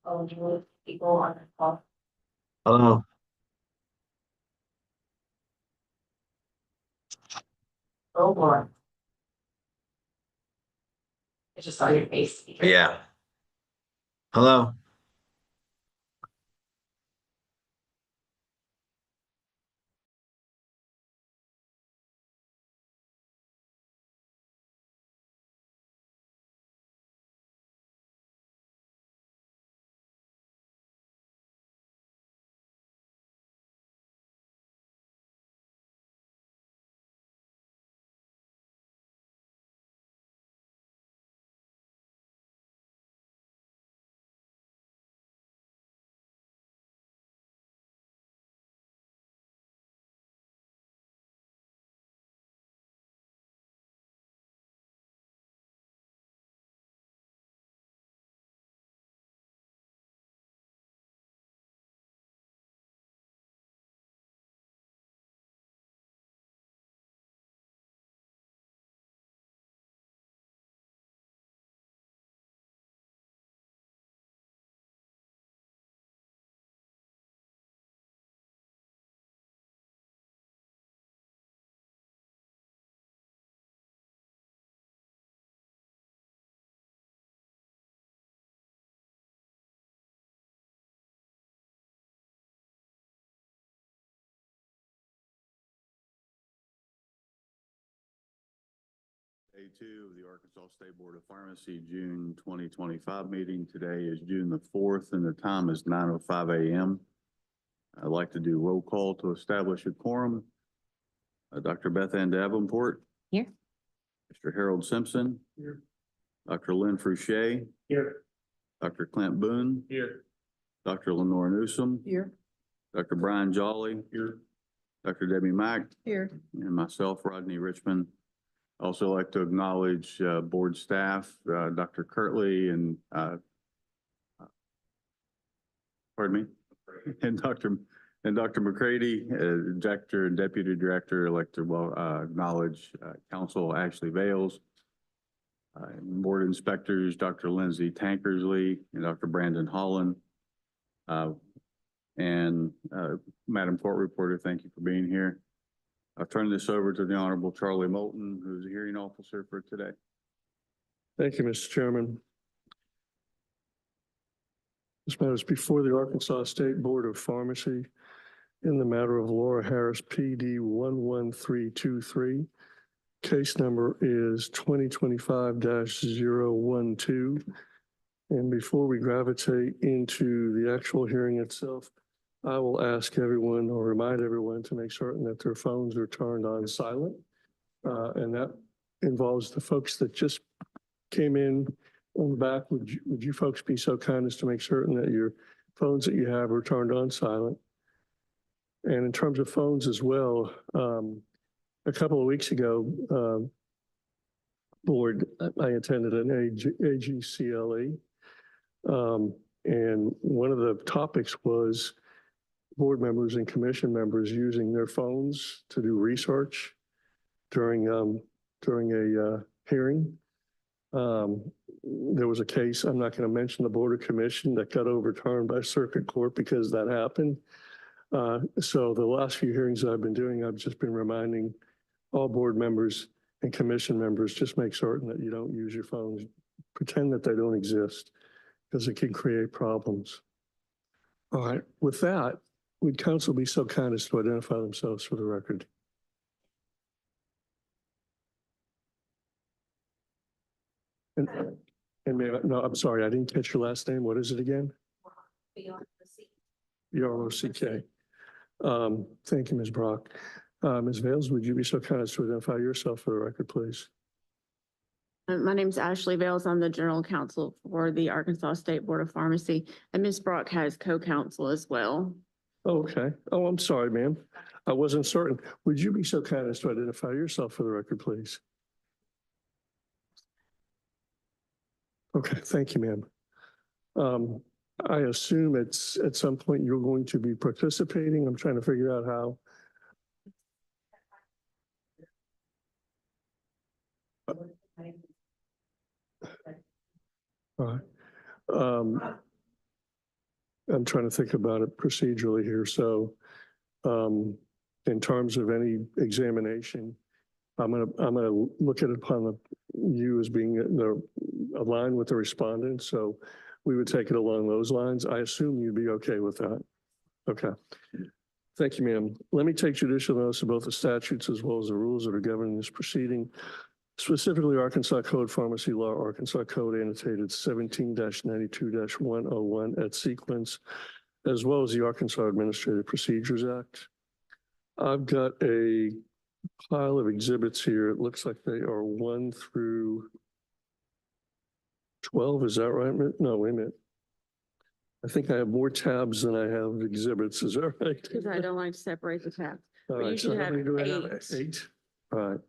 eligible people on the call. Hello. Oh, boy. I just saw your face. Yeah. Hello. Day 2 of the Arkansas State Board of Pharmacy, June 2025 meeting. Today is June the 4th and the time is 9:05 a.m. I'd like to do roll call to establish a quorum. Dr. Beth Ann Davenport. Here. Mr. Harold Simpson. Here. Dr. Lynn Fouché. Here. Dr. Clint Boone. Here. Dr. Lenore Newsom. Here. Dr. Brian Jolly. Here. Dr. Debbie Mack. Here. And myself, Rodney Richmond. Also like to acknowledge board staff, Dr. Kirtley and pardon me, and Dr. McCready, Director and Deputy Director. I'd like to acknowledge Council Ashley Vales, Board Inspectors, Dr. Lindsay Tankersley and Dr. Brandon Holland. And Madam Court Reporter, thank you for being here. I'll turn this over to the Honorable Charlie Moulton, who's a hearing officer for today. Thank you, Mr. Chairman. This matter is before the Arkansas State Board of Pharmacy in the matter of Laura Harris, PD 11323. Case number is 2025-012. And before we gravitate into the actual hearing itself, I will ask everyone or remind everyone to make certain that their phones are turned on silent. And that involves the folks that just came in on the back. Would you folks be so kind as to make certain that your phones that you have are turned on silent? And in terms of phones as well, a couple of weeks ago, board, I attended an AGCLE. And one of the topics was board members and commission members using their phones to do research during a hearing. There was a case, I'm not going to mention the board or commission, that got overturned by circuit court because that happened. So the last few hearings I've been doing, I've just been reminding all board members and commission members, just make certain that you don't use your phones. Pretend that they don't exist, because it can create problems. All right, with that, would council be so kind as to identify themselves for the record? And no, I'm sorry, I didn't catch your last name. What is it again? BROCK. Thank you, Ms. Brock. Ms. Vales, would you be so kind as to identify yourself for the record, please? My name is Ashley Vales. I'm the general counsel for the Arkansas State Board of Pharmacy, and Ms. Brock has co-counsel as well. Okay. Oh, I'm sorry, ma'am. I wasn't certain. Would you be so kind as to identify yourself for the record, please? Okay, thank you, ma'am. I assume it's at some point you're going to be participating. I'm trying to figure out how. All right. I'm trying to think about it procedurally here. So in terms of any examination, I'm gonna look at it upon you as being aligned with the respondent. So we would take it along those lines. I assume you'd be okay with that. Okay. Thank you, ma'am. Let me take judicial notice of both the statutes as well as the rules that are governing this proceeding. Specifically, Arkansas Code Pharmacy Law, Arkansas Code annotated 17-92-101 at sequence, as well as the Arkansas Administrative Procedures Act. I've got a pile of exhibits here. It looks like they are 1 through 12. Is that right? No, wait a minute. I think I have more tabs than I have exhibits. Is that right? Because I don't like to separate the tabs. All But you right, so should how have many do I have? 8. 8? All right.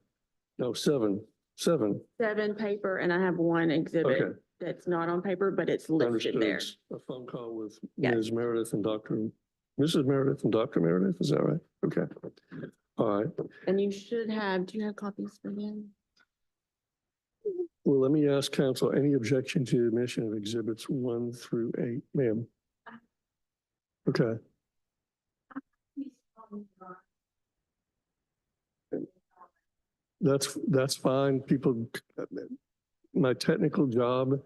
No, 7. 7. 7 paper, and I have 1 exhibit Okay. that's not on paper, but it's listed Understood. there. A phone call with Yes. Ms. Meredith and Mrs. Meredith and Dr. Meredith. Is that right? Okay. All right. And you should have, do you have copies for them? Well, let me ask counsel, any objection to the admission of exhibits 1 through 8, ma'am? Okay. That's fine. People, my technical job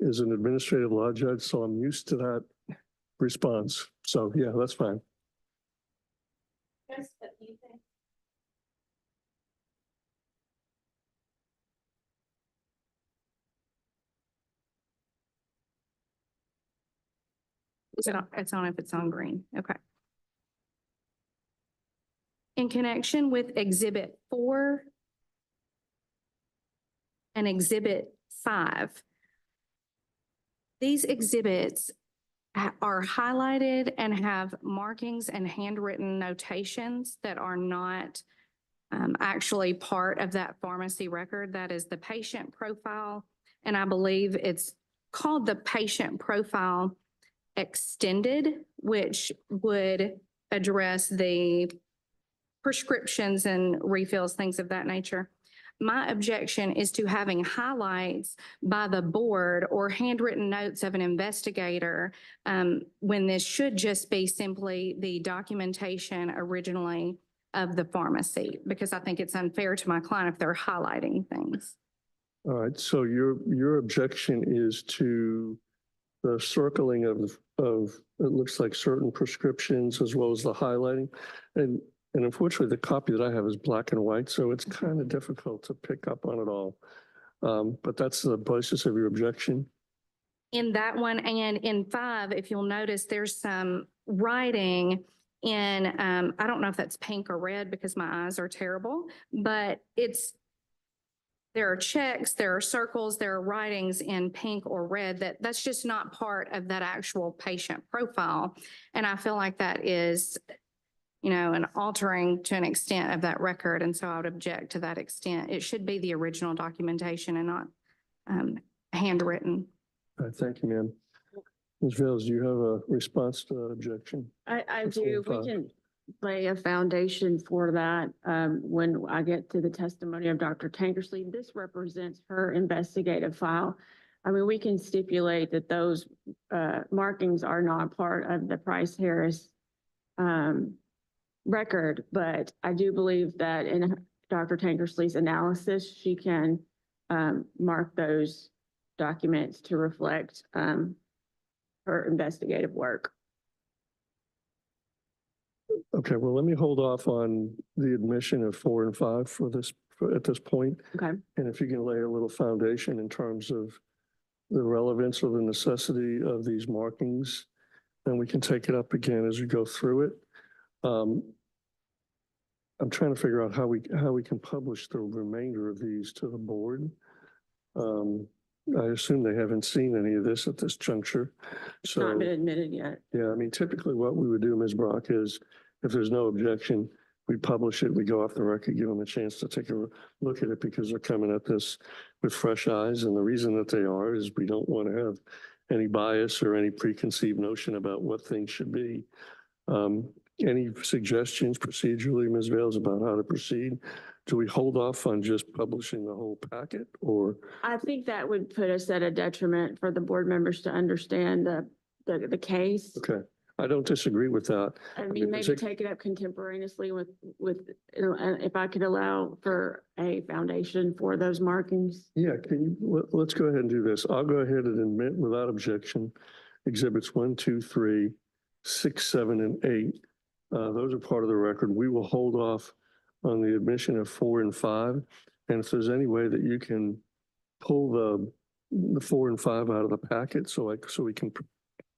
is an administrative law judge, so I'm used to that response. So yeah, that's fine. Yes, but do you think? It's on if it's on green. Okay. In connection with Exhibit 4 and Exhibit 5, these exhibits are highlighted and have markings and handwritten notations that are not actually part of that pharmacy record. That is the patient profile, and I believe it's called the patient profile extended, which would address the prescriptions and refills, things of that nature. My objection is to having highlights by the board or handwritten notes of an investigator when this should just be simply the documentation originally of the pharmacy, because I think it's unfair to my client if they're highlighting things. All right. So your objection is to the circling of it looks like certain prescriptions as well as the highlighting. And unfortunately, the copy that I have is black and white, so it's kind of difficult to pick up on it all. But that's the basis of your objection. In that one and in 5, if you'll notice, there's some writing in, I don't know if that's pink or red because my eyes are terrible, but there are checks, there are circles, there are writings in pink or red that's just not part of that actual patient profile. And I feel like that is, an altering to an extent of that record. And so I would object to that extent. It should be the original documentation and not handwritten. All right, thank you, ma'am. Ms. Vales, do you have a response to that objection? I For do. 4 and We 5. can lay a foundation for that when I get to the testimony of Dr. Tankersley. This represents her investigative file. I mean, we can stipulate that those markings are not part of the Price Harris record, but I do believe that in Dr. Tankersley's analysis, she can mark those documents to reflect her investigative work. Okay, well, let me hold off on the admission of 4 and 5 at this point. Okay. And if you can lay a little foundation in terms of the relevance or the necessity of these markings, then we can take it up again as we go through it. I'm trying to figure out how we can publish the remainder of these to the board. I assume they haven't seen any of this at this juncture. It's So, not been admitted yet. yeah, I mean, typically what we would do, Ms. Brock, is if there's no objection, we publish it, we go off the record, give them a chance to take a look at it because they're coming at this with fresh eyes. And the reason that they are is we don't want to have any bias or any preconceived notion about what things should be. Any suggestions procedurally, Ms. Vales, about how to proceed? Do we hold off on just publishing the whole packet or? I think that would put us at a detriment for the board members to understand the the case. Okay, I don't disagree with that. I mean, mean, maybe take- take it up contemporaneously with, if I could allow for a foundation for those markings. Yeah, let's go ahead and do this. I'll go ahead and admit without objection, exhibits 1, 2, 3, 6, 7, and 8. Those are part of the record. We will hold off on the admission of 4 and 5. And if there's any way that you can pull the 4 and 5 out of the packet so we can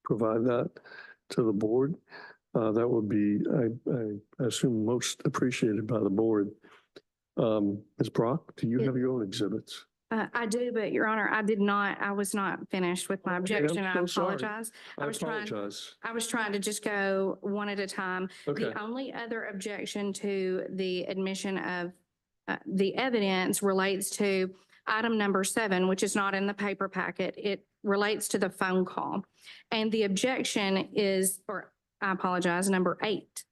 provide that to the board, that would be, I assume, most appreciated by the board. Ms. Brock, do you have your own exhibits? I do, but Your Honor, I was not finished with my Okay, I'm objection. I so sorry. apologize. I was trying- apologize. I was trying to just go one at a time. Okay, The only other objection to the admission of the evidence relates to item number 7, which is not in the paper packet. It relates to the phone call. And the objection is, or I apologize, number 8.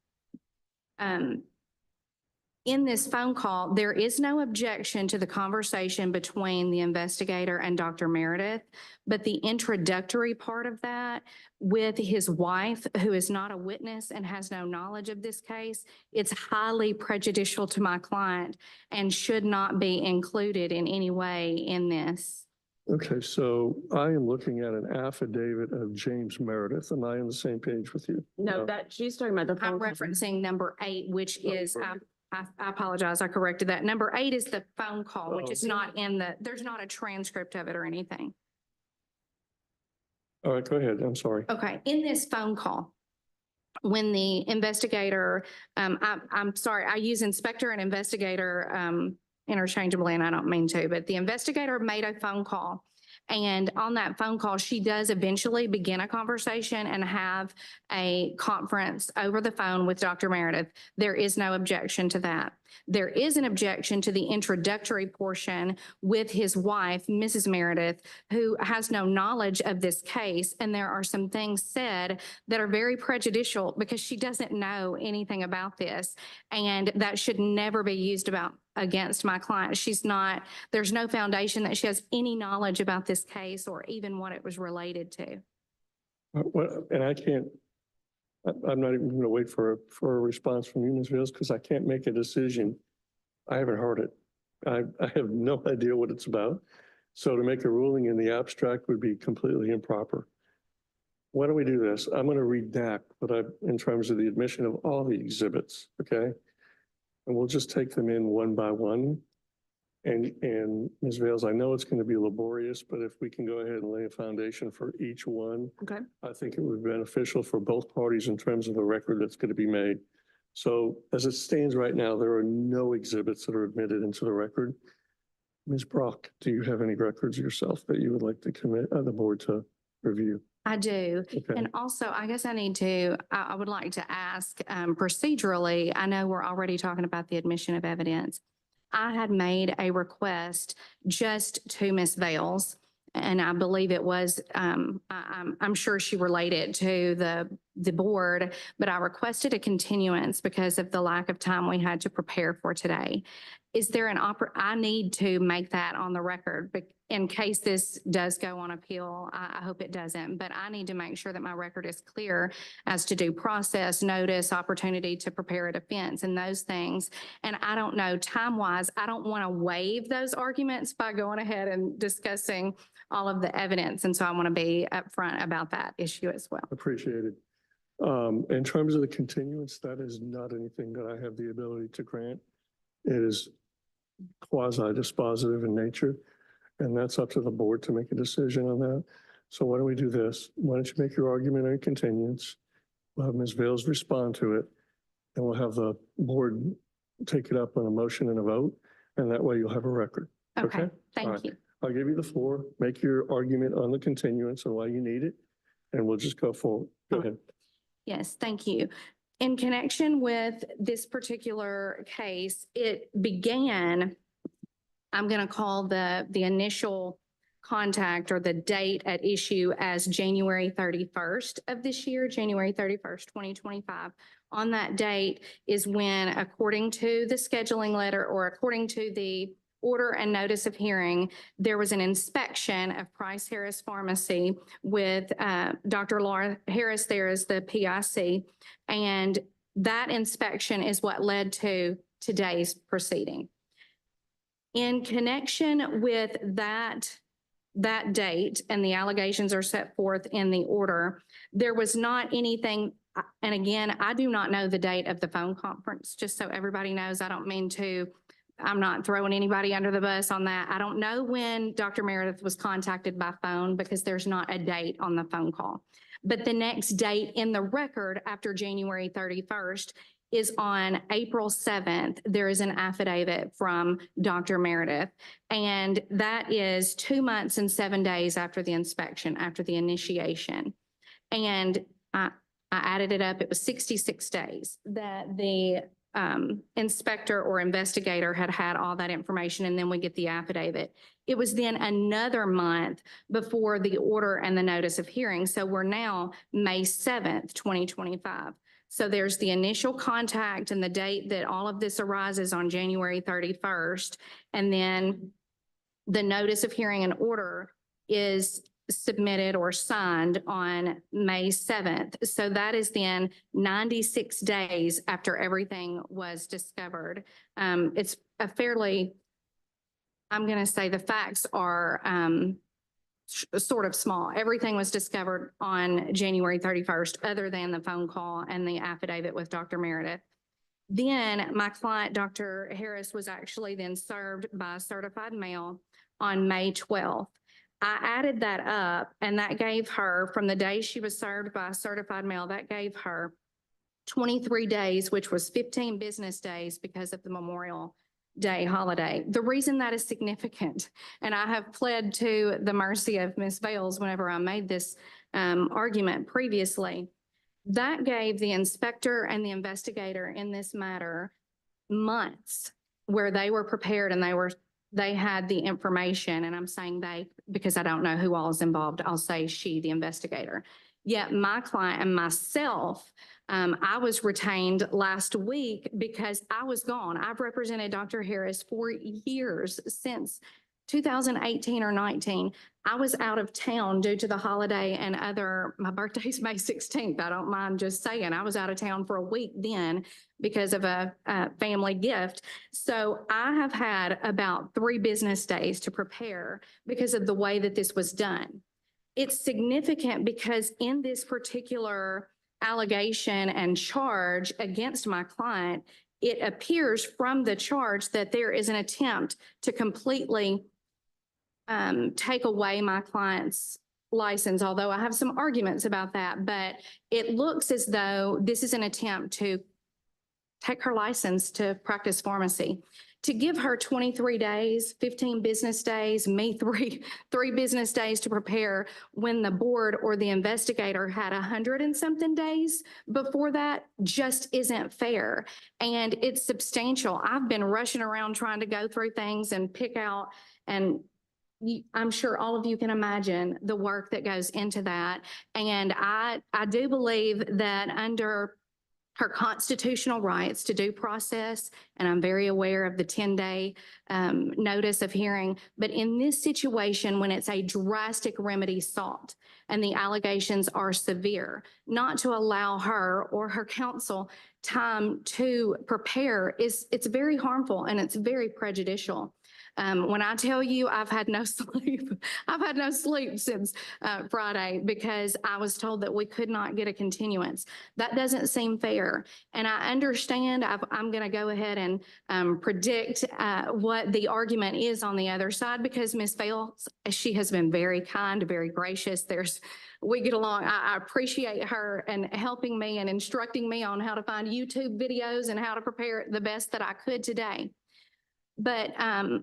In this phone call, there is no objection to the conversation between the investigator and Dr. Meredith, but the introductory part of that with his wife, who is not a witness and has no knowledge of this case, it's highly prejudicial to my client and should not be included in any way in this. okay, so I am looking at an affidavit of James Meredith. Am I on the same page with you? No, that, she's talking about the phone. I'm call. referencing number 8, which is, right. I apologize, I corrected that. Number 8 is the phone call, which Oh. is not in there's not a transcript of it or anything. All right, go ahead. I'm sorry. Okay, in this phone call, when the investigator, I'm sorry, I use inspector and investigator interchangeably, and I don't mean to, but the investigator made a phone call. And on that phone call, she does eventually begin a conversation and have a conference over the phone with Dr. Meredith. There is no objection to that. There is an objection to the introductory portion with his wife, Mrs. Meredith, who has no knowledge of this case. And there are some things said that are very prejudicial because she doesn't know anything about this. And that should never be used against my client. There's no foundation that she has any knowledge about this case or even what it was related to. And I'm not even going to wait for a response from you, Ms. Vales, because I can't make a decision. I haven't heard it. I have no idea what it's about. So to make a ruling in the abstract would be completely improper. Why don't we do this? I'm going to redact, in terms of the admission of all the exhibits, okay? And we'll just take them in one by one. And Ms. Vales, I know it's going to be laborious, but if we can go ahead and lay a foundation for each one, Okay. I think it would be beneficial for both parties in terms of the record that's going to be made. So as it stands right now, there are no exhibits that are admitted into the record. Ms. Brock, do you have any records yourself that you would like to commit the board to review? I do. Okay. And also, I guess I would like to ask procedurally, I know we're already talking about the admission of evidence. I had made a request just to Ms. Vales, and I believe it was, I'm sure she related to the board, but I requested a continuance because of the lack of time we had to prepare for today. Is there I need to make that on the record, but in case this does go on appeal, I hope it doesn't, but I need to make sure that my record is clear as to due process, notice, opportunity to prepare a defense and those things. And I don't know, time-wise, I don't want to waive those arguments by going ahead and discussing all of the evidence. And so I want to be upfront about that issue as well. Appreciated. In terms of the continuance, that is not anything that I have the ability to grant. It is quasi-dispositive in nature, and that's up to the board to make a decision on that. So why don't we do this? Why don't you make your argument on continuance? We'll have Ms. Vales respond to it, and we'll have the board take it up on a motion and a vote, and that way you'll have a record. Okay, All thank right. you. I'll give you the floor, make your argument on the continuance and why you need it, and we'll just go forward. Go ahead. Yes, thank you. In connection with this particular case, it began, I'm going to call the initial contact or the date at issue as January 31st of this year, January 31st, 2025. On that date is when, according to the scheduling letter or according to the order and notice of hearing, there was an inspection of Price Harris Pharmacy with Dr. Laura Harris there as the PIC. And that inspection is what led to today's proceeding. In connection with that date, and the allegations are set forth in the order, there was not anything, and again, I do not know the date of the phone conference, just so everybody knows. I'm not throwing anybody under the bus on that. I don't know when Dr. Meredith was contacted by phone because there's not a date on the phone call. But the next date in the record after January 31st is on April 7th. There is an affidavit from Dr. Meredith, and that is 2 months and 7 days after the inspection, after the initiation. And I added it up. It was 66 days that the inspector or investigator had all that information, and then we get the affidavit. It was then another month before the order and the notice of hearing. So we're now May 7th, 2025. So there's the initial contact and the date that all of this arises on January 31st. And then the notice of hearing and order is submitted or signed on May 7th. So that is then 96 days after everything was discovered. It's a fairly, I'm going to say the facts are sort of small. Everything was discovered on January 31st, other than the phone call and the affidavit with Dr. Meredith. Then my client, Dr. Harris, was actually then served by certified mail on May 12th. I added that up, and that gave her, from the day she was served by certified mail, that gave her 23 days, which was 15 business days because of the Memorial Day holiday. The reason that is significant, and I have pled to the mercy of Ms. Bales whenever I made this argument previously, that gave the inspector and the investigator in this matter months where they were prepared and they had the information, and I'm saying they because I don't know who all is involved. I'll say she, the investigator. Yet my client and myself, I was retained last week because I was gone. I've represented Dr. Harris for years, since 2018 or 19. I was out of town due to the holiday and my birthday's May 16th. I don't mind just saying I was out of town for a week then because of a family gift. So I have had about 3 business days to prepare because of the way that this was done. It's significant because in this particular allegation and charge against my client, it appears from the charge that there is an attempt to completely take away my client's license, although I have some arguments about that, but it looks as though this is an attempt to take her license to practice pharmacy. To give her 23 days, 15 business days, me three business days to prepare when the board or the investigator had 100 and something days before that just isn't fair. And it's substantial. I've been rushing around trying to go through things and pick out, and I'm sure all of you can imagine the work that goes into that. And I do believe that under her constitutional rights to due process, and I'm very aware of the 10-day notice of hearing, but in this situation, when it's a drastic remedy sought and the allegations are severe, not to allow her or her counsel time to prepare it's very harmful and it's very prejudicial. When I tell you I've had no sleep, I've had no sleep since Friday because I was told that we could not get a continuance. That doesn't seem fair. And I understand I'm going to go ahead and predict what the argument is on the other side because Ms. Bales, she has been very kind, very gracious. We get along. I appreciate her and helping me and instructing me on how to find YouTube videos and how to prepare the best that I could today. But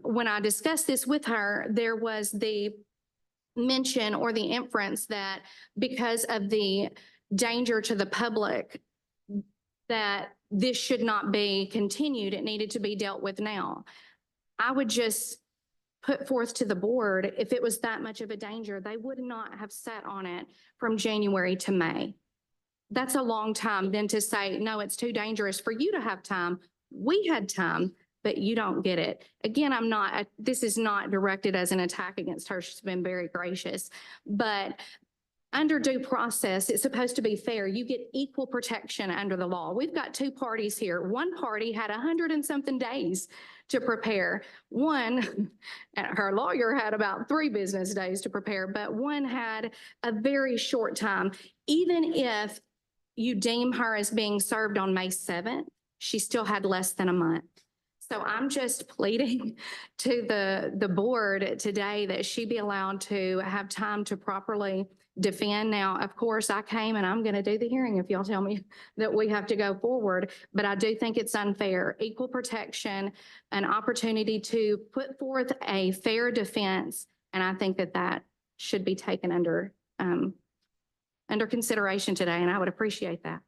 when I discussed this with her, there was the mention or the inference that because of the danger to the public, that this should not be continued. It needed to be dealt with now. I would just put forth to the board, if it was that much of a danger, they would not have sat on it from January to May. That's a long time then to say, no, it's too dangerous for you to have time. We had time. but you don't get it. Again, this is not directed as an attack against her. She's been very gracious, but under due process, it's supposed to be fair. You get equal protection under the law. We've got two parties here. One party had 100 and something days to prepare. One, her lawyer had about 3 business days to prepare, but one had a very short time. Even if you deem her as being served on May 7th, she still had less than a month. So I'm just pleading to the board today that she be allowed to have time to properly defend. Now, of course, I came and I'm going to do the hearing if y'all tell me that we have to go forward, but I do think it's unfair. Equal protection, an opportunity to put forth a fair defense, and I think that should be taken under consideration today, and I would appreciate that.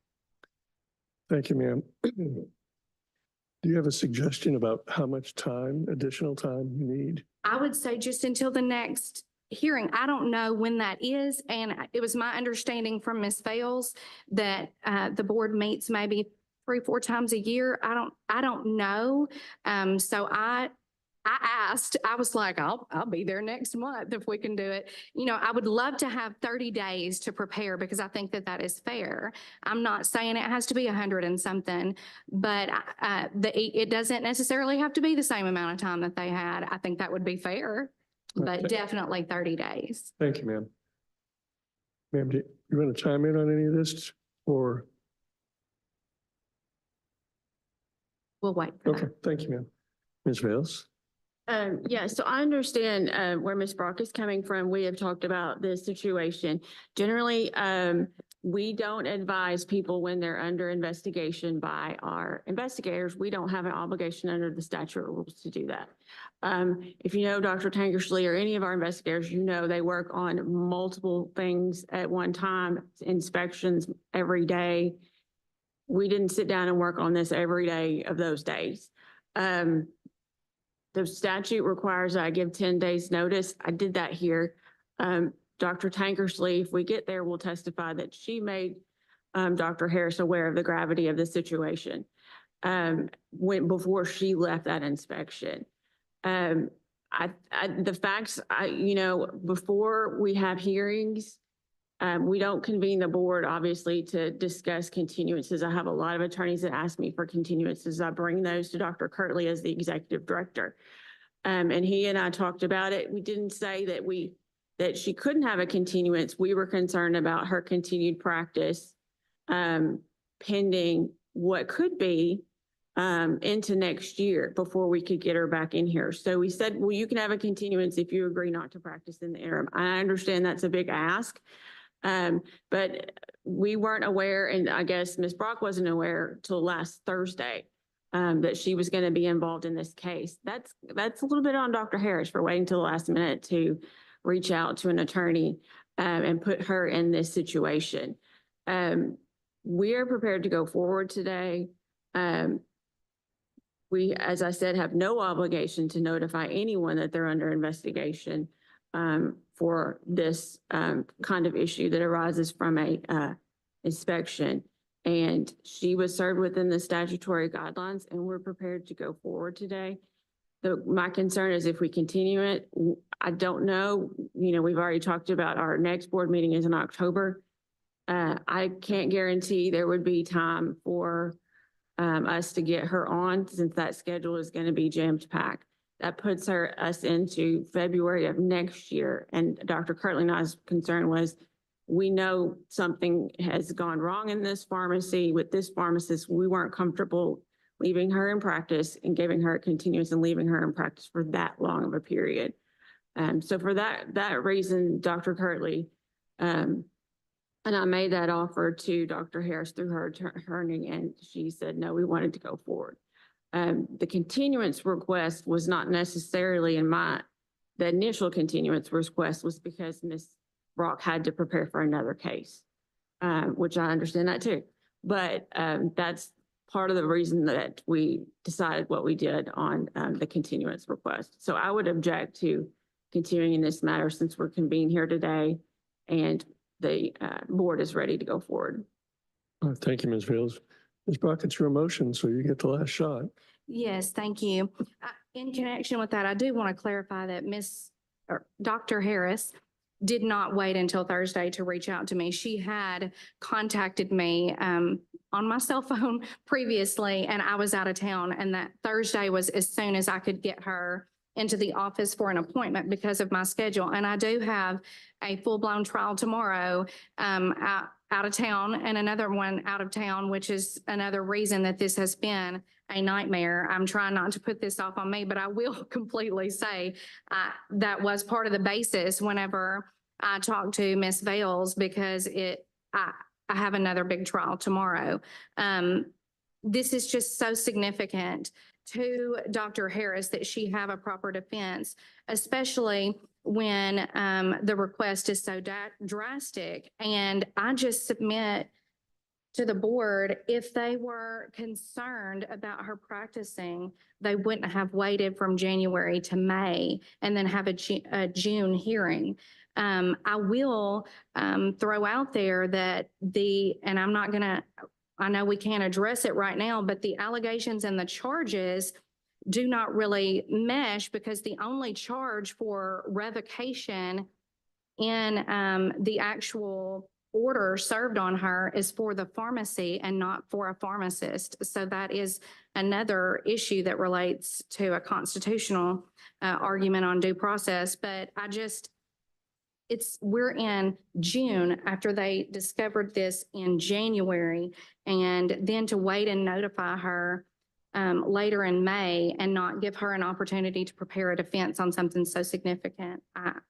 Thank you, ma'am. Do you have a suggestion about how much additional time you need? I would say just until the next hearing. I don't know when that is, and it was my understanding from Ms. Fales that the board meets maybe 3-4 times a year. I don't know. So I asked, I was like, I'll be there next month if we can do it. You know, I would love to have 30 days to prepare because I think that is fair. I'm not saying it has to be 100 and something, but it doesn't necessarily have to be the same amount of time that they had. I think that would be fair, but Okay. definitely 30 days. Thank you, ma'am. Ma'am, do you want to chime in on any of this or? We'll wait for Okay, that. thank you, ma'am. Ms. Vales? Yeah, so I understand where Ms. Brock is coming from. We have talked about this situation. Generally, we don't advise people when they're under investigation by our investigators. We don't have an obligation under the statute rules to do that. If you know Dr. Tankersley or any of our investigators, you know they work on multiple things at one time, inspections every day. We didn't sit down and work on this every day of those days. The statute requires I give 10 days notice. I did that here. Dr. Tankersley, if we get there, will testify that she made Dr. Harris aware of the gravity of the situation before she left that inspection. The facts, before we have hearings, we don't convene the board, obviously, to discuss continuances. I have a lot of attorneys that ask me for continuances. I bring those to Dr. Kirtley as the executive director. And he and I talked about it. We didn't say that she couldn't have a continuance. We were concerned about her continued practice pending what could be into next year before we could get her back in here. So we said, well, you can have a continuance if you agree not to practice in the interim. I understand that's a big ask. But we weren't aware, and I guess Ms. Brock wasn't aware till last Thursday, that she was going to be involved in this case. That's a little bit on Dr. Harris for waiting till the last minute to reach out to an attorney, and put her in this situation. We are prepared to go forward today. We, as I said, have no obligation to notify anyone that they're under investigation for this kind of issue that arises from a inspection. And she was served within the statutory guidelines, and we're prepared to go forward today. My concern is if we continue it, I don't know, we've already talked about our next board meeting is in October. I can't guarantee there would be time for us to get her on, since that schedule is going to be jammed packed. That puts us into February of next year. And Dr. Kirtley and I's concern was, we know something has gone wrong in this pharmacy with this pharmacist. We weren't comfortable leaving her in practice and giving her a continuance and leaving her in practice for that long of a period. So for that reason, Dr. Kirtley, and I made that offer to Dr. Harris through her attorney, and she said, no, we wanted to go forward. The continuance request was not necessarily the initial continuance request was because Ms. Brock had to prepare for another case, which I understand that too. But that's part of the reason that we decided what we did on the continuance request. So I would object to continuing in this matter since we're convened here today and the board is ready to go forward. Thank you, Ms. Vales. Ms. Brock, it's your motion, so you get the last shot. Yes, thank you. In connection with that, I do want to clarify that Dr. Harris did not wait until Thursday to reach out to me. She had contacted me on my cell phone previously, and I was out of town. And that Thursday was as soon as I could get her into the office for an appointment because of my schedule. And I do have a full-blown trial tomorrow out of town, and another one out of town, which is another reason that this has been a nightmare. I'm trying not to put this off on me, but I will completely say that was part of the basis whenever I talked to Miss Vales, because I have another big trial tomorrow. This is just so significant to Dr. Harris that she have a proper defense, especially when the request is so drastic. And I just submit to the board, if they were concerned about her practicing, they wouldn't have waited from January to May and then have a June hearing. I will throw out there that and I'm not gonna, I know we can't address it right now, but the allegations and the charges do not really mesh, because the only charge for revocation in the actual order served on her is for the pharmacy and not for a pharmacist. So that is another issue that relates to a constitutional argument on due process. But we're in June after they discovered this in January, and then to wait and notify her later in May and not give her an opportunity to prepare a defense on something so significant.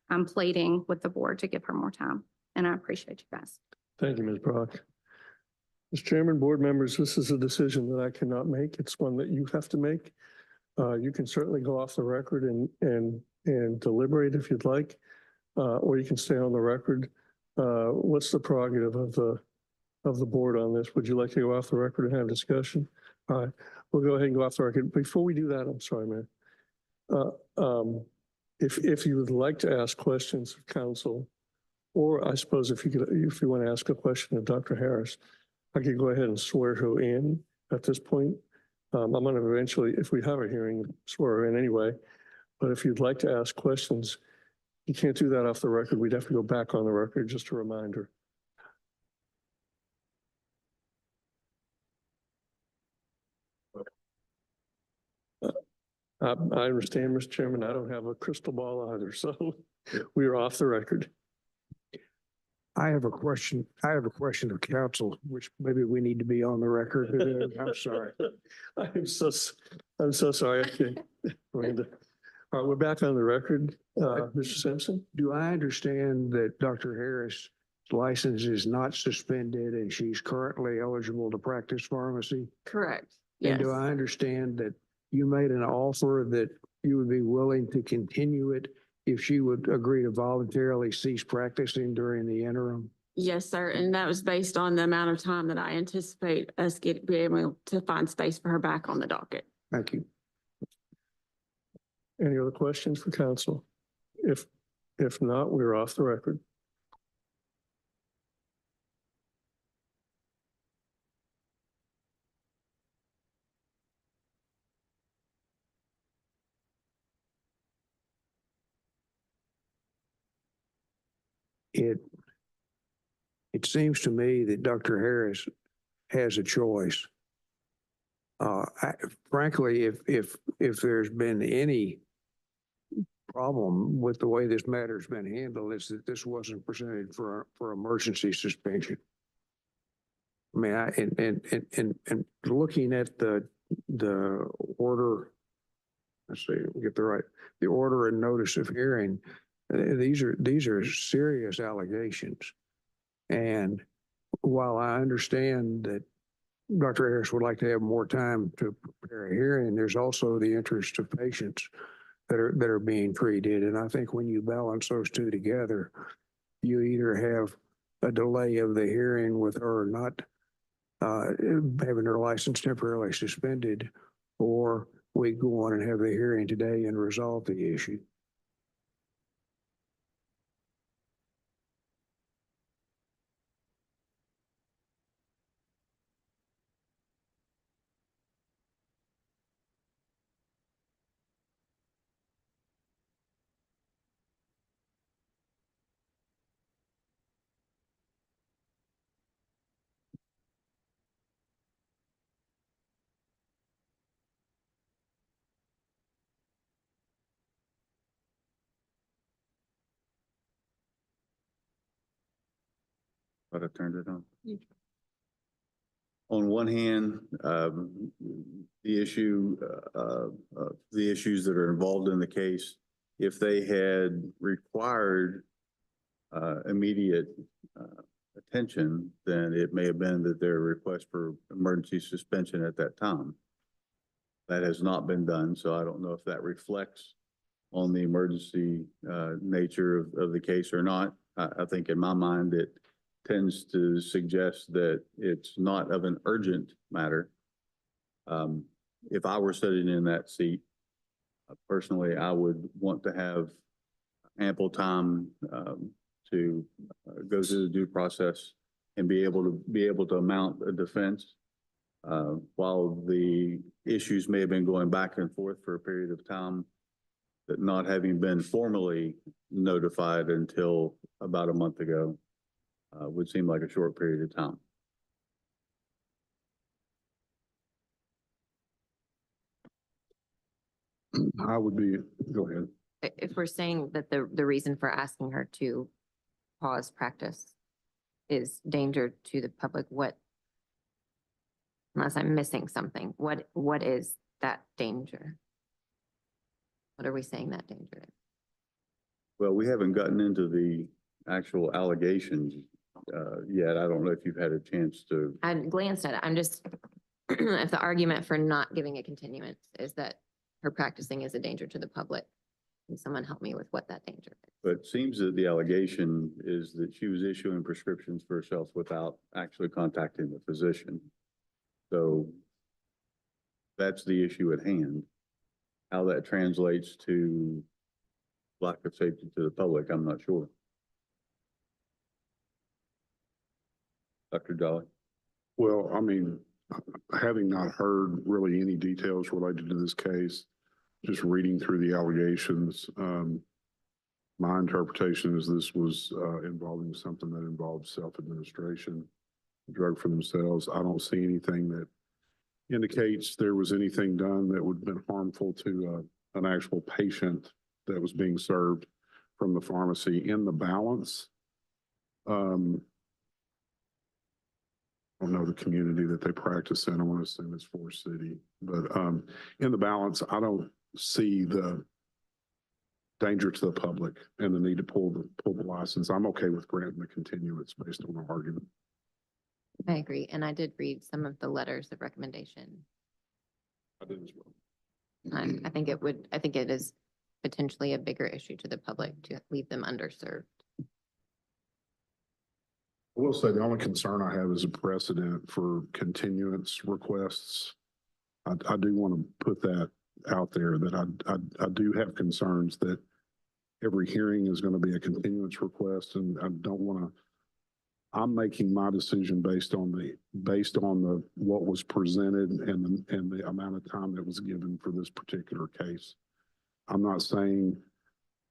I'm pleading with the board to give her more time, and I appreciate you guys. Thank you, Ms. Brock. Mr. Chairman, board members, this is a decision that I cannot make. It's one that you have to make. You can certainly go off the record and deliberate if you'd like, or you can stay on the record. What's the prerogative of the board on this? Would you like to go off the record and have discussion? All right, we'll go ahead and go off the record. Before we do that, I'm sorry, man. If you would like to ask questions of counsel, or I suppose if you want to ask a question of Dr. Harris, I could go ahead and swear her in at this point. I'm going to eventually, if we have a hearing, swear her in anyway. But if you'd like to ask questions, you can't do that off the record. We'd have to go back on the record, just a reminder. I understand, Mr. Chairman, I don't have a crystal ball either, so we are off the record. I have a question. I have a question of counsel, which maybe we need to be on the record. I'm sorry. I'm so sorry. Okay. Miranda. All right, we're back on the record. Mr. Simpson? Do I understand that Dr. Harris' license is not suspended and she's currently eligible to practice pharmacy? Correct. And Yes. do I understand that you made an offer that you would be willing to continue it if she would agree to voluntarily cease practicing during the interim? Yes, sir. And that was based on the amount of time that I anticipate us being able to find space for her back on the docket. Thank you. Any other questions for counsel? If not, we're off the record. It seems to me that Dr. Harris has a choice. Frankly, if there's been any problem with the way this matter's been handled, is that this wasn't presented for emergency suspension. I mean, and looking at the order, let's see, we get the order and notice of hearing. These are serious allegations. And while I understand that Dr. Harris would like to have more time to prepare a hearing, there's also the interest of patients that are being treated. And I think when you balance those two together, you either have a delay of the hearing with her not having her license temporarily suspended, or we go on and have the hearing today and resolve the issue. Thought I turned it on. On one hand, the issues that are involved in the case, if they had required immediate attention, then it may have been that their request for emergency suspension at that time. That has not been done, so I don't know if that reflects on the emergency nature of the case or not. I think in my mind, it tends to suggest that it's not of an urgent matter. If I were sitting in that seat, personally, I would want to have ample time to go through the due process and be able to mount a defense. While the issues may have been going back and forth for a period of time, that not having been formally notified until about a month ago would seem like a short period of time. I would be, go ahead. If we're saying that the reason for asking her to pause practice is danger to the public, unless I'm missing something, what is that danger? What are we saying that danger is? Well, we haven't gotten into the actual allegations yet. I don't know if you've had a chance to. I glanced at it. I'm just, if the argument for not giving a continuance is that her practicing is a danger to the public, can someone help me with what that danger is? But it seems that the allegation is that she was issuing prescriptions for herself without actually contacting the physician. So that's the issue at hand. How that translates to lack of safety to the public, I'm not sure. Dr. Jolly? Well, I mean, having not heard really any details related to this case, just reading through the allegations, my interpretation is this was involving something that involved self-administration, drug for themselves. I don't see anything that indicates there was anything done that would have been harmful to an actual patient that was being served from the pharmacy. In the balance, I don't know the community that they practice in. I want to assume it's Forest City, but in the balance, I don't see the danger to the public and the need to pull the license. I'm okay with granting the continuance based on the argument. I agree. And I did read some of the letters of recommendation. I did as well. I think it is potentially a bigger issue to the public to leave them underserved. I will say the only concern I have is a precedent for continuance requests. I do want to put that out there that I do have concerns that every hearing is going to be a continuance request, and I don't want to. I'm making my decision based on what was presented and the amount of time that was given for this particular case. I'm not saying.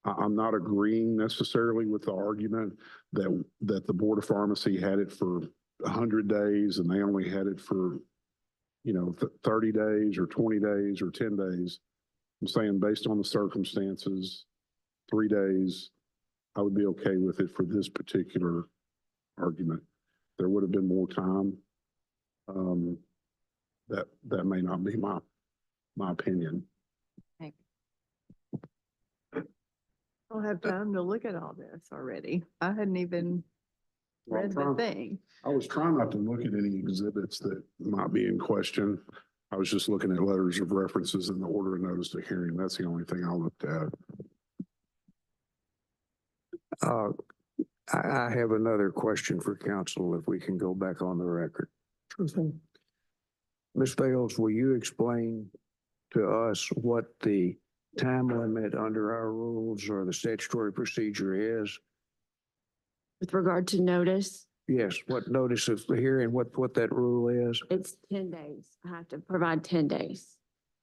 I'm not agreeing necessarily with the argument that the Board of Pharmacy had it for 100 days and they only had it for, 30 days or 20 days or 10 days. I'm saying based on the circumstances, 3 days, I would be okay with it for this particular argument. There would have been more time. That may not be my opinion. I'll have time to look at all this already. I hadn't even Well, read the thing. I was trying not to look at any exhibits that might be in question. I was just looking at letters of references in the order of notice of hearing. That's the only thing I looked at. I have another question for council, if we can go back on the record. Sure thing. Ms. Bales, will you explain to us what the time limit under our rules or the statutory procedure is? With regard to notice, Yes, what notice of the hearing, what that rule is? it's 10 days. I have to provide 10 days.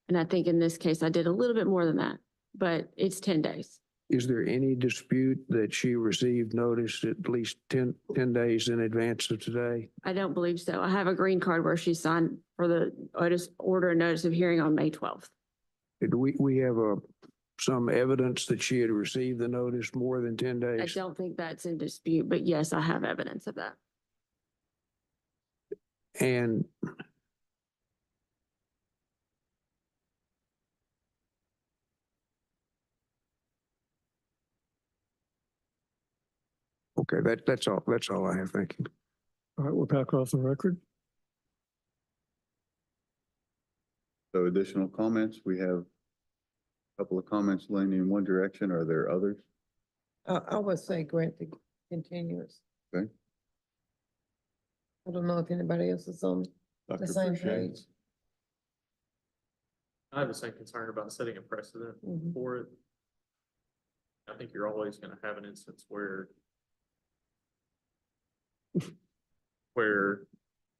And I think in this case, I did a little bit more than that, but it's 10 days. Is there any dispute that she received notice at least 10 days in advance of today? I don't believe so. I have a green card where she signed for the order and notice of hearing on May 12th. Did we have some evidence that she had received the notice more than 10 I days? don't think that's in dispute, but yes, I have evidence of that. And okay, that's all I have. Thank you. All right, we're back off the record. So additional comments, we have a couple of comments leaning in one direction. Are there others? I would say grant the continuance. Okay. I don't know if anybody else is on Dr. the same Boucher? page. I have the same concern about setting a precedent Mhm. for it. I think you're always gonna have an instance where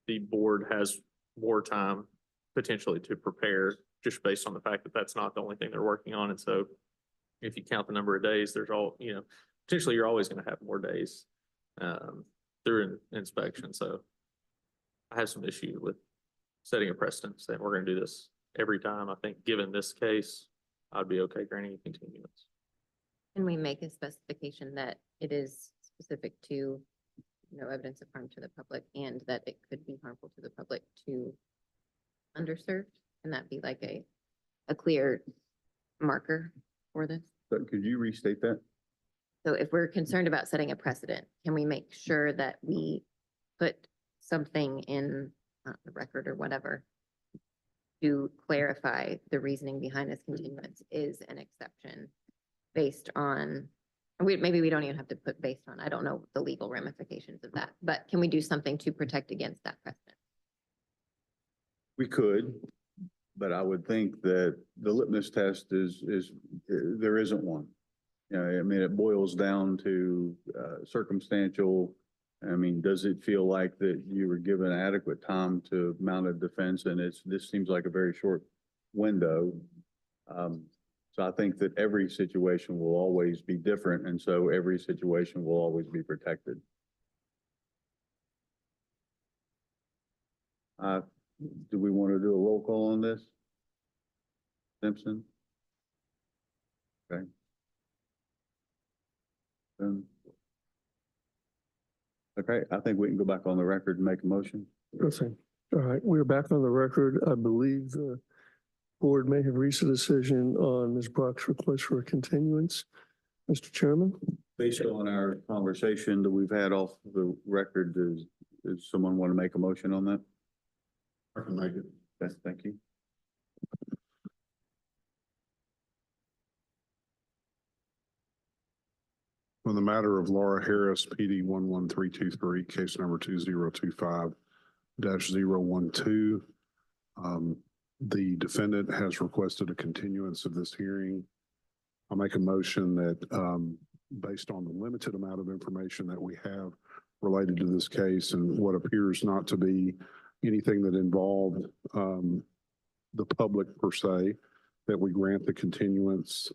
the board has more time potentially to prepare, just based on the fact that that's not the only thing they're working on. And so if you count the number of days, there's potentially you're always gonna have more days through an inspection. So I have some issue with setting a precedent, saying we're gonna do this every time. I think given this case, I'd be okay granting a continuance. Can we make a specification that it is specific to no evidence of harm to the public and that it could be harmful to the public to underserved? Can that be like a clear marker for this? So could you restate that? So if we're concerned about setting a precedent, can we make sure that we put something in the record or whatever to clarify the reasoning behind this continuance is an exception based on, maybe we don't even have to put based on, I don't know the legal ramifications of that, but can we do something to protect against that precedent? We could, but I would think that the litmus test is there isn't one. You know, I mean, it boils down to circumstantial. I mean, does it feel like that you were given adequate time to mount a defense? And this seems like a very short window. So I think that every situation will always be different. And so every situation will always be protected. Do we want to do a roll call on this? Simpson? Okay. Okay, I think we can go back on the record and make a motion. Okay. All right, we're back on the record. I believe the board may have reached a decision on Ms. Brock's request for a continuance. Mr. Chairman? Based on our conversation that we've had off the record, does someone want to make a motion on that? I can make it. Yes, thank you. On the matter of Laura Harris, PD 11323, case number 2025-012. The defendant has requested a continuance of this hearing. I'll make a motion that, based on the limited amount of information that we have related to this case and what appears not to be anything that involved the public per se, that we grant the continuance.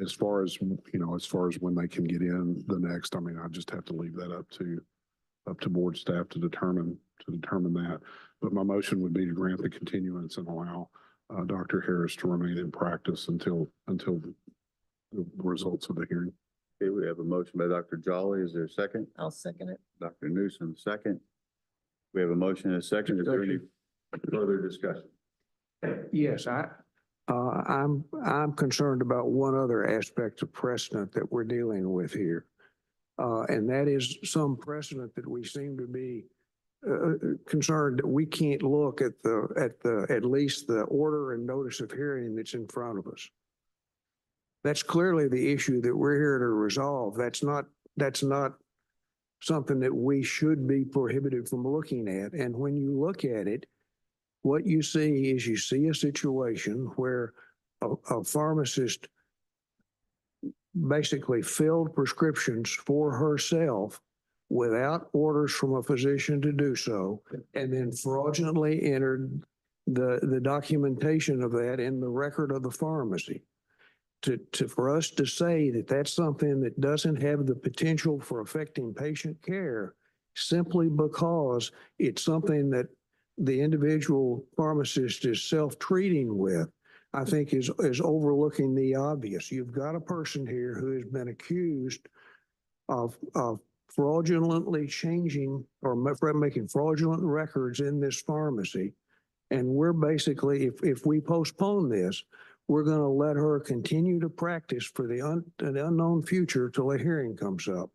As far as when they can get in the next, I mean, I just have to leave that up to board staff to determine that. But my motion would be to grant the continuance and allow Dr. Harris to remain in practice until the results of the hearing. Okay, we have a motion by Dr. Jolly. Is there a second? I'll second it. Dr. Newsom, second. We have a motion and a second. Is there any further discussion? Yes, I'm concerned about one other aspect of precedent that we're dealing with here. And that is some precedent that we seem to be concerned that we can't look at at least the order and notice of hearing that's in front of us. That's clearly the issue that we're here to resolve. That's not something that we should be prohibited from looking at. And when you look at it, what you see is a situation where a pharmacist basically filled prescriptions for herself without orders from a physician to do so, and then fraudulently entered the documentation of that in the record of the pharmacy. For us to say that that's something that doesn't have the potential for affecting patient care simply because it's something that the individual pharmacist is self-treating with, I think is overlooking the obvious. You've got a person here who has been accused of fraudulently changing or making fraudulent records in this pharmacy. And we're basically, if we postpone this, we're going to let her continue to practice for the unknown future till a hearing comes up.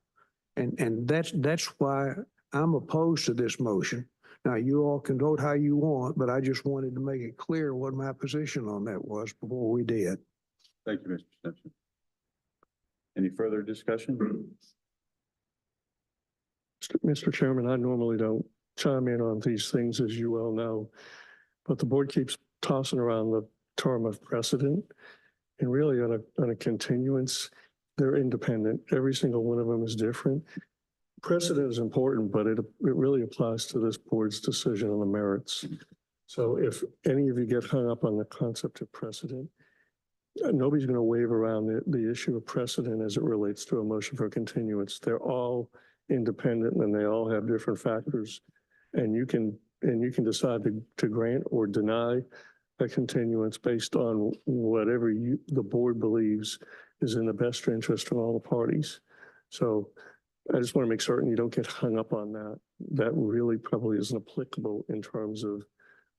And that's why I'm opposed to this motion. Now, you all can vote how you want, but I just wanted to make it clear what my position on that was before we did. Thank you, Mr. Simpson. Any further discussion? Mr. Chairman, I normally don't chime in on these things, as you well know, but the board keeps tossing around the term of precedent. And really on a continuance, they're independent. Every single one of them is different. Precedent is important, but it really applies to this board's decision on the merits. So if any of you get hung up on the concept of precedent, nobody's going to wave around the issue of precedent as it relates to a motion for continuance. They're all independent and they all have different factors. And you can decide to grant or deny a continuance based on whatever the board believes is in the best interest of all the parties. So I just want to make certain you don't get hung up on that. That really probably isn't applicable in terms of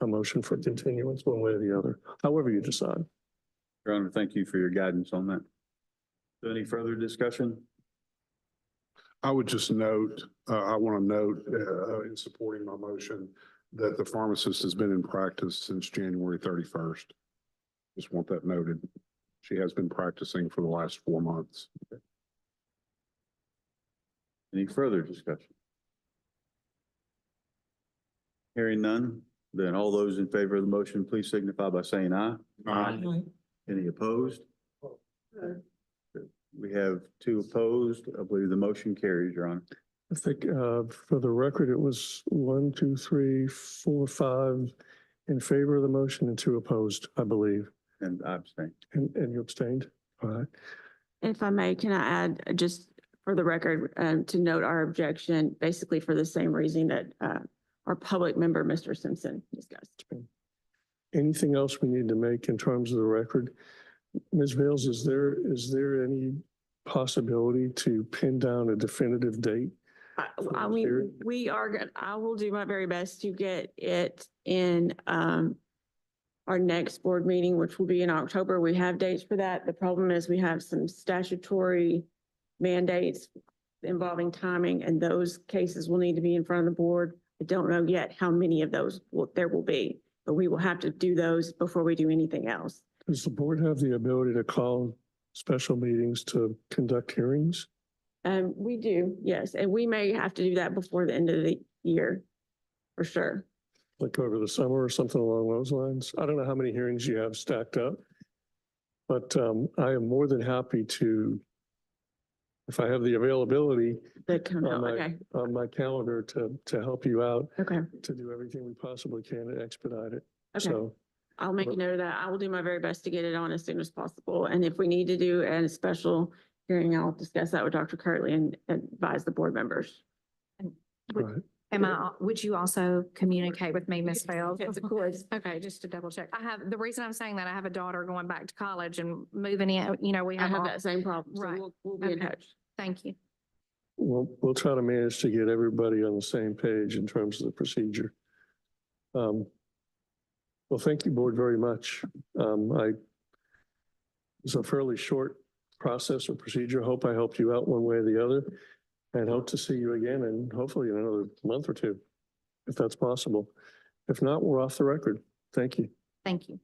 a motion for continuance one way or the other, however you decide. Your Honor, thank you for your guidance on that. Any further discussion? I would just note, I want to note in supporting my motion that the pharmacist has been in practice since January 31st. Just want that noted. She has been practicing for the last 4 months. Any further discussion? Hearing none, then all those in favor of the motion, please signify by saying aye. Aye. Any opposed? We have 2 opposed. I believe the motion carries, Your Honor. I think for the record, it was 1, 2, 3, 4, 5 in favor of the motion and 2 opposed, I believe. And I abstain. And you abstained? All right. If I may, can I add just for the record to note our objection, basically for the same reason that our public member, Mr. Simpson, discussed. Anything else we need to make in terms of the record? Ms. Vales, is there any possibility to pin down a definitive date? I mean, I will do my very best to get it in our next board meeting, which will be in October. We have dates for that. The problem is we have some statutory mandates involving timing, and those cases will need to be in front of the board. I don't know yet how many of those there will be, but we will have to do those before we do anything else. Does the board have the ability to call special meetings to conduct hearings? We do, yes, and we may have to do that before the end of the year, for sure. Like over the summer or something along those lines? I don't know how many hearings you have stacked up, but I am more than happy to, if I have the availability on my calendar to help you out, Okay, to do everything we possibly can to expedite it. okay. So I'll make a note of that. I will do my very best to get it on as soon as possible. And if we need to do a special hearing, I'll discuss that with Dr. Kirtley and advise the board members. right. Would you also communicate with me, Ms. Bales? Yes, of course. Okay, just to double check. The reason I'm saying that, I have a daughter going back to college and moving in, we I have have all, that same problem, so Right. we'll be in Okay. touch. thank you. We'll try to manage to get everybody on the same page in terms of the procedure. Well, thank you, board, very much. It's a fairly short process or procedure. Hope I helped you out one way or the other, and hope to see you again and hopefully in another month or 2, if that's possible. If not, we're off the record. Thank you. Thank you.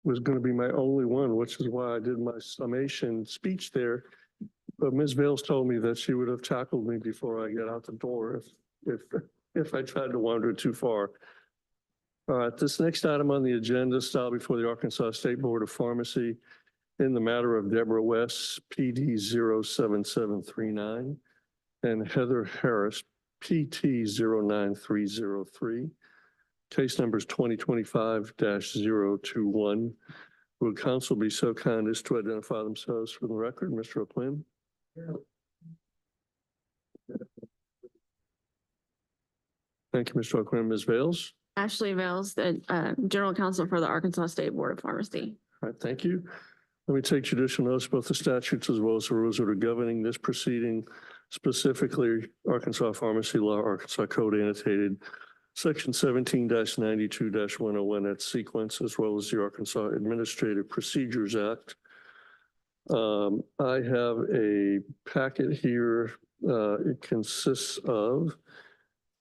was going to be my only one, which is why I did my summation speech there. But Ms. Bales told me that she would have tackled me before I get out the door if I tried to wander too far. All right, this next item on the agenda, style before the Arkansas State Board of Pharmacy in the matter of Deborah West, PD 07739, and Heather Harris, PT 09303. Case numbers 2025-021. Will council be so kind as to identify themselves for the record? Mr. O'Quinn? Thank you, Mr. O'Quinn. Ms. Bales? Ashley Vales, the General Counsel for the Arkansas State Board of Pharmacy. All right, thank you. Let me take judicial notice of both the statutes as well as the rules that are governing this proceeding, specifically Arkansas Pharmacy Law, Arkansas Code Annotated, Section 17-92-101 at sequence, as well as the Arkansas Administrative Procedures Act. I have a packet here. It consists of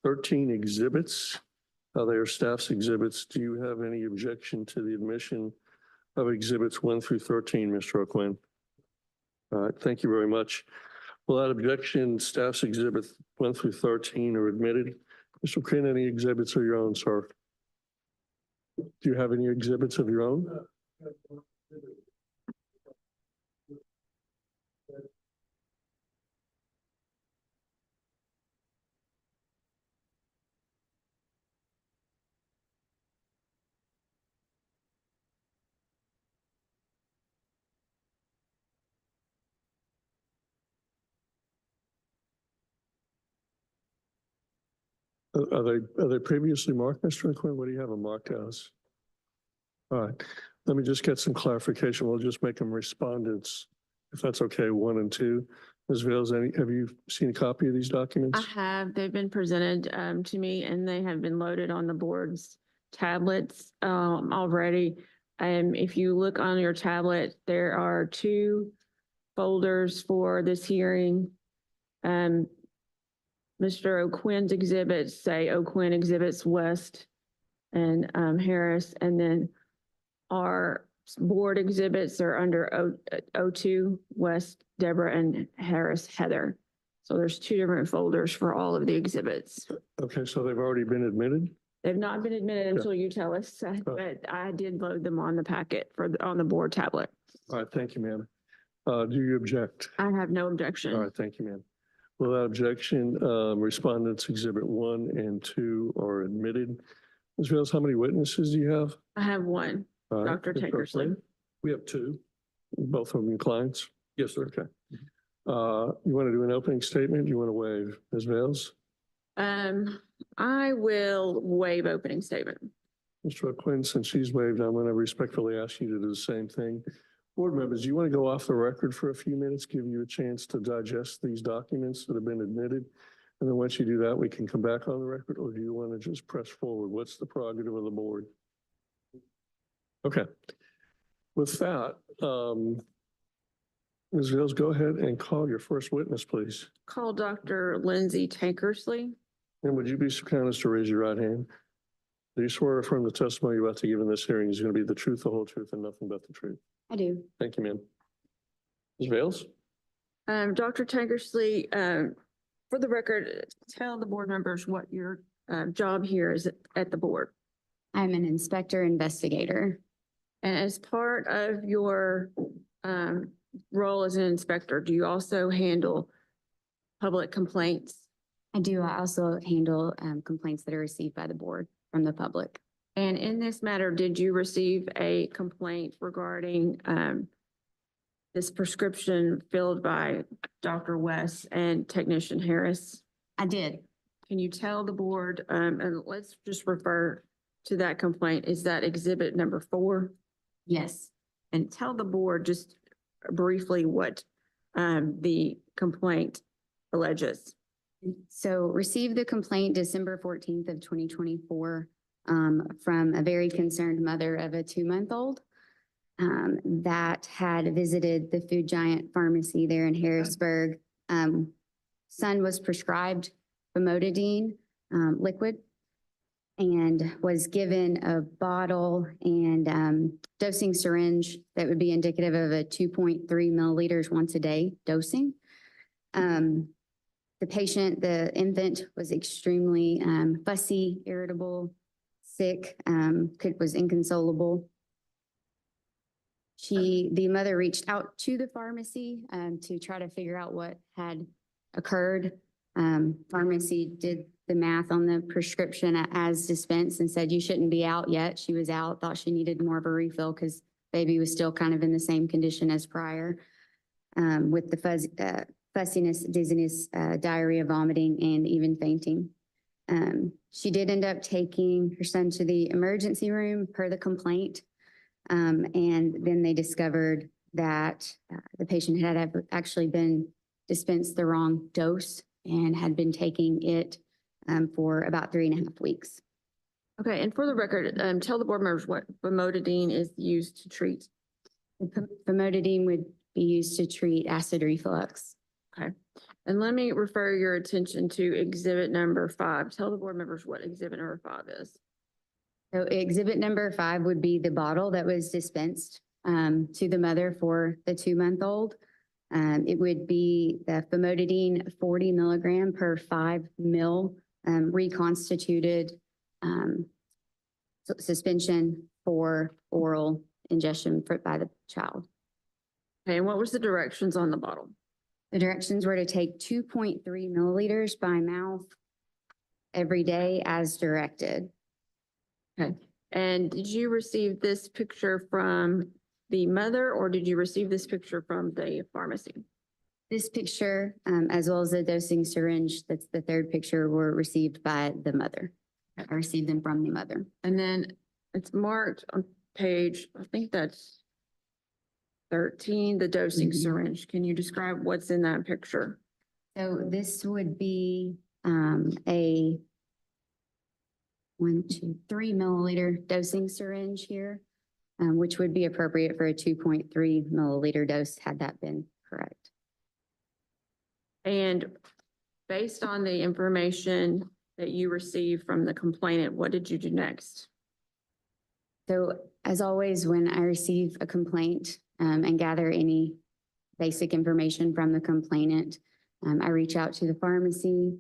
13 exhibits. They are staff's exhibits. Do you have any objection to the admission of exhibits 1 through 13, Mr. O'Quinn? All right, thank you very much. Without objection, staff's exhibits 1 through 13 are admitted. Mr. O'Quinn, any exhibits of your own, sir? Do you have any exhibits of your own? Are they previously marked, Mr. O'Quinn? What do you have them marked as? All right, let me just get some clarification. We'll just make them respondents, if that's okay, 1 and 2. Ms. Vales, have you seen a copy of these documents? I have, they've been presented to me and they have been loaded on the board's tablets already. If you look on your tablet, there are 2 folders for this hearing. Mr. O'Quinn's exhibits say O'Quinn Exhibits West and Harris, and then our board exhibits are under O2 West, Deborah, and Harris, Heather. So there's 2 different folders for all of the exhibits. Okay, so they've already been admitted? They've not been admitted until you tell us, but I did load them on the packet on the board tablet. All right, thank you, ma'am. Do you object? I have no objection. All right, thank you, ma'am. Without objection, respondents exhibit 1 and 2 are admitted. Ms. Vales, how many witnesses do you have? I have 1, All right, Dr. Mr. Tankersley. O'Quinn? We have 2. Both of them clients? Yes, sir. Okay. You want to do an opening statement? You want to waive? Ms. Vales? I will waive opening statement. Mr. O'Quinn, since she's waived, I'm going to respectfully ask you to do the same thing. Board members, do you want to go off the record for a few minutes, give you a chance to digest these documents that have been admitted? And then once you do that, we can come back on the record, or do you want to just press forward? What's the prerogative of the board? Okay. With that, Ms. Vales, go ahead and call your first witness, please. Call Dr. Lindsay Tankersley. And would you be so kind as to raise your right hand? Do you swear or affirm the testimony you're about to give in this hearing is going to be the truth, the whole truth, and nothing but the truth? I do. Thank you, ma'am. Ms. Vales? Dr. Tankersley, for the record, tell the board members what your job here is at the board. I'm an inspector investigator. And as part of your role as an inspector, do you also handle public complaints? I do. I also handle complaints that are received by the board from the public. And in this matter, did you receive a complaint regarding this prescription filled by Dr. West and Technician Harris? I did. Can you tell the board, and let's just refer to that complaint, is that exhibit number 4? Yes. And tell the board just briefly what the complaint alleges. So received the complaint December 14th of 2024 from a very concerned mother of a 2-month-old that had visited the food giant pharmacy there in Harrisburg. Son was prescribed famotidine liquid, and was given a bottle and dosing syringe that would be indicative of a 2.3 milliliters once a day dosing. The patient, the infant, was extremely fussy, irritable, sick, was inconsolable. The mother reached out to the pharmacy to try to figure out what had occurred. Pharmacy did the math on the prescription as dispensed and said, you shouldn't be out yet. She was out, thought she needed more of a refill because baby was still kind of in the same condition as prior, with the fussiness, dizziness, diarrhea, vomiting, and even fainting. She did end up taking her son to the emergency room per the complaint. And then they discovered that the patient had actually been dispensed the wrong dose and had been taking it for about 3.5 weeks. Okay, and for the record, tell the board members what famotidine is used to treat. Famotidine would be used to treat acid reflux. Okay, and let me refer your attention to exhibit number 5. Tell the board members what exhibit number 5 is. So exhibit number 5 would be the bottle that was dispensed to the mother for the 2-month-old. It would be the famotidine 40 milligram per 5 mil reconstituted suspension for oral ingestion by the child. Okay, and what was the directions on the bottle? The directions were to take 2.3 milliliters by mouth every day as directed. Okay, and did you receive this picture from the mother or did you receive this picture from the pharmacy? This picture, as well as the dosing syringe, that's the third picture, were received by the mother. I received them from the mother. And then it's marked on page, I think that's 13, the dosing syringe. Can you describe what's in that picture? So this would be a 3 milliliter dosing syringe here, which would be appropriate for a 2.3 milliliter dose had that been correct. And based on the information that you received from the complainant, what did you do next? So as always, when I receive a complaint and gather any basic information from the complainant, I reach out to the pharmacy,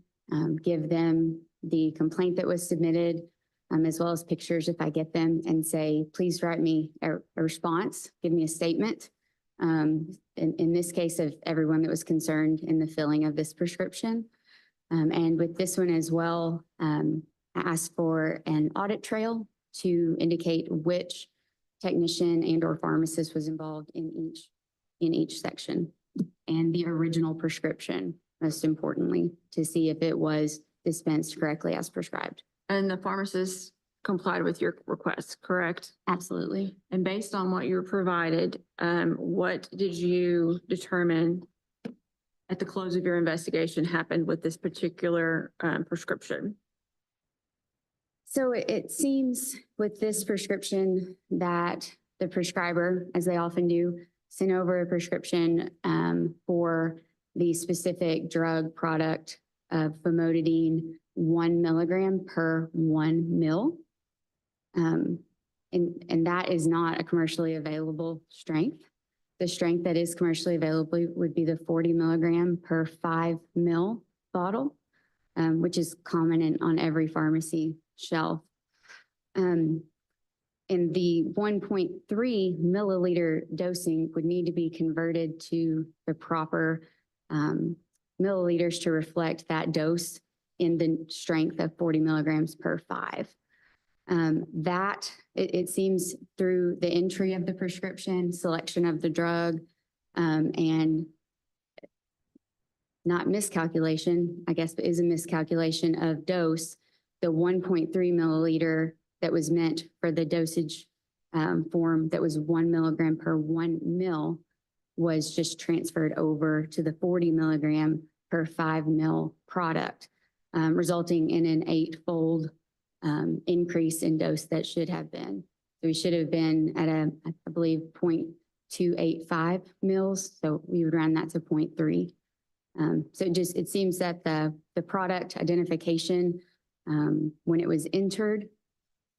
give them the complaint that was submitted, as well as pictures if I get them, and say, please write me a response, give me a statement. In this case of everyone that was concerned in the filling of this prescription. And with this one as well, I asked for an audit trail to indicate which technician and or pharmacist was involved in each section, and the original prescription, most importantly, to see if it was dispensed correctly as prescribed. And the pharmacist complied with your request, correct? Absolutely. And based on what you were provided, what did you determine at the close of your investigation happened with this particular prescription? So it seems with this prescription that the prescriber, as they often do, sent over a prescription for the specific drug product of famotidine 1 milligram per 1 mil. And that is not a commercially available strength. The strength that is commercially available would be the 40 milligram per 5 mil bottle, which is common on every pharmacy shelf. And the 1.3 milliliter dosing would need to be converted to the proper milliliters to reflect that dose in the strength of 40 milligrams per 5. It seems through the entry of the prescription, selection of the drug, and not miscalculation, I guess, but is a miscalculation of dose, the 1.3 milliliter that was meant for the dosage form that was 1 milligram per 1 mil was just transferred over to the 40 milligram per 5 mil product, resulting in an 8-fold increase in dose that should have been. So we should have been at I believe 0.285 mils. So we would round that to 0.3. So it seems that the product identification when it was entered,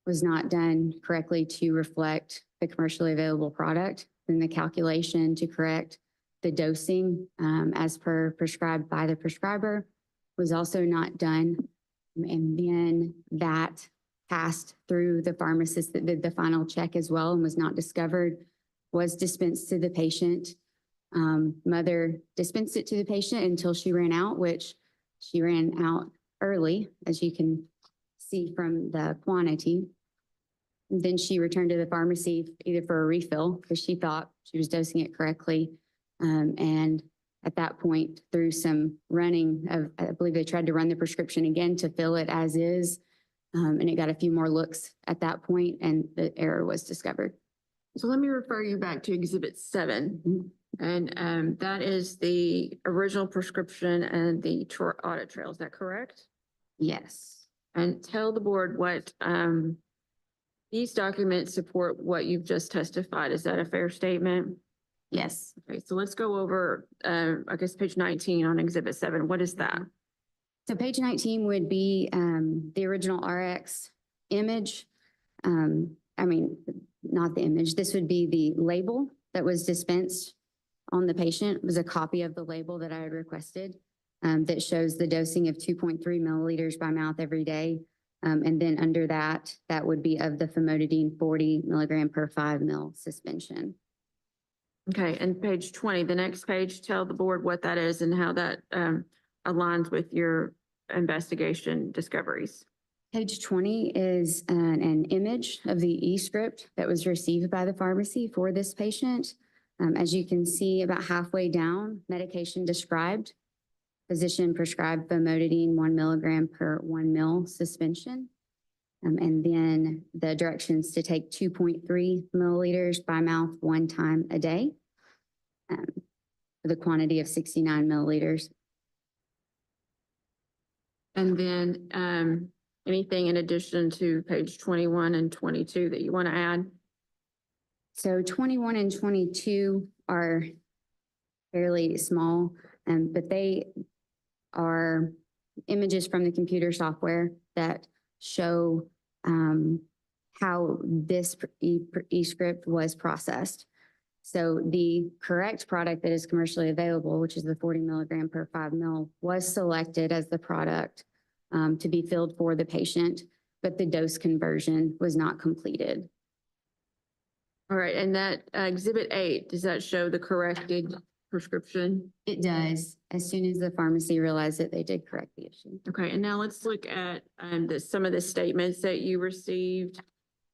was not done correctly to reflect the commercially available product. Then the calculation to correct the dosing as per prescribed by the prescriber was also not done. And then that passed through the pharmacist that did the final check as well and was not discovered, was dispensed to the patient. Mother dispensed it to the patient until she ran out, which she ran out early, as you can see from the quantity. And then she returned to the pharmacy either for a refill because she thought she was dosing it correctly. And at that point, through some running of, I believe they tried to run the prescription again to fill it as is. And it got a few more looks at that point and the error was discovered. So let me refer you back to Exhibit 7. And that is the original prescription and the audit trail. Is that correct? Yes. And tell the board what these documents support what you've just testified. Is that a fair statement? Yes. Okay, so let's go over, I guess, page 19 on Exhibit 7. What is that? So page 19 would be the original RX image. I mean, not the image. This would be the label that was dispensed on the patient. It was a copy of the label that I had requested that shows the dosing of 2.3 milliliters by mouth every day. And then under that, that would be of the famotidine 40 milligram per 5 mil suspension. Okay, and page 20, the next page, tell the board what that is and how that aligns with your investigation discoveries. Page 20 is an image of the e-script that was received by the pharmacy for this patient. As you can see, about halfway down, medication described. Physician prescribed famotidine 1 milligram per 1 mil suspension. And then the directions to take 2.3 milliliters by mouth 1 time a day for the quantity of 69 milliliters. And then anything in addition to page 21 and 22 that you want to add? So 21 and 22 are fairly small, but they are images from the computer software that show how this e-script was processed. So the correct product that is commercially available, which is the 40 milligram per 5 mil, was selected as the product to be filled for the patient, but the dose conversion was not completed. All right, and that Exhibit 8, does that show the corrected prescription? It does. As soon as the pharmacy realized it, they did correct the issue. Okay, and now let's look at some of the statements that you received.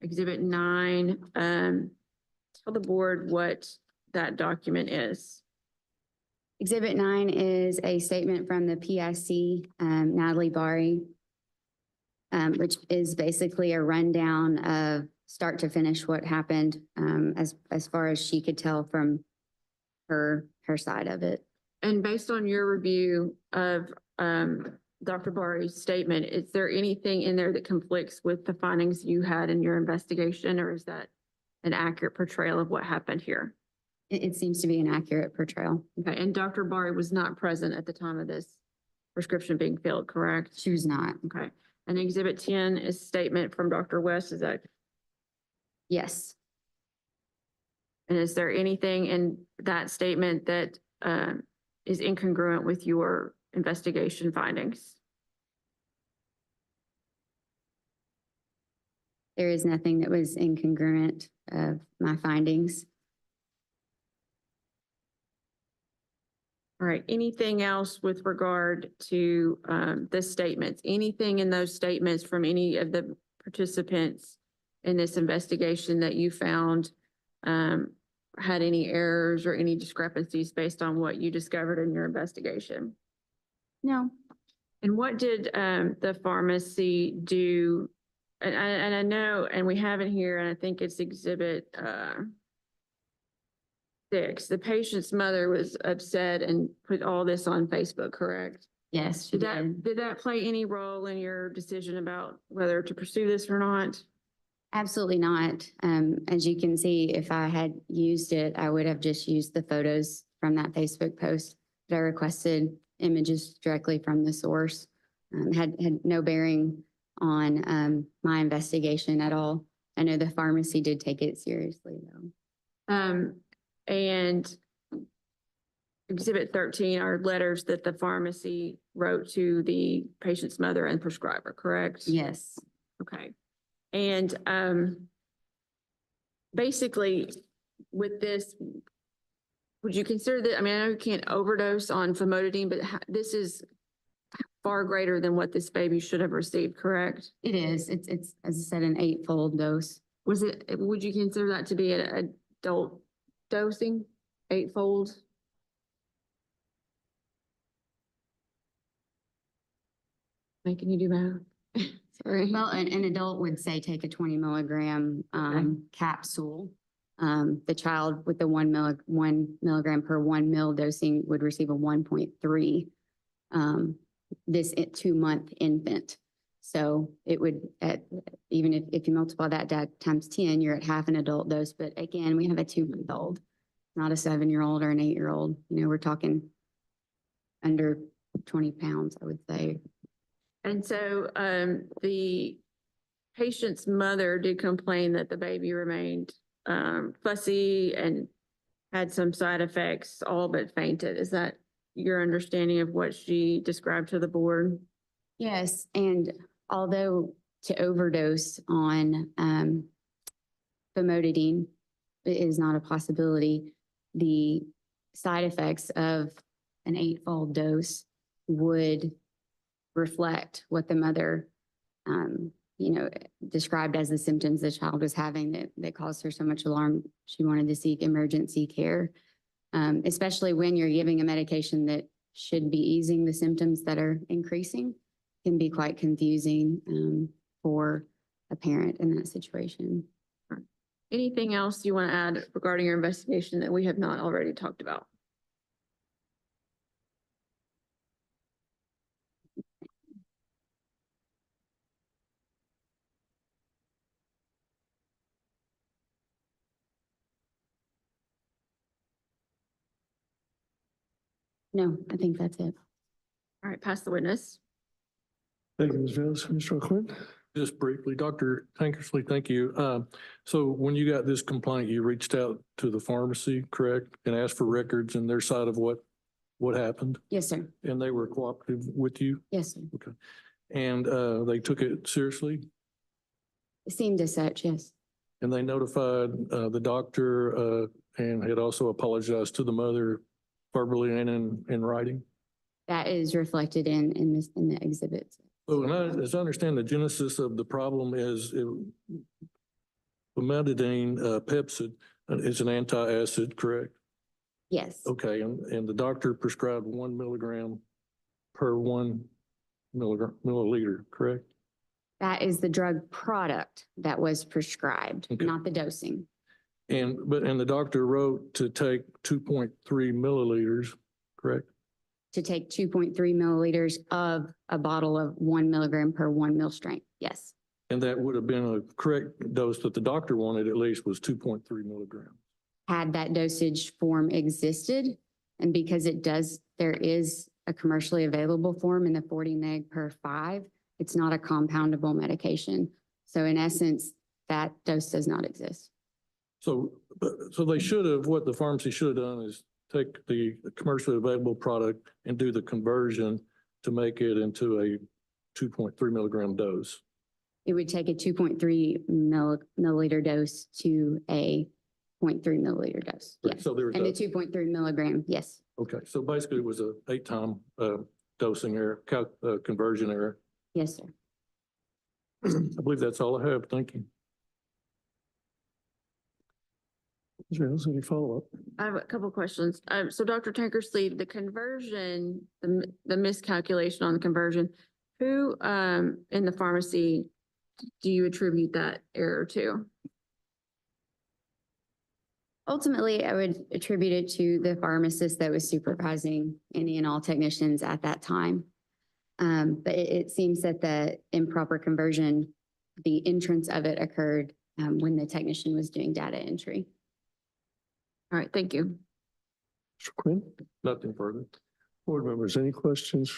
Exhibit 9, tell the board what that document is. Exhibit 9 is a statement from the PIC, Natalie Bari, which is basically a rundown of start to finish what happened as far as she could tell from her side of it. And based on your review of Dr. Bari's statement, is there anything in there that conflicts with the findings you had in your investigation, or is that an accurate portrayal of what happened here? It seems to be an accurate portrayal. Okay, and Dr. Bari was not present at the time of this prescription being filled, correct? She was not. Okay, and Exhibit 10 is statement from Dr. West, is that? Yes. And is there anything in that statement that is incongruent with your investigation findings? There is nothing that was incongruent of my findings. All right, anything else with regard to the statements? Anything in those statements from any of the participants in this investigation that you found had any errors or any discrepancies based on what you discovered in your investigation? No. And what did the pharmacy do? And I know, and we have it here, and I think it's Exhibit 6. The patient's mother was upset and put all this on Facebook, correct? Yes, she did. Did that play any role in your decision about whether to pursue this or not? Absolutely not. As you can see, if I had used it, I would have just used the photos from that Facebook post. But I requested images directly from the source. Had no bearing on my investigation at all. I know the pharmacy did take it seriously though. And Exhibit 13 are letters that the pharmacy wrote to the patient's mother and prescriber, correct? Yes. Okay. And basically with this, would you consider that, I mean, I know you can't overdose on famotidine, but this is far greater than what this baby should have received, correct? It is. It's, as I said, an 8-fold dose. Would you consider that to be an adult dosing, 8-fold? Making you do math. Sorry. Well, an adult would say take a 20 milligram capsule. The child with the 1 milligram per 1 mil dosing would receive a 1.3. This 2-month infant. So it would, even if you multiply that times 10, you're at half an adult dose. But again, we have a 2-month-old, not a 7-year-old or an 8-year-old. You know, we're talking under 20 pounds, I would say. And so the patient's mother did complain that the baby remained fussy and had some side effects, all but fainted. Is that your understanding of what she described to the board? Yes, and although to overdose on famotidine is not a possibility, the side effects of an 8-fold dose would reflect what the mother, described as the symptoms the child was having that caused her so much alarm. She wanted to seek emergency care, especially when you're giving a medication that should be easing the symptoms that are increasing. Can be quite confusing for a parent in that situation. Anything else you want to add regarding your investigation that we have not already talked about? No, I think that's it. All right, pass the witness. Thank you, Ms. Vales. Mr. O'Quinn? Just briefly, Dr. Tankersley, thank you. So when you got this complaint, you reached out to the pharmacy, correct? And asked for records and their side of what happened? Yes, sir. And they were cooperative with you? Yes, sir. Okay. And they took it seriously? It seemed as such, yes. And they notified the doctor and had also apologized to the mother verbally and in writing? That is reflected in the exhibits. So, and as I understand, the genesis of the problem is famotidine, Pepsid, is an antacid, correct? Yes. Okay, and the doctor prescribed 1 milligram per 1 milliliter, correct? That is the drug product that was prescribed, Okay. not the dosing. And the doctor wrote to take 2.3 milliliters, correct? To take 2.3 milliliters of a bottle of 1 milligram per 1 mil strength. Yes. And that would have been a correct dose that the doctor wanted at least was 2.3 milligrams. Had that dosage form existed, and because there is a commercially available form in the 40 mg per 5, it's not a compoundable medication. So in essence, that dose does not exist. So they should have, what the pharmacy should have done is take the commercially available product and do the conversion to make it into a 2.3 milligram dose. It would take a 2.3 milliliter dose to a 0.3 milliliter dose. Right, Yes. so there was And the a- 2.3 milligram, yes. Okay, so basically it was a 8-time dosing error, conversion error. Yes, sir. I believe that's all I have. Thank you. Ms. Vales, any follow-up? I have a couple of questions. So Dr. Tankersley, the conversion, the miscalculation on the conversion, who in the pharmacy do you attribute that error to? Ultimately, I would attribute it to the pharmacist that was supervising any and all technicians at that time. But it seems that the improper conversion, the entrance of it occurred when the technician was doing data entry. All right, thank you. Mr. Quinn? Nothing further. Board members, any questions?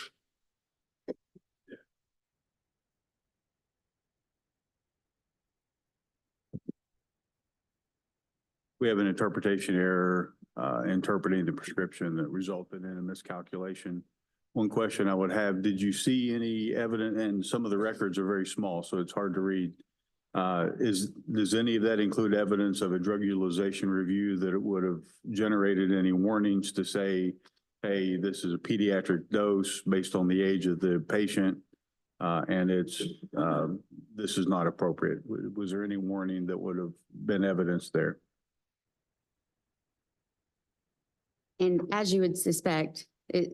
we have an interpretation error, interpreting the prescription that resulted in a miscalculation. One question I would have, did you see any evidence, and some of the records are very small, so it's hard to read. Does any of that include evidence of a drug utilization review that it would have generated any warnings to say, hey, this is a pediatric dose based on the age of the patient, and this is not appropriate? Was there any warning that would have been evidence there? And as you would suspect,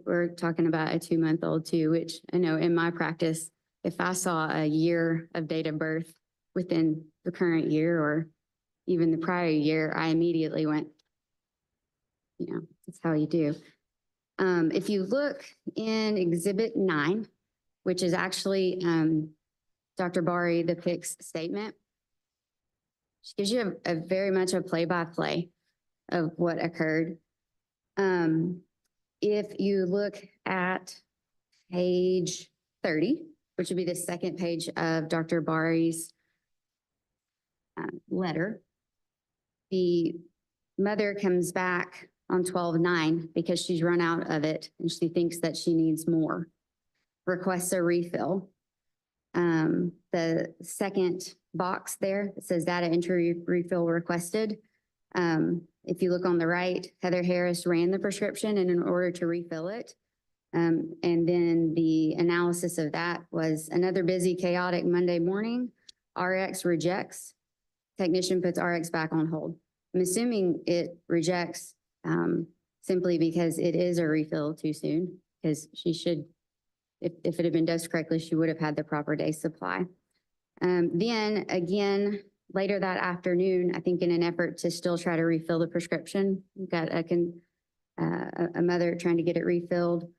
we're talking about a 2-month-old too, which I know in my practice, if I saw a year of date of birth within the current year or even the prior year, I immediately went, that's how you do. If you look in Exhibit 9, which is actually Dr. Bari, the PIC's statement, she gives you a very much a play-by-play of what occurred. If you look at page 30, which would be the second page of Dr. Bari's letter, the mother comes back on 12/9 because she's run out of it and she thinks that she needs more, requests a refill. The second box there, it says data entry refill requested. If you look on the right, Heather Harris ran the prescription and in order to refill it. And then the analysis of that was another busy, chaotic Monday morning. RX rejects. Technician puts RX back on hold. I'm assuming it rejects simply because it is a refill too soon, because she should, if it had been dosed correctly, she would have had the proper day supply. Then again, later that afternoon, I think in an effort to still try to refill the prescription, we've got a mother trying to get it refilled.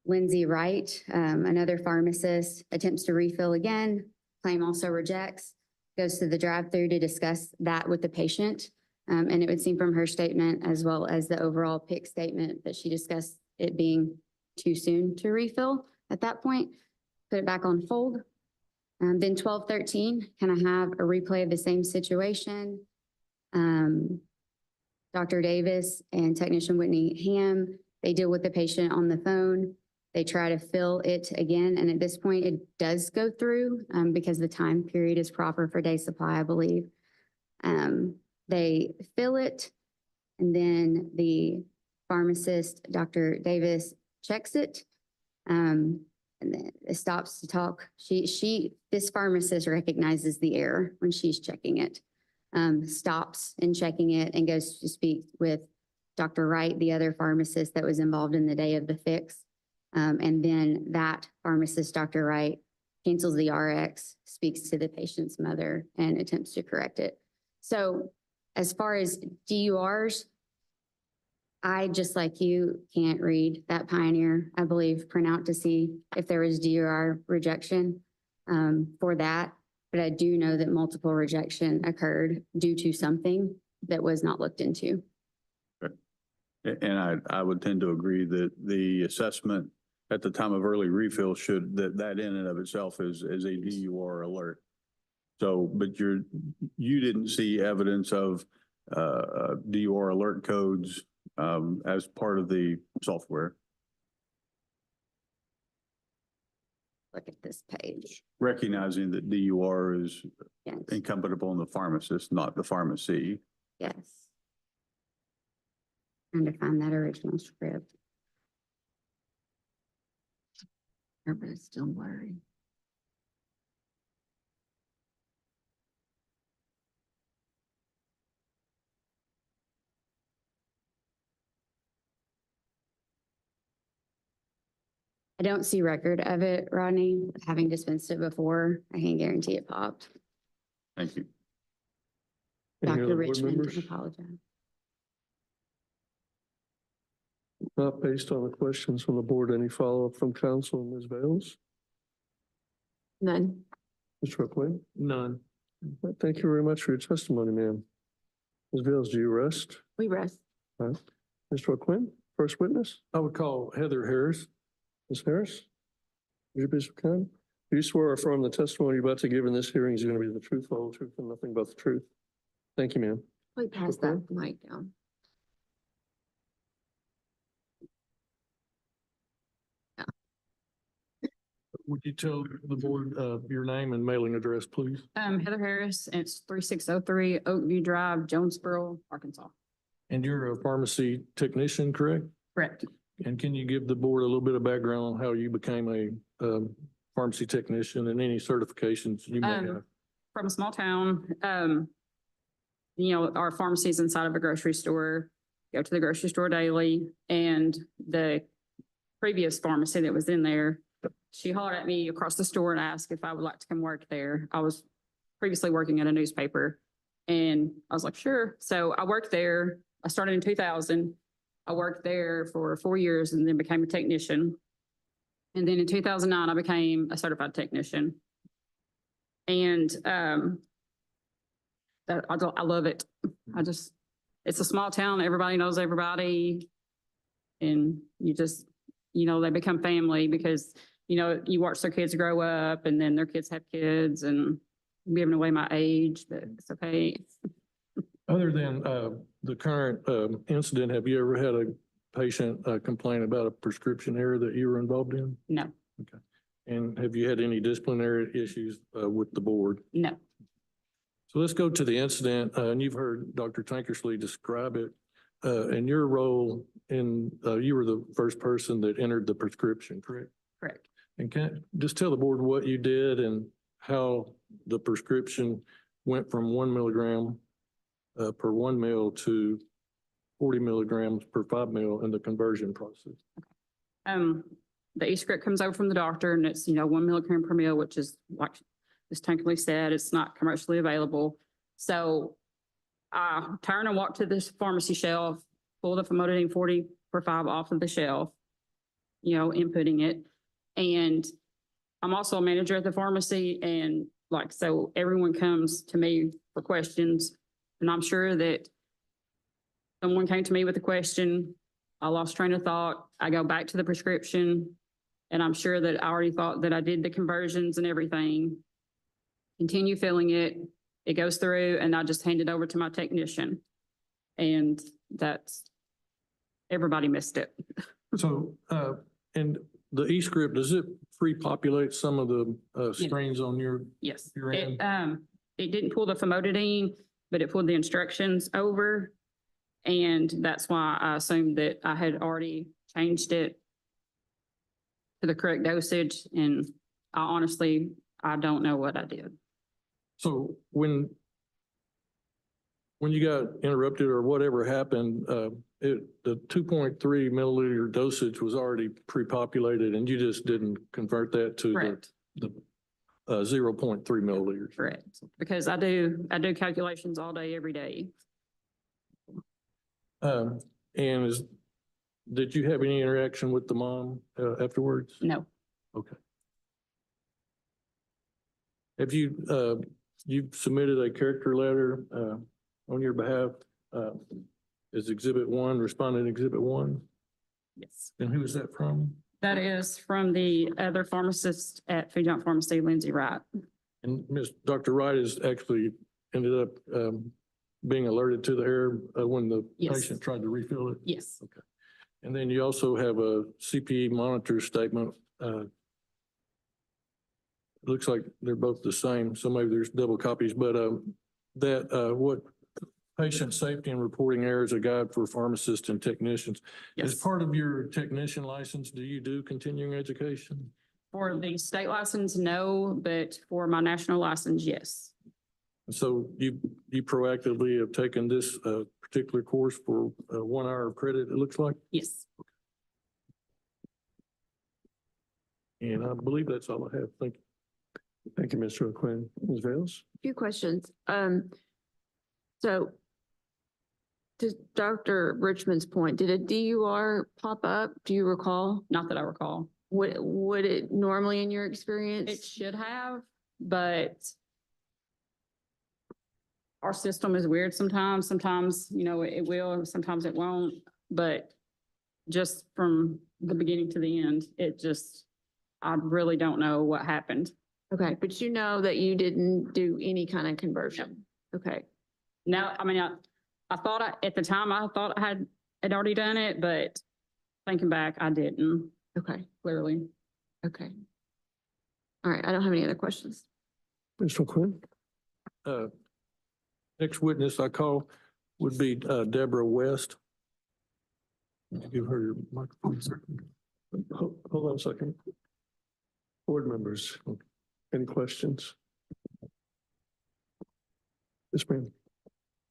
Lindsay Wright, another pharmacist, attempts to refill again, claim also rejects, goes to the drive-through to discuss that with the patient. And it would seem from her statement as well as the overall PIC statement that she discussed it being too soon to refill at that point, put it back on hold. Then 12/13, kind of have a replay of the same situation. Dr. Davis and technician Whitney Ham, they deal with the patient on the phone. They try to fill it again. And at this point, it does go through because the time period is proper for day supply, I believe. They fill it, and then the pharmacist, Dr. Davis, checks it. And then it stops to talk. This pharmacist recognizes the error when she's checking it, stops in checking it and goes to speak with Dr. Wright, the other pharmacist that was involved in the day of the fix. And then that pharmacist, Dr. Wright, cancels the RX, speaks to the patient's mother and attempts to correct it. So as far as DURs, I, just like you, can't read that Pioneer, I believe, printout to see if there was DUR rejection for that. But I do know that multiple rejection occurred due to something that was not looked into. And I would tend to agree that the assessment at the time of early refill should, that in and of itself is a DUR alert. So, but you didn't see evidence of DUR alert codes as part of the software. Look at this page. Recognizing that DUR is Yes, incumbent upon the pharmacist, not the pharmacy. yes. Trying to find that original script. Everybody's still blurry. I don't see record of it, Rodney. Having dispensed it before, I can guarantee it popped. Thank you. Any Dr. other board Richmond, members? I apologize. Not based on the questions from the board, any follow-up from council, Ms. Bales? None. Mr. Quinn? None. Thank you very much for your testimony, ma'am. Ms. Bales, do you rest? We rest. Mr. Quinn, first witness? I would call Heather Harris. Ms. Harris? Would you be so kind? Do you swear or affirm the testimony you're about to give in this hearing is going to be the truth, the whole truth, and nothing but the truth? Thank you, ma'am. Probably pass that mic down. Would you tell the board, your name and mailing address, please? Heather Harris, and it's 3603 Oakview Drive, Jonesboro, Arkansas. And you're a pharmacy technician, correct? Correct. And can you give the board a little bit of background on how you became a pharmacy technician and any certifications you may have? From a small town, our pharmacy is inside of a grocery store. Go to the grocery store daily, and the previous pharmacy that was in there, she hollered at me across the store and asked if I would like to come work there. I was previously working at a newspaper, and I was like, sure. So I worked there. I started in 2000. I worked there for 4 years and then became a technician. And then in 2009, I became a certified technician. And I love it. It's a small town. Everybody knows everybody. And they become family because, you watch their kids grow up and then their kids have kids, and I'm giving away my age, but it's okay. Other than the current incident, have you ever had a patient complain about a prescription error that you were involved in? No, And have you had any disciplinary issues with the board? no. So let's go to the incident, and you've heard Dr. Tankersley describe it. In your role you were the first person that entered the prescription, correct? Correct. And just tell the board what you did and how the prescription went from 1 milligram per 1 mil to 40 milligrams per 5 mil in the conversion process. The e-script comes over from the doctor, and it's, 1 milligram per mil, which is like Ms. Tankersley said, it's not commercially available. So I turn and walk to this pharmacy shelf, pull the famotidine 40 per 5 off of the shelf, inputting it. And I'm also a manager at the pharmacy, and so everyone comes to me for questions, and I'm sure that someone came to me with a question, I lost train of thought, I go back to the prescription, and I'm sure that I already thought that I did the conversions and everything, continue filling it, it goes through, and I just hand it over to my technician. And everybody missed it. So, and the e-script, does it pre-populate some of the screens on your? Yes. Your It, end? it didn't pull the famotidine, but it pulled the instructions over. And that's why I assumed that I had already changed it to the correct dosage. And I don't know what I did. So when you got interrupted or whatever happened, the 2.3 milliliter dosage was already pre-populated and you just didn't convert that to Correct. the 0.3 milliliters. Correct. Because I do calculations all day, every day. And did you have any interaction with the mom afterwards? No. Okay. Have you've submitted a character letter on your behalf as Exhibit 1, respondent Exhibit 1? Yes. And who is that from? That is from the other pharmacist at Food Giant Pharmacy, Lindsay Wright. And Dr. Wright has actually ended up being alerted to the error when the Yes. patient tried to refill it? Yes. Okay. And then you also have a CPE monitor statement. It looks like they're both the same, so maybe there's double copies, but what patient safety and reporting errors, a guide for pharmacists and technicians. As Yes. part of your technician license, do you do continuing education? For the state license, no, but for my national license, yes. So you proactively have taken this particular course for 1 hour of credit, it looks like? Yes. And I believe that's all I have. Thank you. Thank you, Mr. O'Quinn. Ms. Vales? Few questions. So to Dr. Richmond's point, did a DUR pop up? Do you recall? Not that I recall. Would it normally in your It experience? should have, but our system is weird sometimes. Sometimes, it will, sometimes it won't. But just from the beginning to the end, I really don't know what happened. Okay, but you know that you didn't do any kind of conversion? Okay. Now, at the time, I thought I had already done it, but thinking back, I didn't, Okay, clearly. okay. All right, I don't have any other questions. Mr. Quinn? Next witness I call would be Deborah West. Give her your microphone, sir. Hold on a second. Board members, any questions? Yes, ma'am.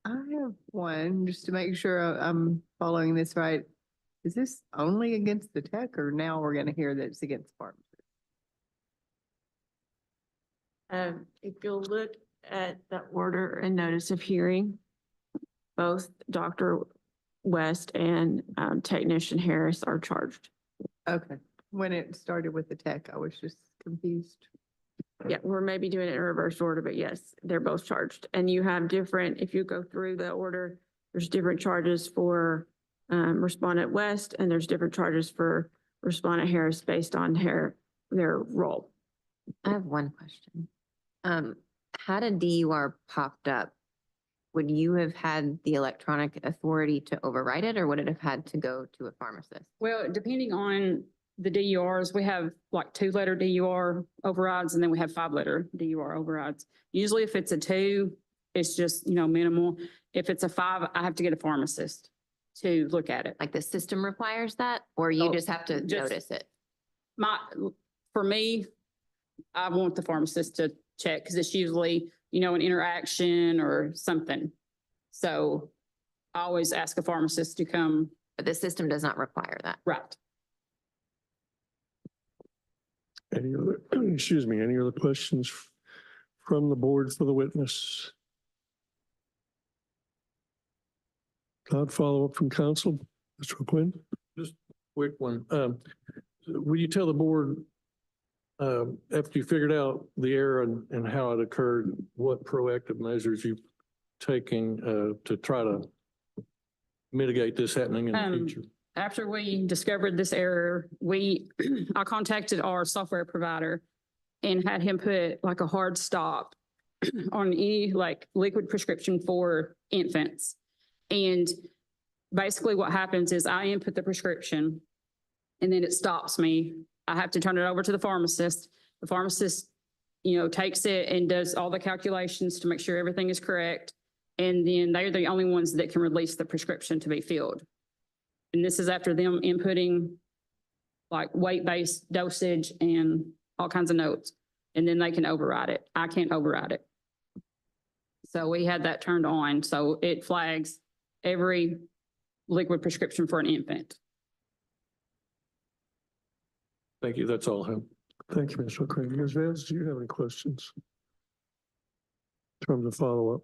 I have one, just to make sure I'm following this right. Is this only against the tech, or now we're gonna hear that it's against pharmacists? If you'll look at the order and notice of hearing, both Dr. West and Technician Harris are charged. Okay, when it started with the tech, I was just confused. Yeah, we're maybe doing it in reverse order, but yes, they're both charged. And you have different, if you go through the order, there's different charges for Respondent West, and there's different charges for Respondent Harris based on their role. I have one question. Had a DUR popped up, would you have had the electronic authority to override it, or would it have had to go to a pharmacist? Well, depending on the DURs, we have like 2-letter DUR overrides, and then we have 5-letter DUR overrides. Usually if it's a 2, it's just, minimal. If it's a 5, I have to get a pharmacist to look at it. Like the system requires that, or you Oh, just have to just- notice it? For me, I want the pharmacist to check because it's usually, an interaction or something. So I always ask a pharmacist to come. But the system does not require that. Right. Any other, excuse me, any other questions from the board for the witness? Not follow up from council, Mr. Quinn? Quick one. Will you tell the board, after you figured out the error and how it occurred, what proactive measures you've taken to try to mitigate this happening in the future? After we discovered this error, I contacted our software provider and had him put like a hard stop on any like liquid prescription for infants. And basically what happens is I input the prescription and then it stops me. I have to turn it over to the pharmacist. The pharmacist, takes it and does all the calculations to make sure everything is correct. And then they're the only ones that can release the prescription to be filled. And this is after them inputting like weight-based dosage and all kinds of notes. And then they can override it. I can't override it. So we had that turned on. So it flags every liquid prescription for an infant. Thank you. That's all I have. Thank you, Mr. Quinn. Ms. Vance, do you have any questions? In terms of follow-up?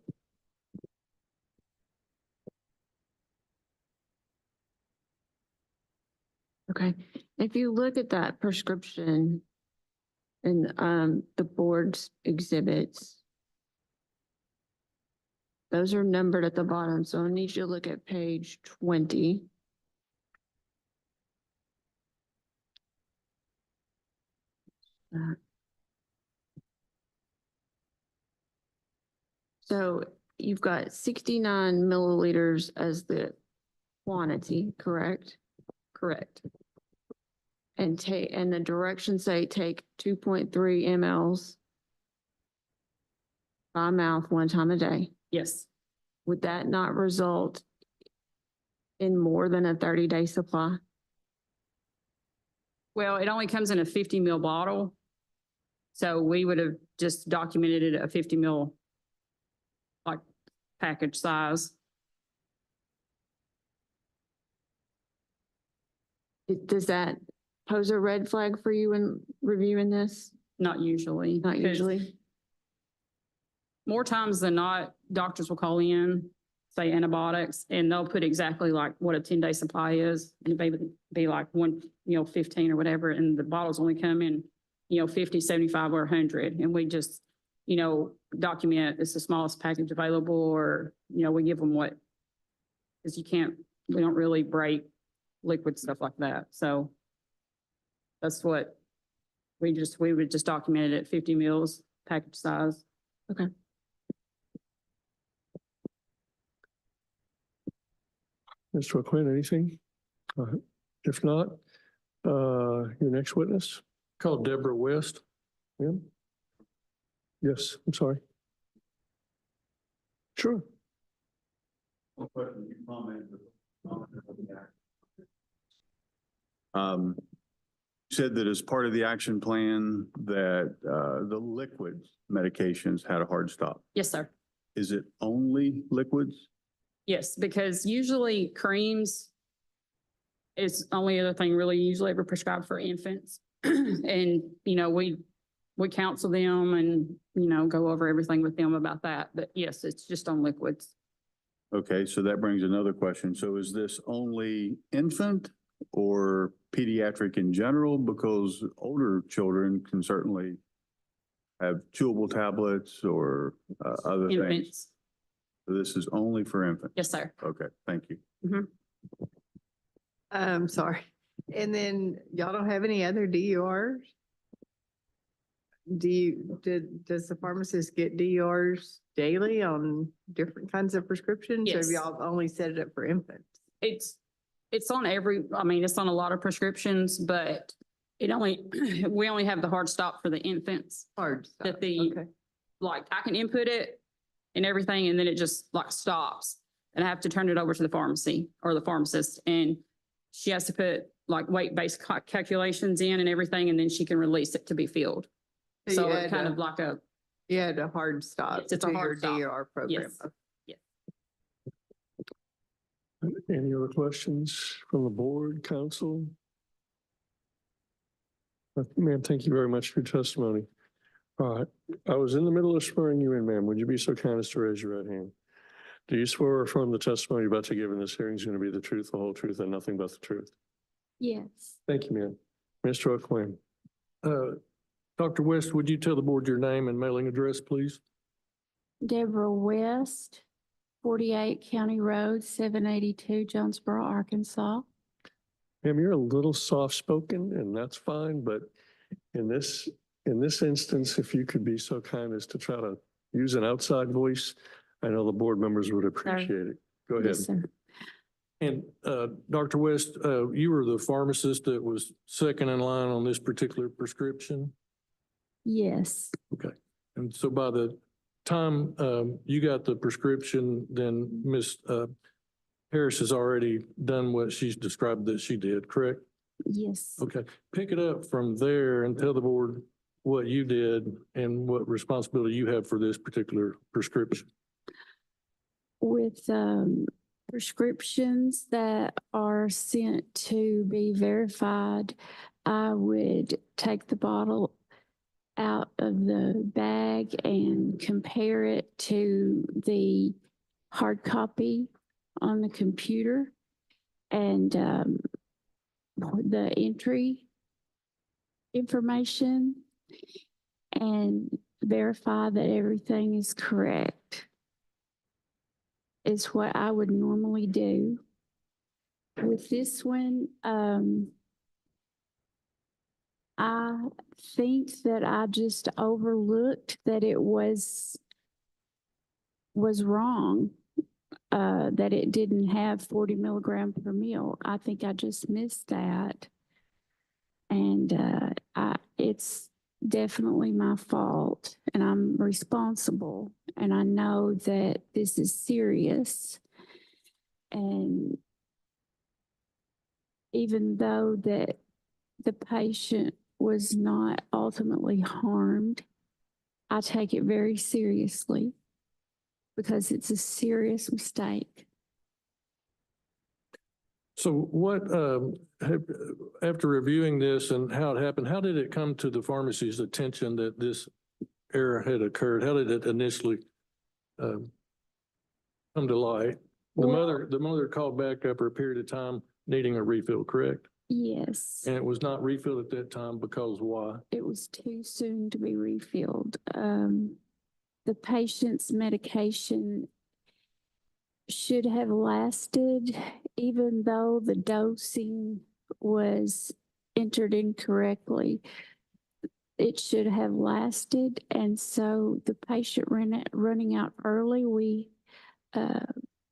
Okay, if you look at that prescription in the board's exhibits, those are numbered at the bottom, so I need you to look at page 20. So you've got 69 milliliters as the quantity, correct? Correct. And the directions say take 2.3 mLs by mouth 1 time a day. Yes. Would that not result in more than a 30-day supply? Well, it only comes in a 50 ml bottle. So we would have just documented it at a 50 ml like package size. Does that pose a red flag for you in reviewing this? Not usually. Not 'cause usually. More times than not, doctors will call in, say antibiotics, and they'll put exactly like what a 10-day supply is. And it may be like 15 or whatever, and the bottles only come in, 50, 75 or 100. And we just, document it's the smallest package available, or, we give them what, because we don't really break liquid stuff like that. So that's what we would just document it at 50 mils package size. Okay. Mr. O'Quinn, anything? If not, your next witness? Called Deborah West. Ma'am? Yes, I'm sorry. Sure. Said that as part of the action plan that the liquid medications had a hard stop. Yes, sir. Is it only liquids? Yes, because usually creams is only other thing really usually ever prescribed for infants. And, we counsel them and, go over everything with them about that. But yes, it's just on liquids. Okay, so that brings another question. So is this only infant or pediatric in general? Because older children can certainly have chewable tablets or other things. Infants. So this is only for infants? Yes, sir. Okay, thank you. Sorry. And then y'all don't have any other DURs? Does the pharmacist get DURs daily on different kinds of prescriptions? Or have Yes. y'all only set it up for infants? It's on it's on a lot of prescriptions, but we only have the hard stop for the infants. Hard stuff. That the, Okay. I can input it and everything, and then it just stops. And I have to turn it over to the pharmacy or the pharmacist, and she has to put weight-based calculations in and everything, and then she can release it to be filled. So So you it's had kind a- of like a, You had a hard stop Yes, it's a to your hard stop. DUR program. Yes. Any other questions from the board, council? Ma'am, thank you very much for your testimony. All right, I was in the middle of swearing you in, ma'am. Would you be so kind as to raise your right hand? Do you swear or affirm the testimony you're about to give in this hearing is going to be the truth, the whole truth, and nothing but the truth? Yes. Thank you, ma'am. Mr. O'Quinn. Dr. West, would you tell the board your name and mailing address, please? Deborah West, 48 County Road, 782, Jonesboro, Arkansas. Ma'am, you're a little soft-spoken, and that's fine, but in this instance, if you could be so kind as to try to use an outside voice, I know the board members would appreciate it. Go ahead. Yes, sir. And Dr. West, you were the pharmacist that was second in line on this particular prescription? Yes. Okay. And so by the time you got the prescription, then Ms. Harris has already done what she's described that she did, correct? Yes. Okay. Pick it up from there and tell the board what you did and what responsibility you have for this particular prescription. With prescriptions that are sent to be verified, I would take the bottle out of the bag and compare it to the hard copy on the computer and the entry information and verify that everything is correct. Is what I would normally do. With this one, I think that I just overlooked that it was wrong, that it didn't have 40 milligrams per mil. I think I just missed that. And it's definitely my fault and I'm responsible. And I know that this is serious. And even though that the patient was not ultimately harmed, I take it very seriously because it's a serious mistake. So what, after reviewing this and how it happened, how did it come to the pharmacy's attention that this error had occurred? How did it initially come to light? The mother called back after a period of time needing a refill, correct? Yes. And it was not refilled at that time because why? It was too soon to be refilled. The patient's medication should have lasted, even though the dosing was entered incorrectly. It should have lasted, and so the patient running out early, we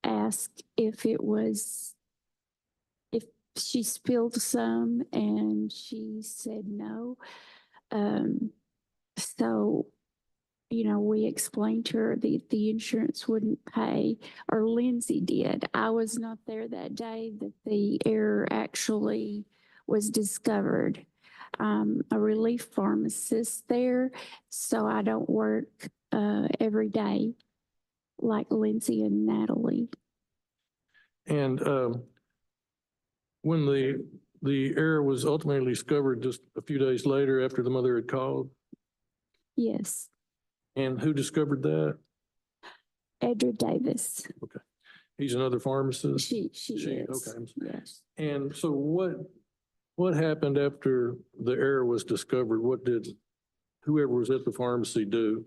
asked if it was if she spilled some and she said no. So, you know, we explained to her that the insurance wouldn't pay, or Lindsay did. I was not there that day that the error actually was discovered. A relief pharmacist there, so I don't work every day like Lindsay and Natalie. And when the error was ultimately discovered just a few days later after the mother had called, Yes, and who discovered that? Edra Davis. He's another pharmacist? She is. Okay. Yes. And so what happened after the error was discovered? What did whoever was at the pharmacy do?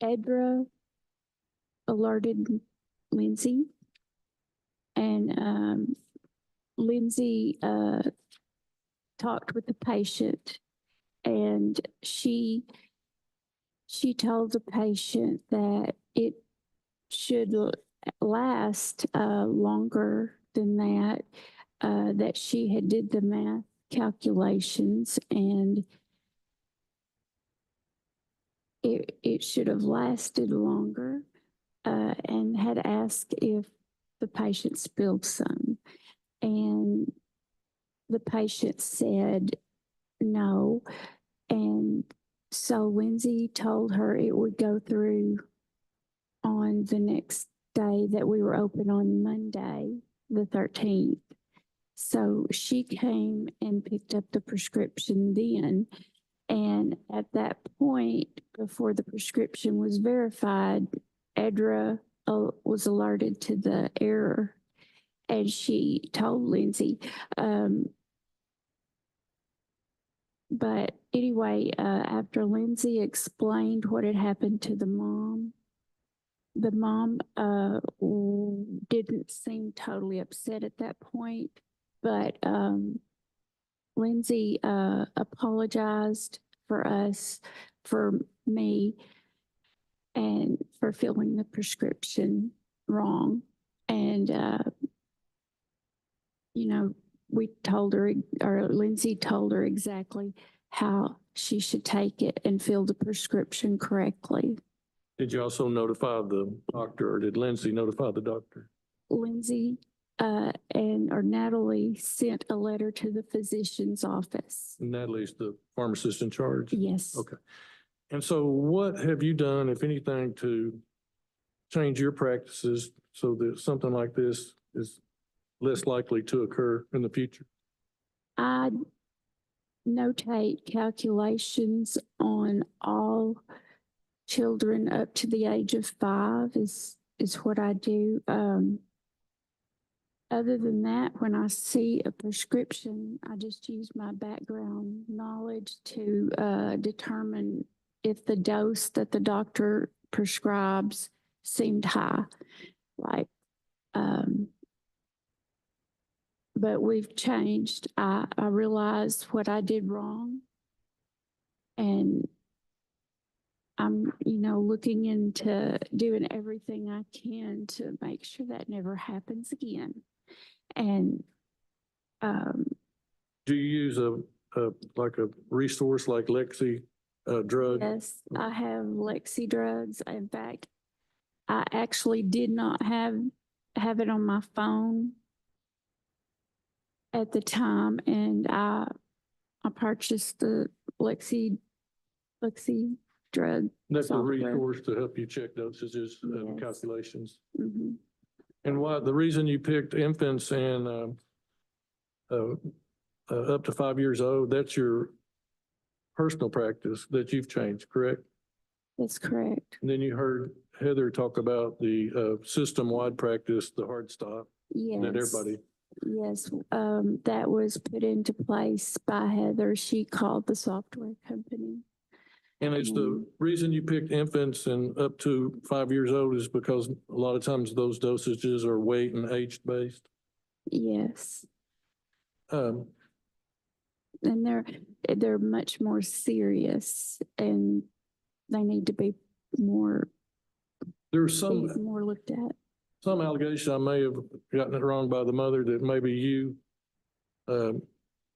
Edra alerted Lindsay, and Lindsay talked with the patient, and she told the patient that it should last longer than that, that she had did the math calculations, and it should have lasted longer, and had asked if the patient spilled some. And the patient said no. And so Lindsay told her it would go through on the next day that we were open on Monday, the 13th. So she came and picked up the prescription then. And at that point, before the prescription was verified, Edra was alerted to the error, and she told Lindsay. But anyway, after Lindsay explained what had happened to the mom didn't seem totally upset at that point, but Lindsay apologized for us, for me, and for filling the prescription wrong. And, you know, we told her, or Lindsay told her exactly how she should take it and fill the prescription correctly. Did you also notify the doctor, or did Lindsay notify the doctor? Lindsay or Natalie sent a letter to the physician's office. Natalie's the pharmacist in charge? Yes. Okay. And so what have you done, if anything, to change your practices so that something like this is less likely to occur in the future? I notate calculations on all children up to the age of 5 is what I do. Other than that, when I see a prescription, I just use my background knowledge to determine if the dose that the doctor prescribes seemed high. Like, but we've changed. I realized what I did wrong, and I'm, looking into doing everything I can to make sure that never happens again. And Do you use a resource like Lexi drug? yes, I have Lexi drugs. In fact, I actually did not have it on my phone at the time, and I purchased the Lexi drug. That's a software. resource to help you check dosages and Yes. calculations. Mhm. And the reason you picked infants and up to 5 years old, that's your personal practice that you've changed, correct? That's correct. And then you heard Heather talk about the system-wide practice, the hard stop, Yes. that everybody. Yes, that was put into place by Heather. She called the software company. And it's the reason you picked infants and up to 5 years old is because a lot of times those dosages are weight and age based. Yes, Um, and they're much more serious, and they need to be more there's more looked at. some allegation, I may have gotten it wrong by the mother, that maybe you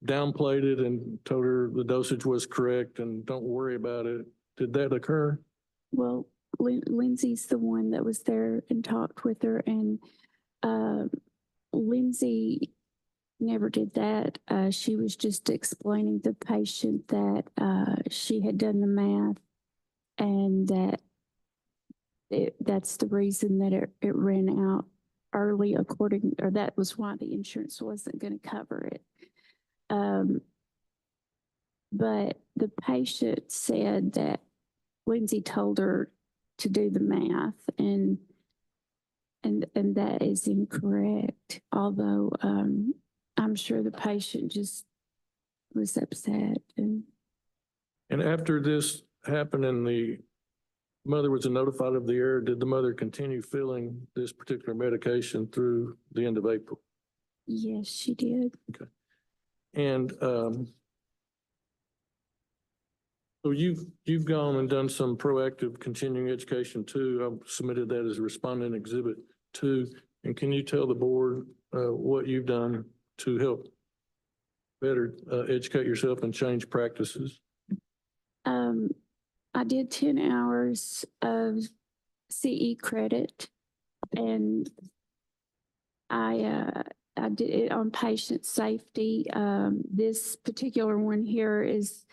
downplayed it and told her the dosage was correct and don't worry about it. Did that occur? Well, Lindsay's the one that was there and talked with her, and Lindsay never did that. She was just explaining to the patient that she had done the math and that that's the reason that it ran out early or that was why the insurance wasn't going to cover it. But the patient said that Lindsay told her to do the math, and that is incorrect. Although I'm sure the patient just was upset. And after this happened and the mother was notified of the error, did the mother continue filling this particular medication through the end of April? yes, she did. And so you've gone and done some proactive continuing education too. I've submitted that as a respondent exhibit 2. And can you tell the board what you've done to help better educate yourself and change practices? I did 10 hours of CE credit, and I did it on patient safety. This particular one here is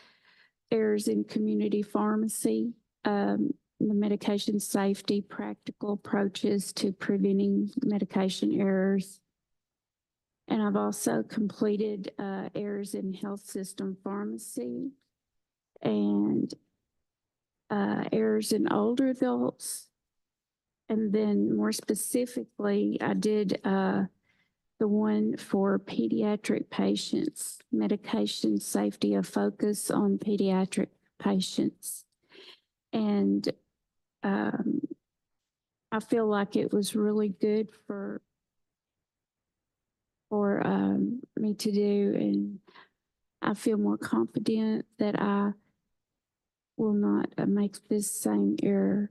errors in community pharmacy, the medication safety, practical approaches to preventing medication errors. And I've also completed errors in health system pharmacy and errors in older adults. And then more specifically, I did the one for pediatric patients, medication safety, a focus on pediatric patients. And I feel like it was really good for me to do, and I feel more confident that I will not make this same error.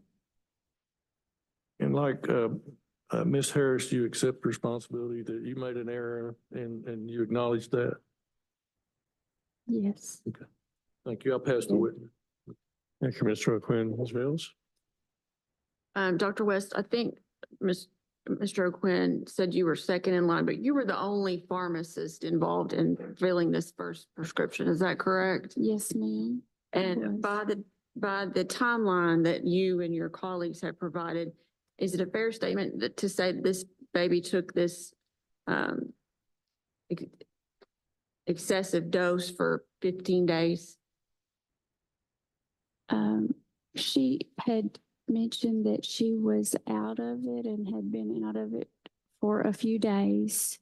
And like Ms. Harris, you accept responsibility that you made an error and you acknowledge that? Yes. Okay. Thank you. I'll pass the witness. Thank you, Mr. O'Quinn. Ms. Vales? Dr. West, I think Mr. O'Quinn said you were second in line, but you were the only pharmacist involved in filling this first prescription. Is that correct? Yes, ma'am. And by the timeline that you and your colleagues have provided, is it a fair statement that to say this baby took this excessive dose for 15 days? She had mentioned that she was out of it and had been out of it for a few days.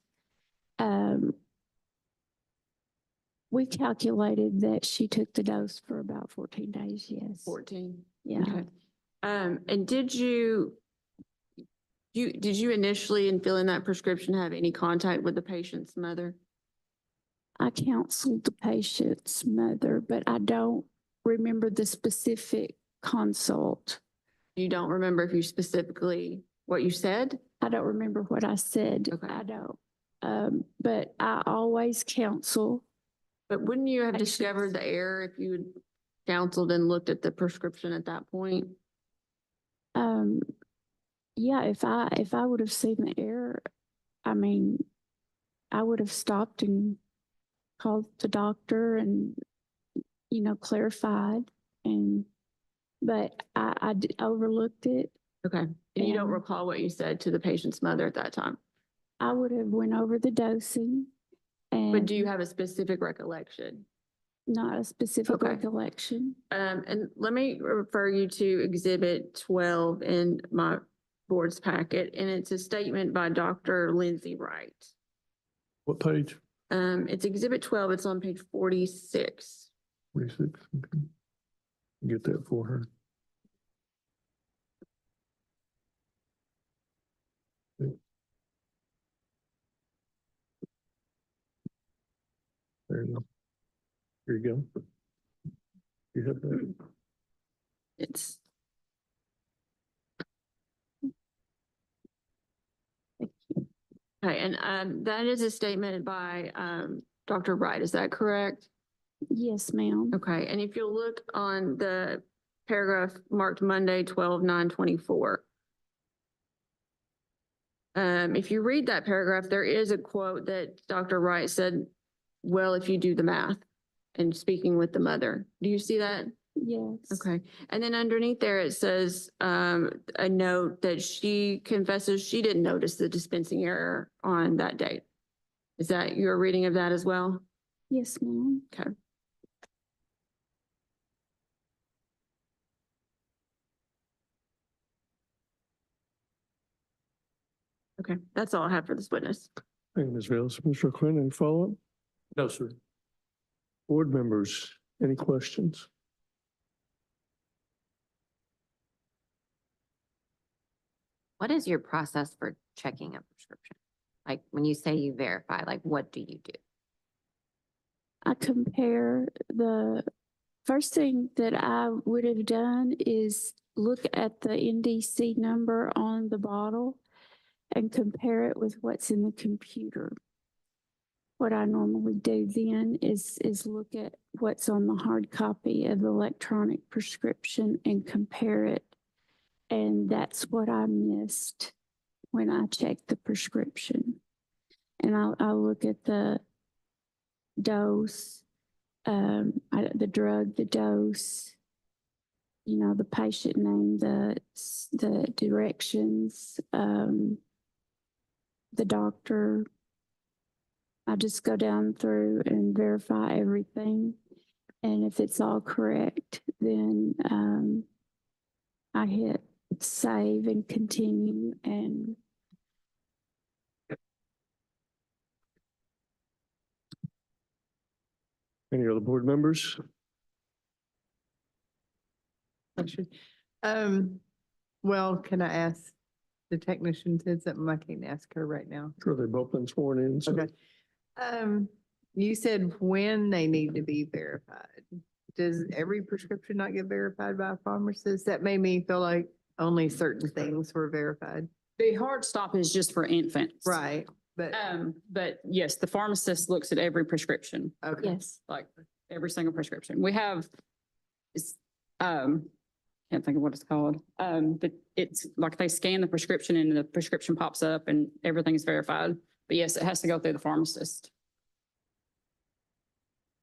We calculated that she took the dose for about 14 days, yes. 14. Yeah. Okay. And did you initially in filling that prescription have any contact with the patient's mother? I counseled the patient's mother, but I don't remember the specific consult. You don't remember if you specifically what you said? I don't remember what I said. Okay. I don't. But I always counsel. But wouldn't you have Patients. discovered the error if you had counseled and looked at the prescription at that point? Yeah, if I would have seen the error, I mean, I would have stopped and called the doctor and, clarified, but I overlooked it. Okay. And you don't And- recall what you said to the patient's mother at that time? I would have went over the dosing and. But do you have a specific recollection? Not a specific Okay. recollection. And let me refer you to Exhibit 12 in my board's packet, and it's a statement by Dr. Lindsay Wright. What page? It's Exhibit 12. It's on page 46. 46. Okay. Get that for her. There you go. Here you go. You have that? It's Okay, and that is a statement by Dr. Wright, is that correct? Yes, ma'am. Okay, and if you'll look on the paragraph marked Monday, 12/9/24. If you read that paragraph, there is a quote that Dr. Wright said, well, if you do the math, and speaking with the mother. Do you see that? Yes. Okay, and then underneath there, it says a note that she confesses she didn't notice the dispensing error on that date. Is that your reading of that as well? Yes, ma'am. Okay. Okay, that's all I have for this witness. Thank you, Ms. Vales. Mr. Quinn, any follow-up? No, sir. Board members, any questions? What is your process for checking a prescription? Like when you say you verify, like what do you do? I compare the first thing that I would have done is look at the NDC number on the bottle and compare it with what's in the computer. What I normally do then is look at what's on the hard copy of the electronic prescription and compare it. And that's what I missed when I checked the prescription. And I'll look at the dose, the drug, the dose, you know, the patient name, the directions, the doctor. I just go down through and verify everything. And if it's all correct, then I hit save and continue and Any other board members? Question. Well, can I ask the technician said something I can't ask her right now? Sure, they've both been sworn in. So Okay. You said when they need to be verified. Does every prescription not get verified by a pharmacist? That made me feel like only certain things were verified. The hard stop is just for infants. Right, but, But yes, the pharmacist looks at every prescription, okay. yes. like every single prescription. We have, it's, can't think of what it's called. But it's like they scan the prescription and the prescription pops up and everything is verified. But yes, it has to go through the pharmacist.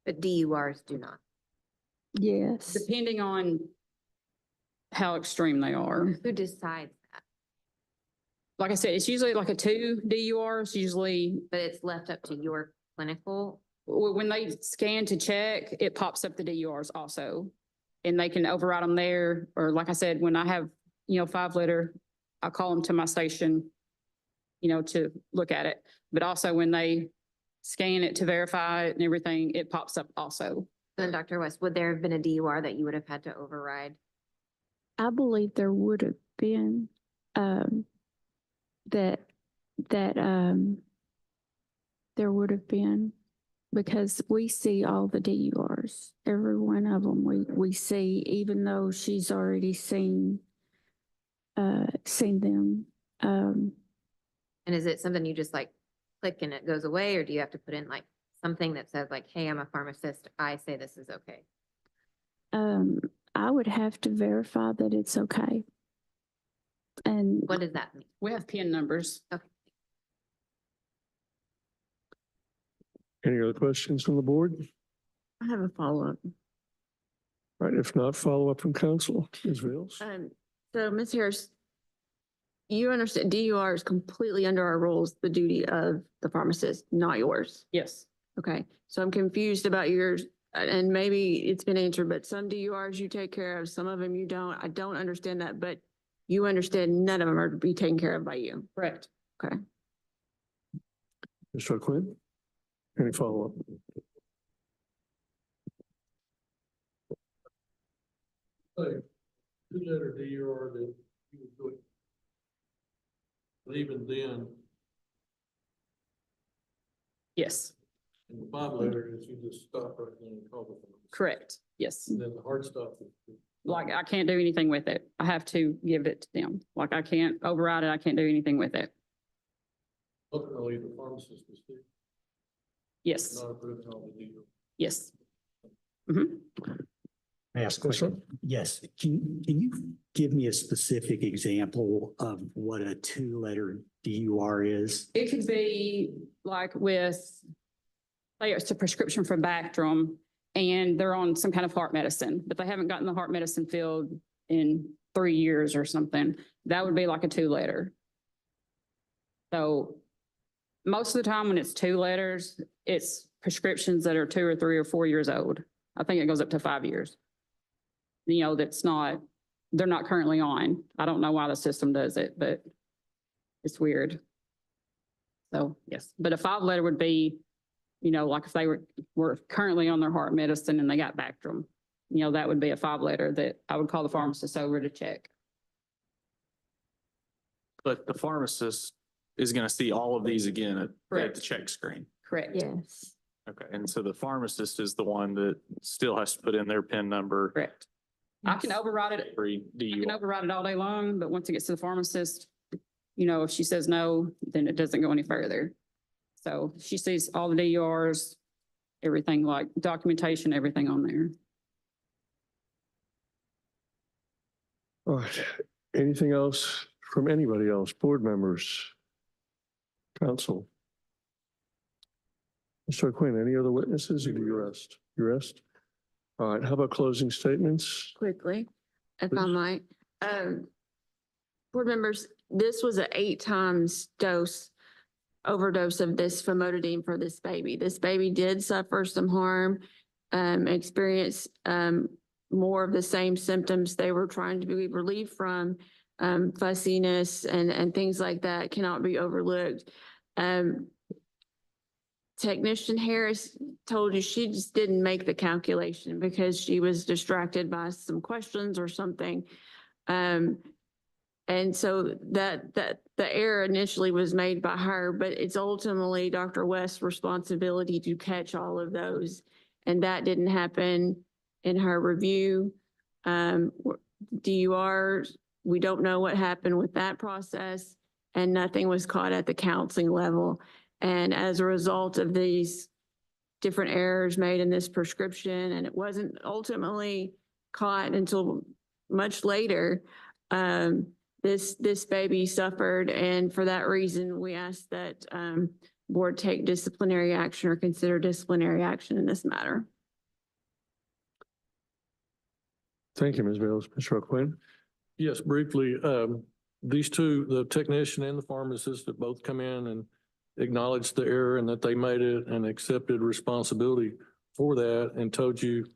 But DURs do not. Yes. Depending on how extreme they are. Who decides that? Like I said, it's usually like a 2 DURs, usually But it's left up to your clinical. when they scan to check, it pops up the DURs also. And they can override them there, or like I said, when I have, 5 liter, I call them to my station, to look at it. But also when they scan it to verify it and everything, it pops up also. Then Dr. West, would there have been a DUR that you would have had to override? I believe there would have been that there would have been, because we see all the DURs, every one of them we see, even though she's already seen them. And is it something you just like click and it goes away, or do you have to put in like something that says like, hey, I'm a pharmacist, I say this is okay? I would have to verify that it's okay. And What does that mean? We have PIN numbers. Okay. any other questions from the board? I have a follow-up. Right, if not, follow up from council. Ms. Vales? So Ms. Harris, you understand DUR is completely under our rules, the duty of the pharmacist, not yours. Yes. Okay, so I'm confused about yours, and maybe it's been answered, but some DURs you take care of, some of them you don't. I don't understand that, but you understand none of them are to be taken care of by you. Correct. Okay. Mr. Quinn? Any follow-up? Two-letter DUR that you would do it. But even then, Yes, in the 5-letter, is you just stop right then and call the pharmacist. correct. Yes. And then the hard stop. Like I can't do anything with it. I have to give it to them. Like I can't override it. I can't do anything with it. Ultimately, the pharmacist is Yes, not approving all the deal. yes. Mhm. May I ask a Yes, sir. question? Yes. Can you give me a specific example of what a two-letter DUR is? It could be like with, like it's a prescription for Bactrim and they're on some kind of heart medicine, but they haven't gotten the heart medicine filled in 3 years or something. That would be like a 2-letter. So most of the time when it's 2 letters, it's prescriptions that are 2 or 3 or 4 years old. I think it goes up to 5 years. You know, they're not currently on. I don't know why the system does it, but it's weird. So, yes, but a 5-letter would be, you know, like if they were currently on their heart medicine and they got Bactrim, you know, that would be a 5-letter that I would call the pharmacist over to check. But the pharmacist is gonna see all of these again at the Correct. check screen. Correct. Yes. Okay, and so the pharmacist is the one that still has to put in their PIN number. Correct. I can override it. Every I can DUI. override it all day long, but once it gets to the pharmacist, you know, if she says no, then it doesn't go any further. So she sees all the DURs, everything like documentation, everything on there. All right. Anything else from anybody else? Board members? Council? Mr. Quinn, any other witnesses or do you rest? You rest? All right. How about closing statements? Quickly, if I Please. might. Board members, this was an 8 times overdose of this famotidine for this baby. This baby did suffer some harm, experienced more of the same symptoms they were trying to be relieved from, fussiness and things like that cannot be overlooked. Technician Harris told you she just didn't make the calculation because she was distracted by some questions or something. And so that the error initially was made by her, but it's ultimately Dr. West's responsibility to catch all of those. And that didn't happen in her review. DURs, we don't know what happened with that process, and nothing was caught at the counseling level. And as a result of these different errors made in this prescription, and it wasn't ultimately caught until much later, this baby suffered. And for that reason, we ask that board take disciplinary action or consider disciplinary action in this matter. Thank you, Ms. Bales. Mr. Quinn? Yes, briefly, these two, the technician and the pharmacist that both come in and acknowledged the error and that they made it and accepted responsibility for that and told you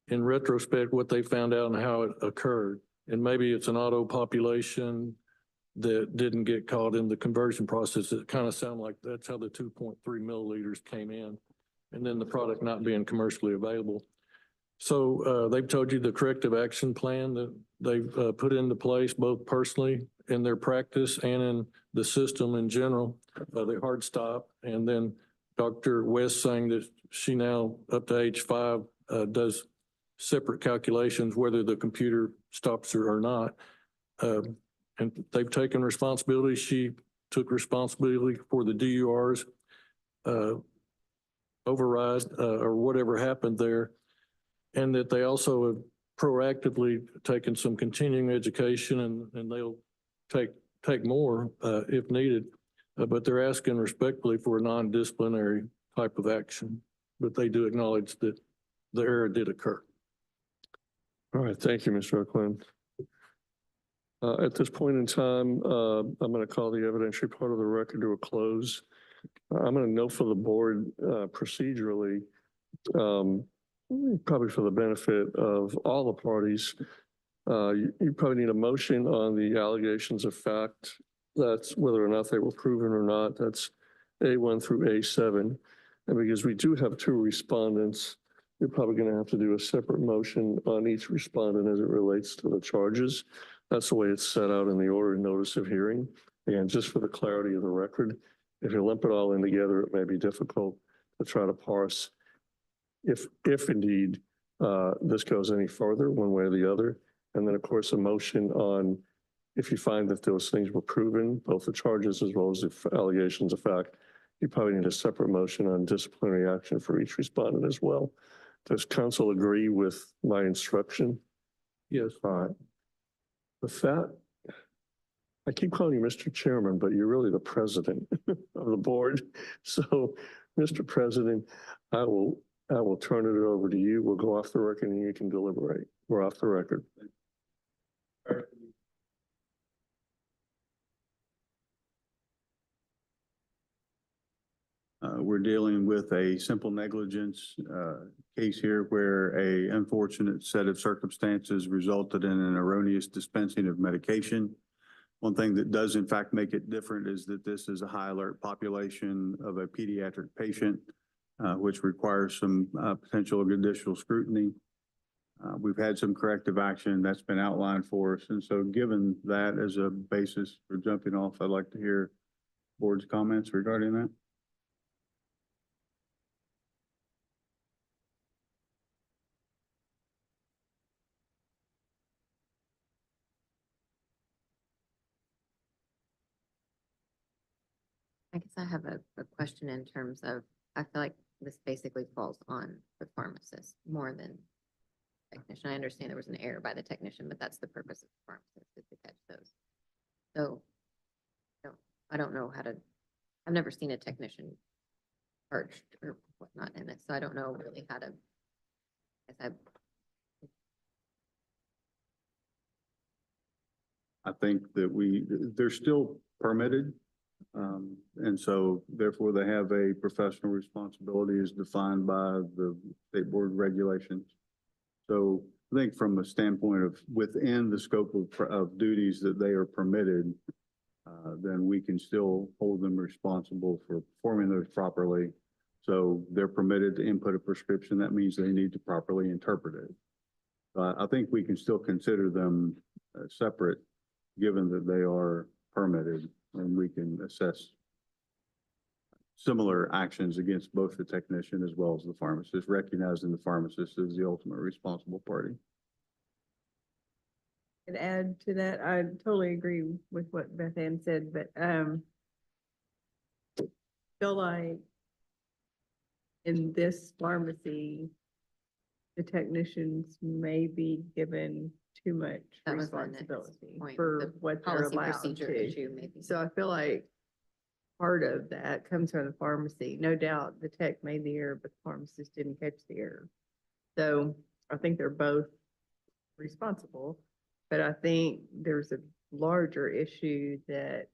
in retrospect what they found out and how it occurred. And maybe it's an auto population that didn't get caught in the conversion process. It kind of sounded like that's how the 2.3 milliliters came in, and then the product not being commercially available. So they've told you the corrective action plan that they've put into place, both personally in their practice and in the system in general, the hard stop. And then Dr. West saying that she now up to age 5 does separate calculations, whether the computer stops her or not. And they've taken responsibility. She took responsibility for the DURs override or whatever happened there. And that they also have proactively taken some continuing education and they'll take more if needed. But they're asking respectfully for a non-disciplinary type of action. But they do acknowledge that the error did occur. All right. Thank you, Mr. Quinn. At this point in time, I'm going to call the evidentiary part of the record to a close. I'm going to note for the board procedurally, probably for the benefit of all the parties, you probably need a motion on the allegations of fact. That's whether or not they were proven or not. That's A1 through A7. And because we do have 2 respondents, you're probably going to have to do a separate motion on each respondent as it relates to the charges. That's the way it's set out in the order and notice of hearing. And just for the clarity of the record, if you lump it all in together, it may be difficult to try to parse if indeed this goes any further one way or the other. And then, of course, a motion on if you find that those things were proven, both the charges as well as the allegations of fact, you probably need a separate motion on disciplinary action for each respondent as well. Does council agree with my instruction? Yes. All right. With that, I keep calling you Mr. Chairman, but you're really the president of the board. So, Mr. President, I will turn it over to you. We'll go off the record and you can deliberate. We're off the record. We're dealing with a simple negligence case here where a unfortunate set of circumstances resulted in an erroneous dispensing of medication. One thing that does in fact make it different is that this is a high alert population of a pediatric patient, which requires some potential additional scrutiny. We've had some corrective action that's been outlined for us. And so given that as a basis for jumping off, I'd like to hear board's comments regarding that. I guess I have a question in terms of, I feel like this basically falls on the pharmacist more than technician. I understand there was an error by the technician, but that's the purpose of the pharmacist, is to catch those. So, I don't know how to, I've never seen a technician charged or whatnot in it, so I don't know really how to, I think that they're still permitted. And so therefore they have a professional responsibility as defined by the state board regulations. So I think from a standpoint of within the scope of duties that they are permitted, then we can still hold them responsible for performing those properly. So they're permitted to input a prescription. That means they need to properly interpret it. I think we can still consider them separate, given that they are permitted, and we can assess similar actions against both the technician as well as the pharmacist, recognizing the pharmacist as the ultimate responsible party. And add to that, I totally agree with what Beth Ann said, but feel like in this pharmacy, the technicians may be given too much That was my next responsibility point, for the what they're policy allowed procedure to. issue maybe. So I feel like part of that comes from the pharmacy. No doubt the tech made the error, but the pharmacist didn't catch the error. So I think they're both responsible, but I think there's a larger issue that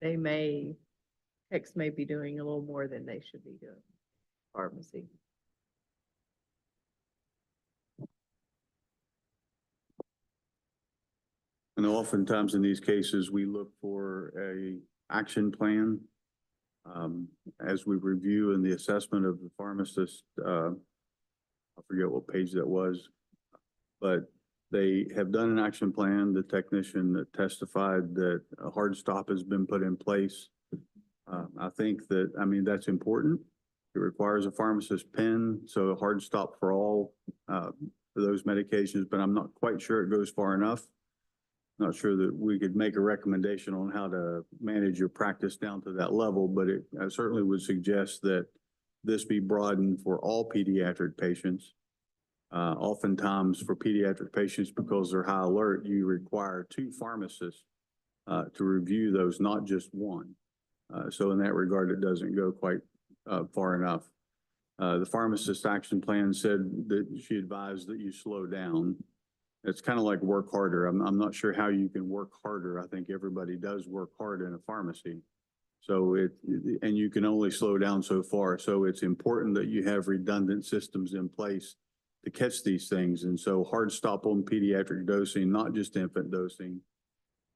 techs may be doing a little more than they should be doing. Pharmacy. And oftentimes in these cases, we look for a action plan. As we review in the assessment of the pharmacist, I forget what page that was, but they have done an action plan. The technician that testified that a hard stop has been put in place. I think that, that's important. It requires a pharmacist pen, so a hard stop for all for those medications, but I'm not quite sure it goes far enough. Not sure that we could make a recommendation on how to manage your practice down to that level, but I certainly would suggest that this be broadened for all pediatric patients. Oftentimes for pediatric patients, because they're high alert, you require 2 pharmacists to review those, not just one. So in that regard, it doesn't go quite far enough. The pharmacist action plan said that she advised that you slow down. It's kind of like work harder. I'm not sure how you can work harder. I think everybody does work hard in a pharmacy. So and you can only slow down so far. So it's important that you have redundant systems in place to catch these things. And so hard stop on pediatric dosing, not just infant dosing,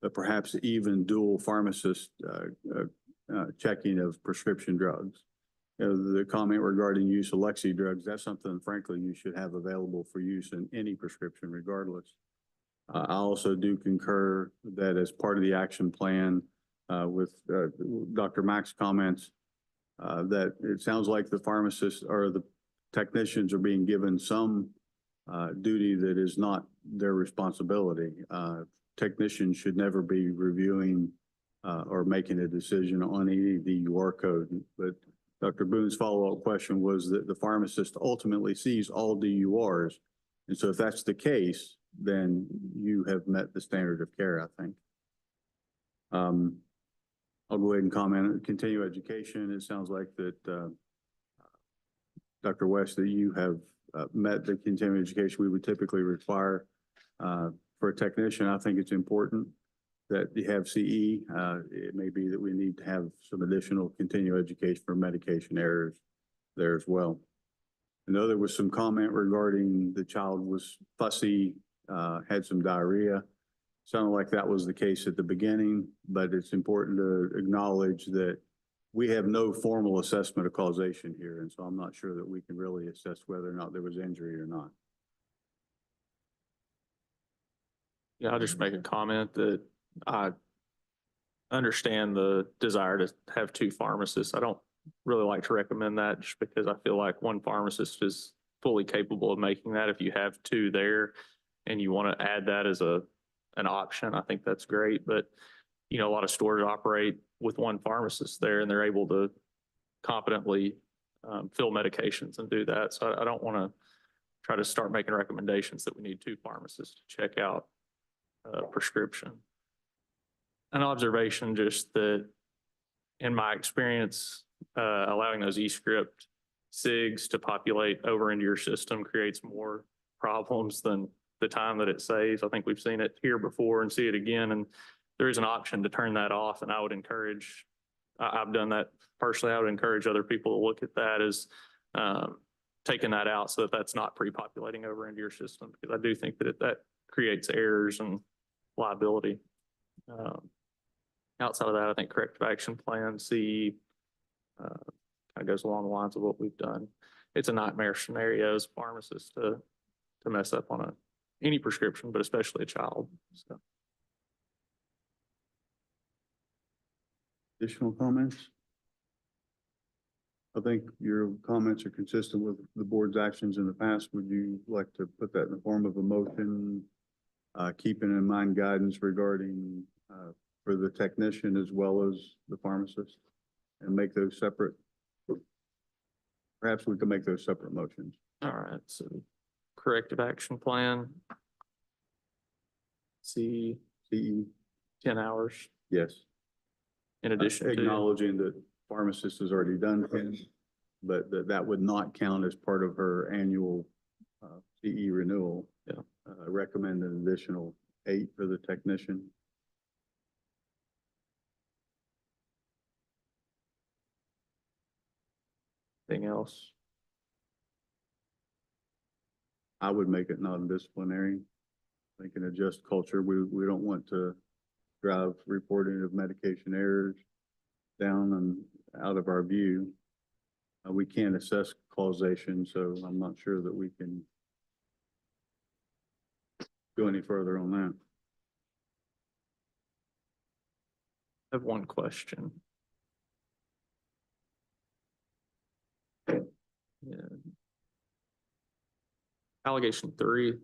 but perhaps even dual pharmacist checking of prescription drugs. The comment regarding use of Lexi drugs, that's something, frankly, you should have available for use in any prescription regardless. I also do concur that as part of the action plan with Dr. Mack's comments, that it sounds like the pharmacists or the technicians are being given some duty that is not their responsibility. technician should never be reviewing or making a decision on any DUR code. But Dr. Boone's follow-up question was that the pharmacist ultimately sees all DURs. And so if that's the case, then you have met the standard of care, I think. I'll go ahead and comment. Continue education. It sounds like that, Dr. West, that you have met the continuing education we would typically require for a technician. I think it's important that you have CE. It may be that we need to have some additional continuing education for medication errors there as well. I know there was some comment regarding the child was fussy, had some diarrhea. Sounded like that was the case at the beginning, but it's important to acknowledge that we have no formal assessment of causation here. And so I'm not sure that we can really assess whether or not there was injury or not. Yeah, I'll just make a comment that I understand the desire to have two pharmacists. I don't really like to recommend that just because I feel like one pharmacist is fully capable of making that. If you have two there and you want to add that as an option, I think that's great. But, you know, a lot of stores operate with one pharmacist there and they're able to competently fill medications and do that. So I don't want to try to start making recommendations that we need two pharmacists to check out prescription. An observation just that in my experience, allowing those e-script SIGs to populate over into your system creates more problems than the time that it saves. I think we've seen it here before and see it again. And there is an option to turn that off. And I would encourage, I've done that personally. I would encourage other people to look at that as taking that out so that that's not pre-populating over into your system. Because I do think that that creates errors and liability. Outside of that, I think corrective action plan C kind of goes along the lines of what we've done. It's a nightmare scenario as pharmacists to mess up on any prescription, but especially a child. So. Additional comments? I think your comments are consistent with the board's actions in the past. Would you like to put that in the form of a motion, keeping in mind guidance regarding for the technician as well as the pharmacist, and make those separate? Perhaps we can make those separate motions. All right, so corrective action plan. CE 10 hours Yes. in addition to. Acknowledging that pharmacist has already done 10, but that would not count as part of her annual CE renewal. Yeah. Recommend an additional 8 for the technician. Anything else? I would make it non-disciplinary. They can adjust culture. We don't want to drive reporting of medication errors down and out of our view. We can't assess causation, so I'm not sure that we can go any further on that. I have one question. Yeah. Allegation 3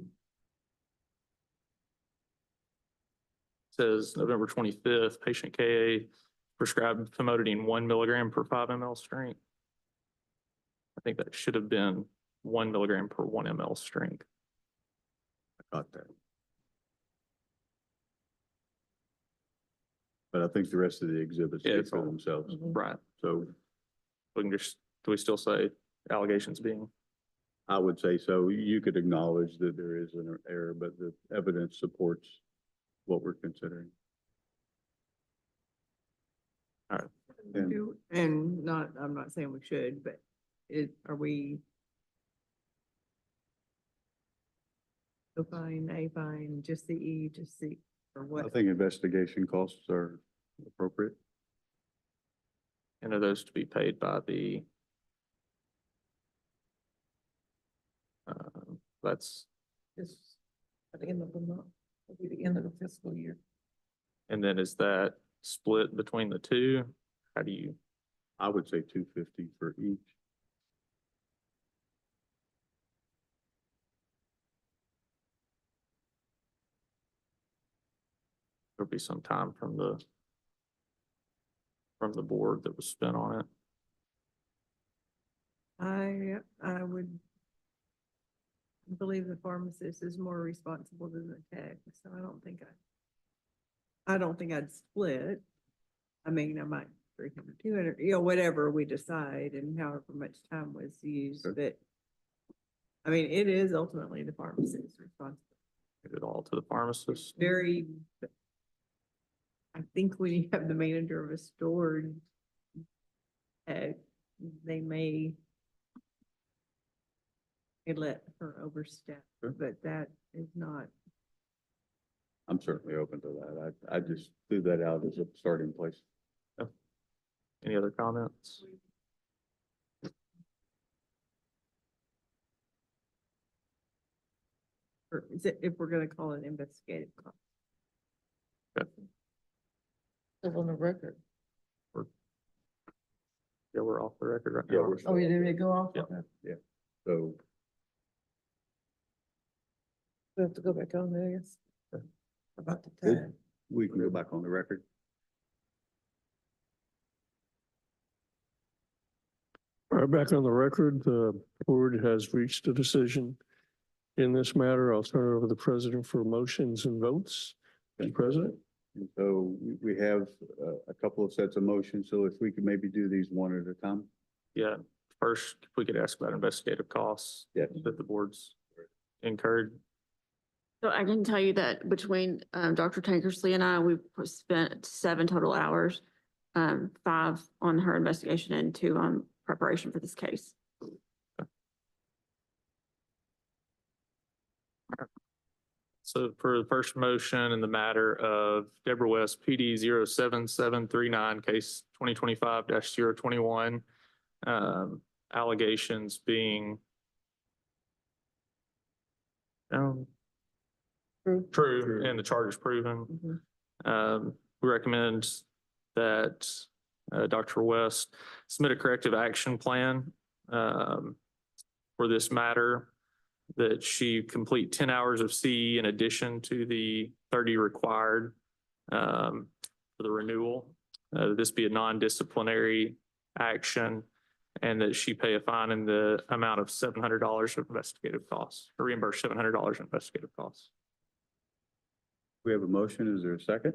says November 25th, patient KA prescribed famotidine 1 milligram per 5 ml strength. I think that should have been 1 milligram per 1 ml strength. I got that. But I think the rest of the exhibits speak for themselves. Right. So We can just, do we still say allegations being? I would say so. You could acknowledge that there is an error, but the evidence supports what we're considering. All right. And not, I'm not saying we should, but are we O fine, A fine, just the E, just the, or I what? think investigation costs are appropriate. And are those to be paid by the? That's. It's at the end of the month, it'll be the end of the fiscal year. And then is that split between the two? How do you? I would say 250 for each. there'll be some time from the board that was spent on it. I would believe the pharmacist is more responsible than the tech, so I don't think I'd split. I mean, I might 300, 200, whatever we decide and however much time was used, but I mean, it is ultimately the pharmacist's responsibility. Give it all to the pharmacist. Very, I think when you have the manager of a store, they may let her overstep, but that is not. I'm certainly open to that. I just threw that out as a starting place. Any other comments? Or is it, if we're gonna call it investigative cost. Still on the record. Yeah, we're off the record right Yeah, now. we're Oh, you didn't go off? Yeah. Okay. So We have to go back on there, I guess. About the Good. time. we can go back on the record. All right, back on the record, the board has reached a decision in this matter. I'll turn it over to the president for motions and votes. Mr. President? And so we have a couple of sets of motions. So if we could maybe do these one at a time. Yeah, first, if we could ask about investigative costs. Yes. That the board's incurred. So I can tell you that between Dr. Tankersley and I, we've spent 7 total hours, 5 on her investigation and 2 on preparation for this case. So for the first motion in the matter of Deborah West, PD 07739, case 2025-021, allegations being true and the charges proven. We recommend that Dr. West submit a corrective action plan for this matter, that she complete 10 hours of CE in addition to the 30 required for the renewal. This be a non-disciplinary action, and that she pay a fine in the amount of $700 of investigative costs, or reimburse $700 in investigative costs. We have a motion. Is there a second?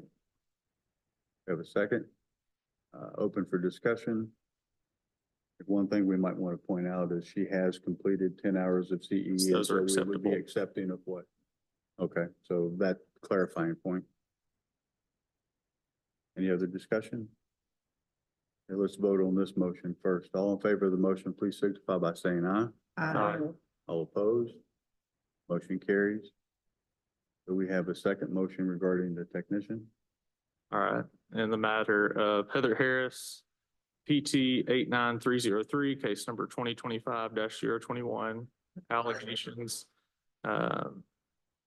We have a second. Open for discussion. One thing we might want to point out is she has completed 10 hours of CE. Those are and so we would be acceptable. accepting of what? Okay, so that clarifying point. Any other discussion? Okay, let's vote on this motion first. All in favor of the motion, please signify by saying aye. Aye. All opposed? Motion carries. So we have a second motion regarding the technician. All right, in the matter of Heather Harris, PT 89303, case number 2025-021, allegations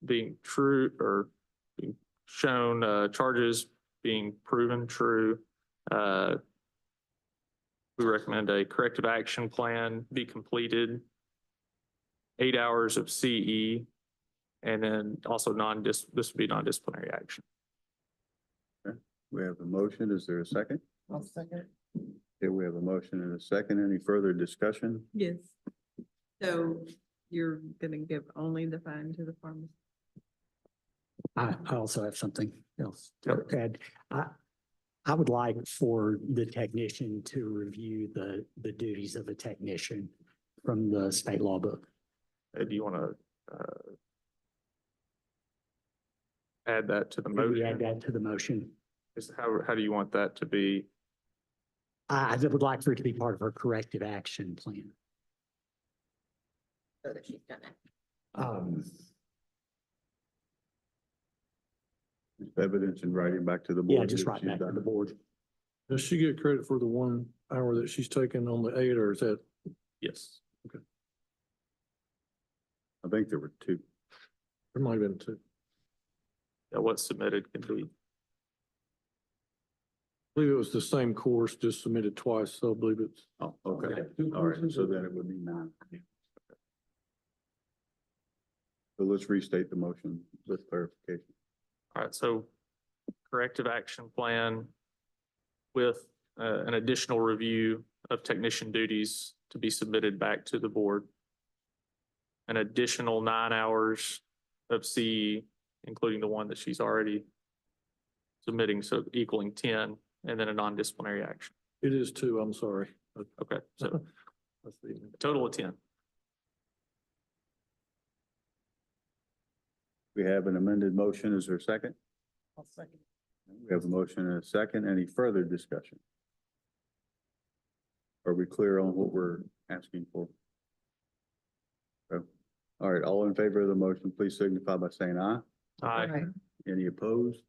being true or being shown, charges being proven true. We recommend a corrective action plan be completed, 8 hours of CE, and then also this would be non-disciplinary action. Okay, we have a motion. Is there a second? I'll second. Okay, we have a motion and a second. Any further discussion? Yes. So you're gonna give only the fine to the pharmacist? I also have something else to add. I would like for the technician to review the duties of a technician from the state law book. Do you want to add that to the Can we add motion? that to the motion? How do you want that to be? I would like for it to be part of our corrective action plan. So that she's done it. Evidence in writing back to the board. Yeah, just that right she's back to done the it. board. Does she get credit for the 1 hour that she's taken on the 8, or is that? Yes. I think there were 2. There might have been 2. Yeah, what's submitted can be. I believe it was the same course, just submitted twice, so I believe it's. Oh, okay. All right, so then it would be 9. So let's restate the motion with clarification. All right, so corrective action plan with an additional review of technician duties to be submitted back to the board. An additional 9 hours of CE, including the one that she's already submitting, so equaling 10, and then a non-disciplinary action. It is two, I'm sorry. Okay, so That's the- a total of 10. We have an amended motion. Is there a second? I'll second. We have a motion and a second. Any further discussion? Are we clear on what we're asking for? Okay. All right, all in favor of the motion, please signify by saying aye. Aye. Any opposed?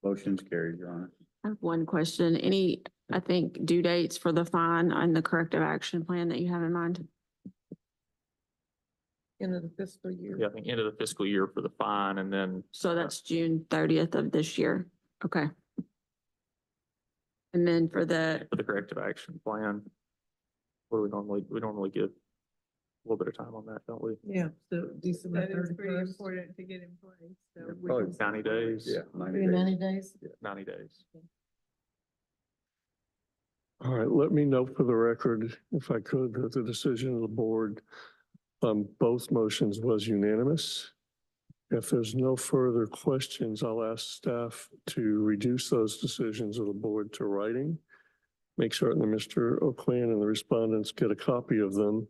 Motion's carried, Your Honor. I have one question. Any, I think, due dates for the fine and the corrective action plan that you have in mind? End of the fiscal year. Yeah, I think end of the fiscal year for the fine, and then So that's June 30th of this year. Okay. And then for the, for the corrective action plan. What do we normally give a little bit of time on that, don't we? Yeah, so December That is pretty 31st. important to get in place, so. we Probably can- 90 days. Yeah, 90 Maybe days. 90 days. 90 days. All right, let me note for the record, if I could, that the decision of the board on both motions was unanimous. If there's no further questions, I'll ask staff to reduce those decisions of the board to writing. Make certain that Mr. O'Quinn and the respondents get a copy of them,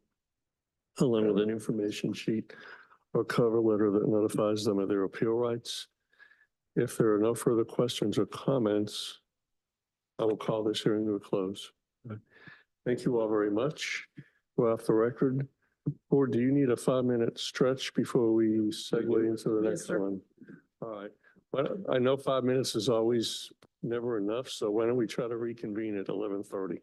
along with an information sheet or cover letter that notifies them of their appeal rights. If there are no further questions or comments, I will call this hearing to a close. Thank you all very much. Go off the record. Board, do you need a 5-minute stretch before we segue into the Yes, next sir. one? All right. Well, I know 5 minutes is always never enough, so why don't we try to reconvene at 11:30?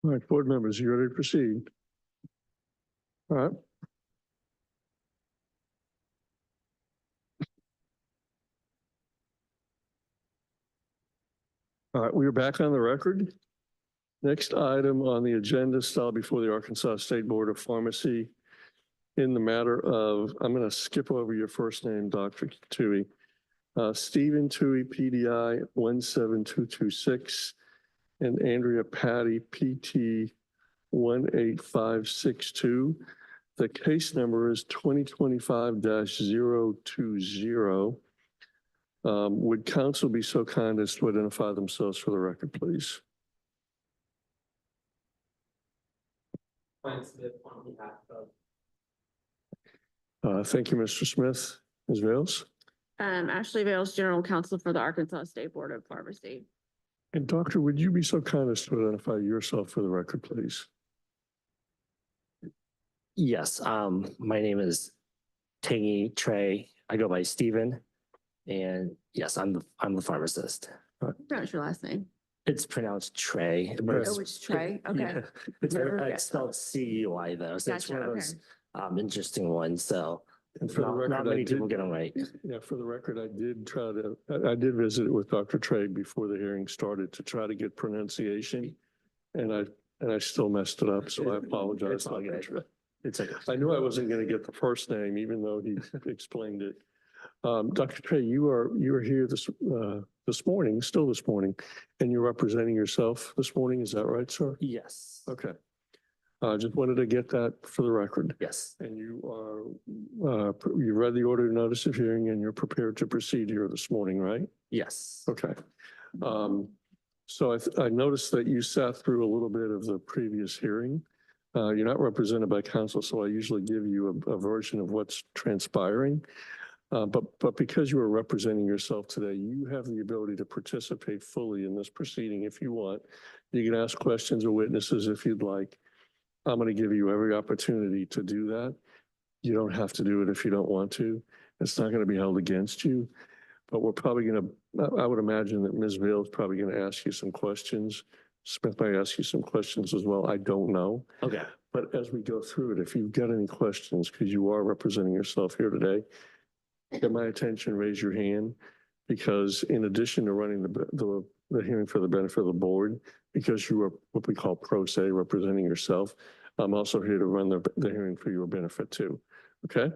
All right, board members, you ready to proceed? All right. All right, we are back on the record. Next item on the agenda, style before the Arkansas State Board of Pharmacy in the matter of, I'm going to skip over your first name, Dr. Tui. Stephen Tui, PDI 17226, and Andrea Patty, PT 18562. The case number is 2025-020. Would counsel be so kind as to identify themselves for the record, please? Thank you, Mr. Smith. Ms. Vales? Ashley Vales, General Counsel for the Arkansas State Board of Pharmacy. And doctor, would you be so kind as to identify yourself for the record, please? Yes, my name is Tangy Trey. I go by Stephen. And yes, I'm the pharmacist. Pronounce your last name. It's pronounced Trey. But Oh, it's Trey. Okay. yeah, it's spelled CUI though. So it's one of Gotcha, those interesting ones. So And for the record, not many people get them right. Yeah, for the record, I did visit it with Dr. Trey before the hearing started to try to get pronunciation. And I still messed it up, so I apologize. It's all good. It's okay. I knew I wasn't going to get the first name, even though he explained it. Dr. Trey, you are here this morning, still this morning, and you're representing yourself this morning. Is that right, sir? Yes. Okay. Just wanted to get that for the record. Yes. And you read the order of notice of hearing and you're prepared to proceed here this morning, right? Yes. Okay. So I noticed that you sat through a little bit of the previous hearing. You're not represented by counsel, so I usually give you a version of what's transpiring. But because you are representing yourself today, you have the ability to participate fully in this proceeding if you want. You can ask questions of witnesses if you'd like. I'm going to give you every opportunity to do that. You don't have to do it if you don't want to. It's not going to be held against you. But we're probably going to, I would imagine that Ms. Vale is probably going to ask you some questions. Smith may ask you some questions as well. I don't know. Okay. But as we go through it, if you've got any questions, because you are representing yourself here today, get my attention, raise your hand, because in addition to running the hearing for the benefit of the board, because you are what we call pro se, representing yourself, I'm also here to run the hearing for your benefit too. Okay?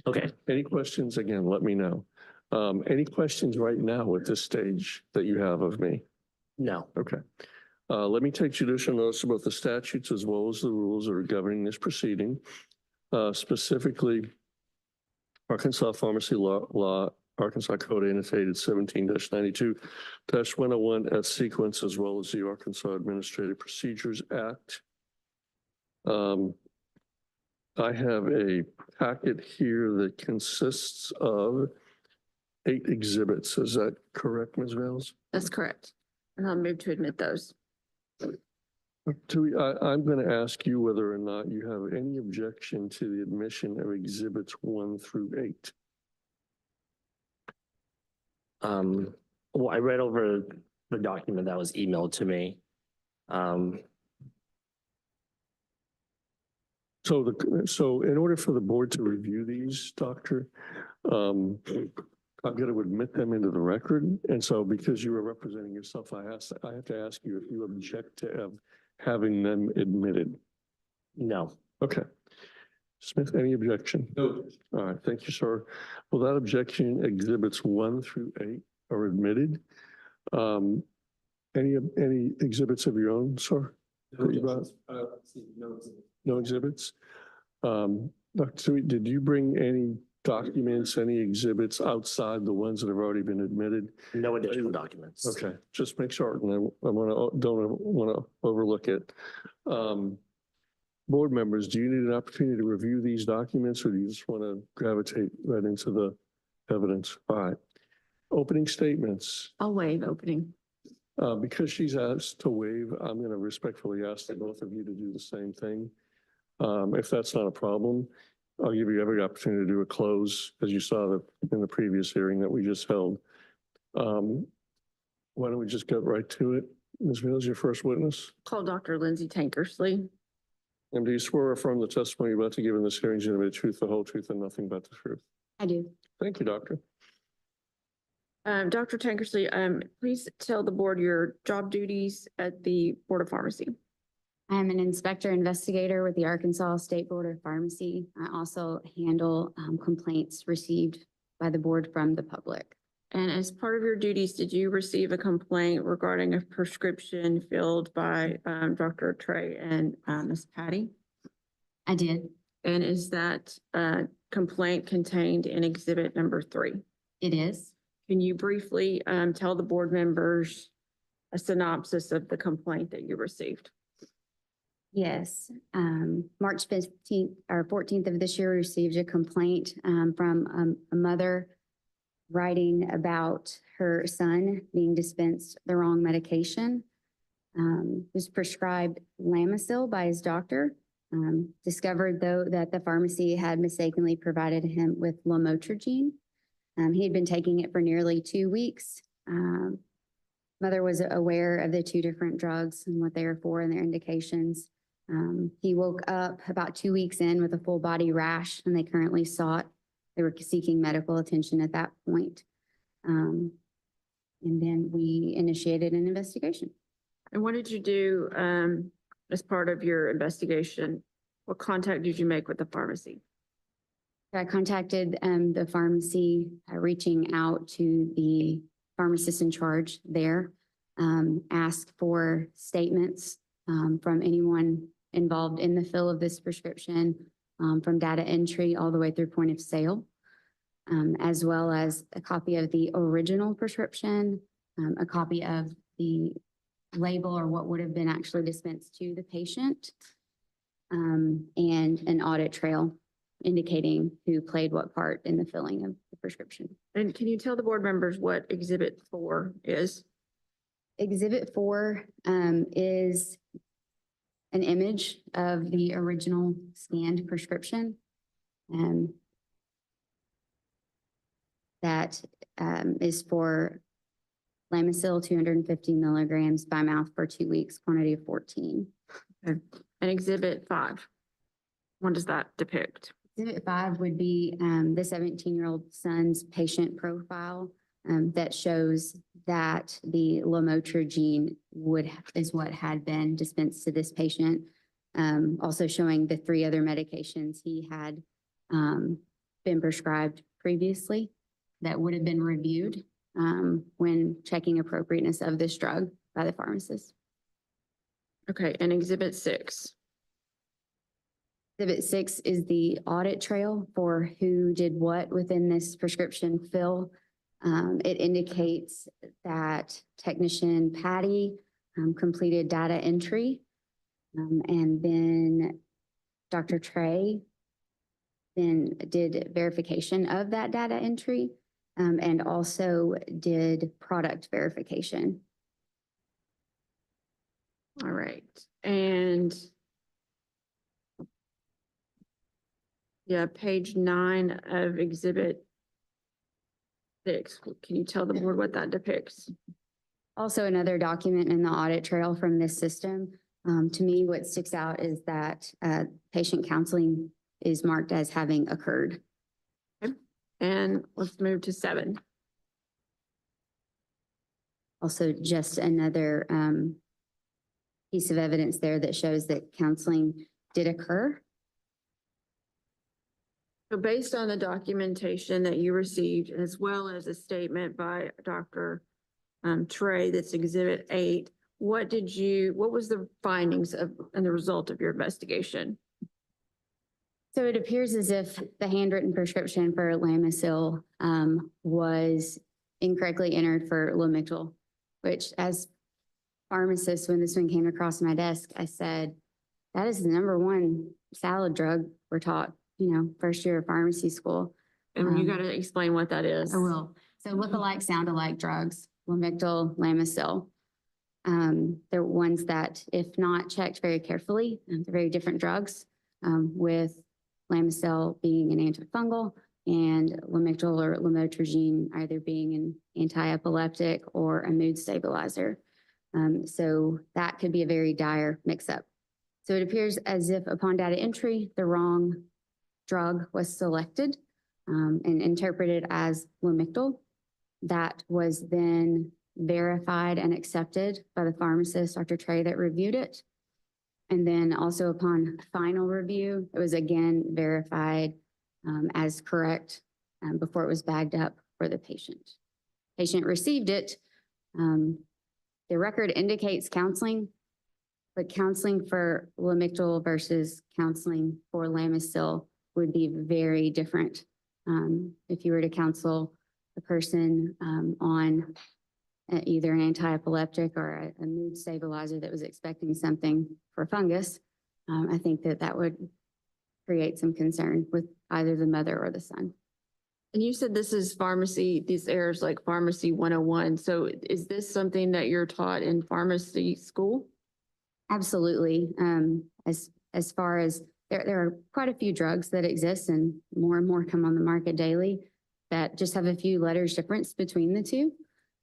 Okay. Any questions, again, let me know. Any questions right now at this stage that you have of me? No. Okay. Let me take judicial notice about the statutes as well as the rules that are governing this proceeding. Specifically, Arkansas Pharmacy Law, Arkansas Code annotated 17-92-101 at sequence, as well as the Arkansas Administrative Procedures Act. I have a packet here that consists of 8 exhibits. Is that correct, Ms. Vales? That's correct. And I'll move to admit those. I'm going to ask you whether or not you have any objection to the admission of exhibits 1 through 8. Well, I read over the document that was emailed to me. So in order for the board to review these, Doctor, I'm going to admit them into the record. And so because you are representing yourself, I have to ask you if you object to having them admitted. No. Okay. Smith, any objection? No. All right, thank you, sir. Well, that objection, exhibits 1 through 8 are admitted. Any exhibits of your own, sir? No exhibits. Dr. Tui, did you bring any documents, any exhibits outside the ones that have already been admitted? No additional documents. Okay, just make sure, and don't want to overlook it. Board members, do you need an opportunity to review these documents, or do you just want to gravitate right into the evidence? All right. Opening statements. I'll waive opening. Because she's asked to waive, I'm going to respectfully ask the both of you to do the same thing. If that's not a problem, I'll give you every opportunity to do a close, as you saw in the previous hearing that we just held. Why don't we just get right to it? Ms. Mills, your first witness. Call Dr. Lindsay Tankersley. And do you swear or affirm the testimony you're about to give in this hearing is going to be the truth, the whole truth, and nothing but the truth? I do. Thank you, doctor. Dr. Tankersley, please tell the board your job duties at the Board of Pharmacy. I'm an inspector investigator with the Arkansas State Board of Pharmacy. I also handle complaints received by the board from the public. And as part of your duties, did you receive a complaint regarding a prescription filled by Dr. Trey and Ms. Patty? I did. And is that complaint contained in exhibit number 3? It is. Can you briefly tell the board members a synopsis of the complaint that you received? Yes. March 15th or 14th of this year, we received a complaint from a mother writing about her son being dispensed the wrong medication. Was prescribed Lamisil by his doctor. Discovered though that the pharmacy had mistakenly provided him with lamotrigine. He had been taking it for nearly 2 weeks. Mother was aware of the 2 different drugs and what they are for and their indications. He woke up about 2 weeks in with a full body rash, and they were seeking medical attention at that point. And then we initiated an investigation. And what did you do as part of your investigation? What contact did you make with the pharmacy? I contacted the pharmacy, reaching out to the pharmacist in charge there, asked for statements from anyone involved in the fill of this prescription, from data entry all the way through point of sale, as well as a copy of the original prescription, a copy of the label or what would have been actually dispensed to the patient, and an audit trail indicating who played what part in the filling of the prescription. And can you tell the board members what exhibit 4 is? Exhibit 4 is an image of the original scanned prescription. That is for Lamisil 250 milligrams by mouth for 2 weeks, quantity of 14. Okay. And exhibit 5, what does that depict? Exhibit 5 would be the 17-year-old son's patient profile that shows that the lamotrigine is what had been dispensed to this patient. Also showing the 3 other medications he had been prescribed previously that would have been reviewed when checking appropriateness of this drug by the pharmacist. Okay, and exhibit 6. Exhibit 6 is the audit trail for who did what within this prescription fill. It indicates that technician Patty completed data entry, and then Dr. Trey then did verification of that data entry, and also did product verification. All right, and yeah, page 9 of exhibit 6. Can you tell the board what that depicts? Also another document in the audit trail from this system. To me, what sticks out is that patient counseling is marked as having occurred. Okay. And let's move to 7. Also just another piece of evidence there that shows that counseling did occur. So based on the documentation that you received, as well as a statement by Dr. Trey, that's exhibit 8, what was the findings of and the result of your investigation? So it appears as if the handwritten prescription for Lamisil was incorrectly entered for Lamictal, which as pharmacist, when this one came across my desk, I said, that is the #1 salad drug we're taught, first year of pharmacy school. And you got to explain what that is. I will. So look-alike, sound-alike drugs, Lamictal, Lamisil. They're ones that, if not checked very carefully, they're very different drugs, with Lamisil being an antifungal and Lamictal or lamotrigine either being an anti-epileptic or a mood stabilizer. So that could be a very dire mix-up. So it appears as if upon data entry, the wrong drug was selected and interpreted as Lamictal. That was then verified and accepted by the pharmacist, Dr. Trey, that reviewed it. And then also upon final review, it was again verified as correct before it was bagged up for the patient. Patient received it. The record indicates counseling, but counseling for Lamictal versus counseling for Lamisil would be very different. If you were to counsel a person on either an anti-epileptic or a mood stabilizer that was expecting something for fungus, I think that that would create some concern with either the mother or the son. And you said this is pharmacy, these errors like pharmacy 101. So is this something that you're taught in pharmacy school? Absolutely. As far as there are quite a few drugs that exist and more come on the market daily that just have a few letters difference between the two.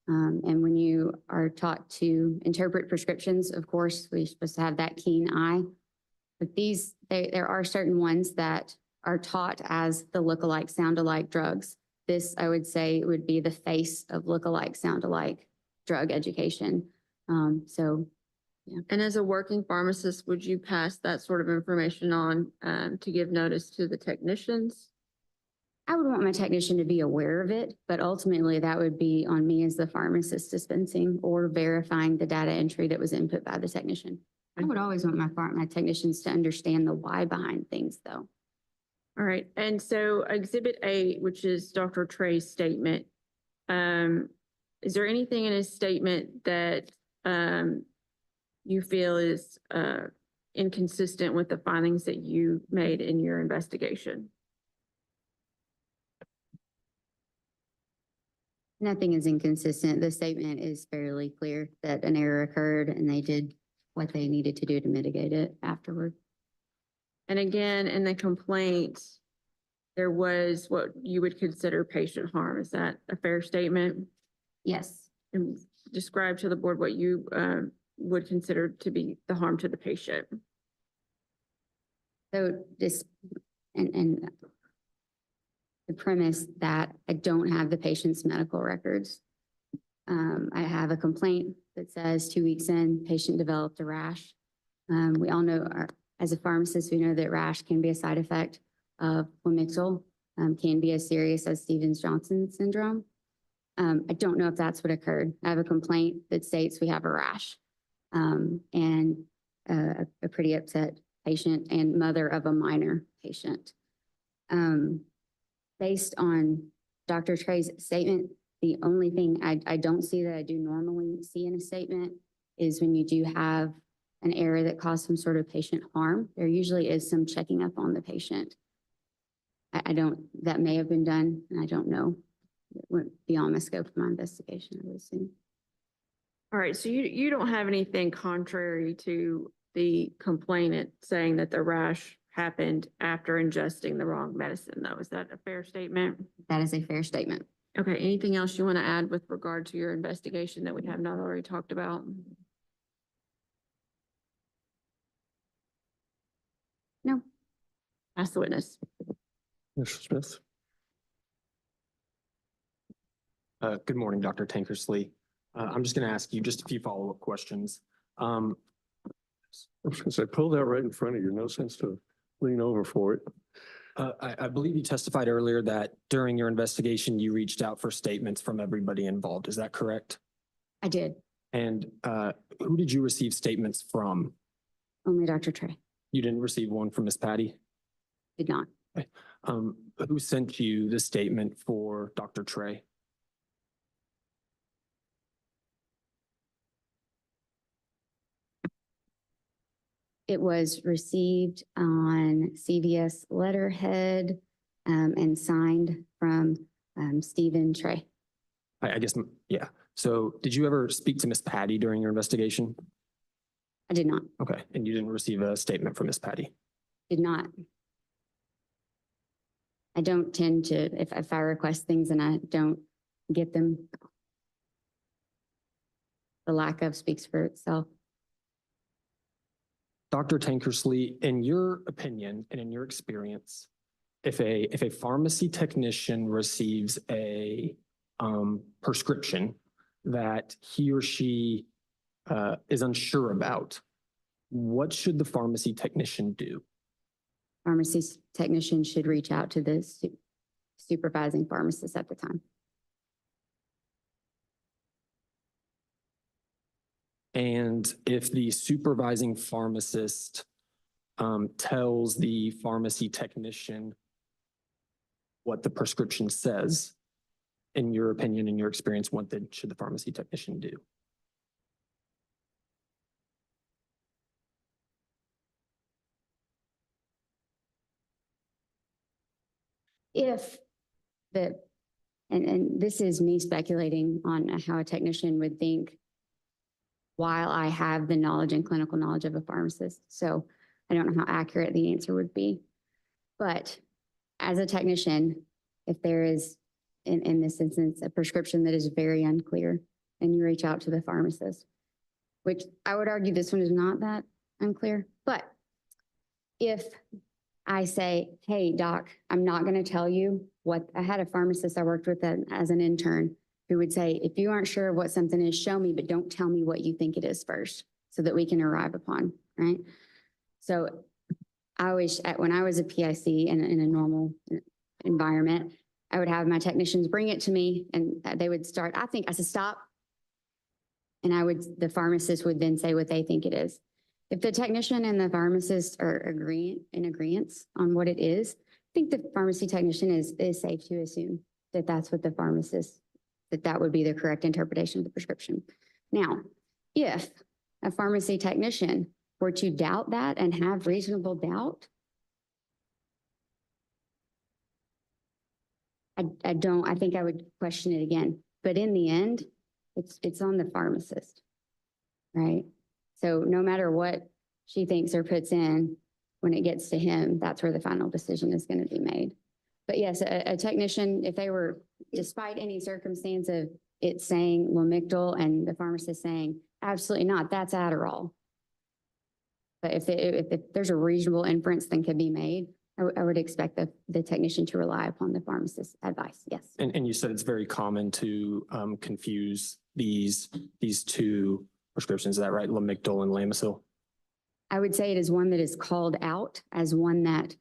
And when you are taught to interpret prescriptions, of course, we're supposed to have that keen eye. But there are certain ones that are taught as the look-alike, sound-alike drugs. This, I would say, would be the face of look-alike, sound-alike drug education. So, yeah. And as a working pharmacist, would you pass that sort of information on to give notice to the technicians? I would want my technician to be aware of it, but ultimately that would be on me as the pharmacist dispensing or verifying the data entry that was input by the technician. I would always want my technicians to understand the why behind things, though. All right. And so Exhibit A, which is Dr. Trey's statement, is there anything in his statement that you feel is inconsistent with the findings that you made in your investigation? Nothing is inconsistent. The statement is fairly clear that an error occurred and they did what they needed to do to mitigate it afterward. And again, in the complaint, there was what you would consider patient harm. Is that a fair statement? Yes. And describe to the board what you would consider to be the harm to the patient. So this, and the premise that I don't have the patient's medical records. I have a complaint that says 2 weeks in, patient developed a rash. We all know, as a pharmacist, we know that rash can be a side effect of Lamictal, can be as serious as Stevens-Johnson syndrome. I don't know if that's what occurred. I have a complaint that states we have a rash and a pretty upset patient and mother of a minor patient. Based on Dr. Trey's statement, the only thing I don't see that I do normally see in a statement is when you do have an error that caused some sort of patient harm, there usually is some checking up on the patient. That may have been done, and I don't know. It went beyond the scope of my investigation, I would assume. All right, so you don't have anything contrary to the complainant saying that the rash happened after ingesting the wrong medicine, though. Is that a fair statement? That is a fair statement. Okay, anything else you want to add with regard to your investigation that we have not already talked about? No. Ask the witness. Mr. Smith. Good morning, Dr. Tankersley. I'm just going to ask you just a few follow-up questions. I was going to say, pull that right in front of you. No sense to lean over for it. I believe you testified earlier that during your investigation, you reached out for statements from everybody involved. Is that correct? I did. And who did you receive statements from? Only Dr. Trey. You didn't receive one from Ms. Patty? Did not. Okay. Who sent you the statement for Dr. Trey? It was received on CVS letterhead and signed from Stephen Trey. I guess, yeah. So did you ever speak to Ms. Patty during your investigation? I did not. Okay. And you didn't receive a statement from Ms. Patty? Did not. I don't tend to, if I request things and I don't get them. the lack of speaks for itself. Dr. Tankersley, in your opinion and in your experience, if a pharmacy technician receives a prescription that he or she is unsure about, what should the pharmacy technician do? Pharmacy technician should reach out to the supervising pharmacist at the time. And if the supervising pharmacist tells the pharmacy technician what the prescription says, in your opinion, in your experience, what then should the pharmacy technician do? If and this is me speculating on how a technician would think while I have the knowledge and clinical knowledge of a pharmacist. So I don't know how accurate the answer would be. But as a technician, if there is, in this instance, a prescription that is very unclear, and you reach out to the pharmacist, which I would argue this one is not that unclear, but if I say, hey, doc, I'm not going to tell you what, I had a pharmacist I worked with as an intern who would say, if you aren't sure of what something is, show me, but don't tell me what you think it is first so that we can arrive upon, right? So I always, when I was a PIC in a normal environment, I would have my technicians bring it to me and they would start, I said, stop. And the pharmacist would then say what they think it is. If the technician and the pharmacist are in agreement on what it is, I think the pharmacy technician is safe to assume that that's what the pharmacist, that would be the correct interpretation of the prescription. Now, if a pharmacy technician were to doubt that and have reasonable doubt, I think I would question it again. But in the end, it's on the pharmacist, right? So no matter what she thinks or puts in, when it gets to him, that's where the final decision is going to be made. But yes, a technician, if they were, despite any circumstance of it saying Lamictal and the pharmacist saying, absolutely not, that's Adderall. But if there's a reasonable inference that can be made, I would expect the technician to rely upon the pharmacist's advice, yes. And you said it's very common to confuse these two prescriptions, is that right? Lamictal and Lamisil? I would say it is one that is called out as one that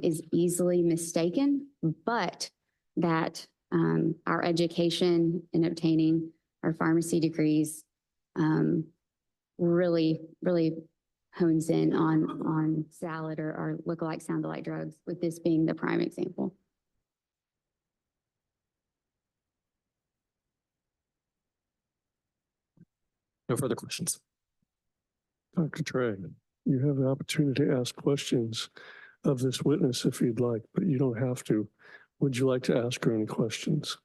is easily mistaken, but that our education in obtaining our pharmacy degrees really hones in on salad or look-alike, sound-alike drugs, with this being the prime example. No further questions. Dr. Trey, you have the opportunity to ask questions of this witness if you'd like, but you don't have to. Would you like to ask her any questions?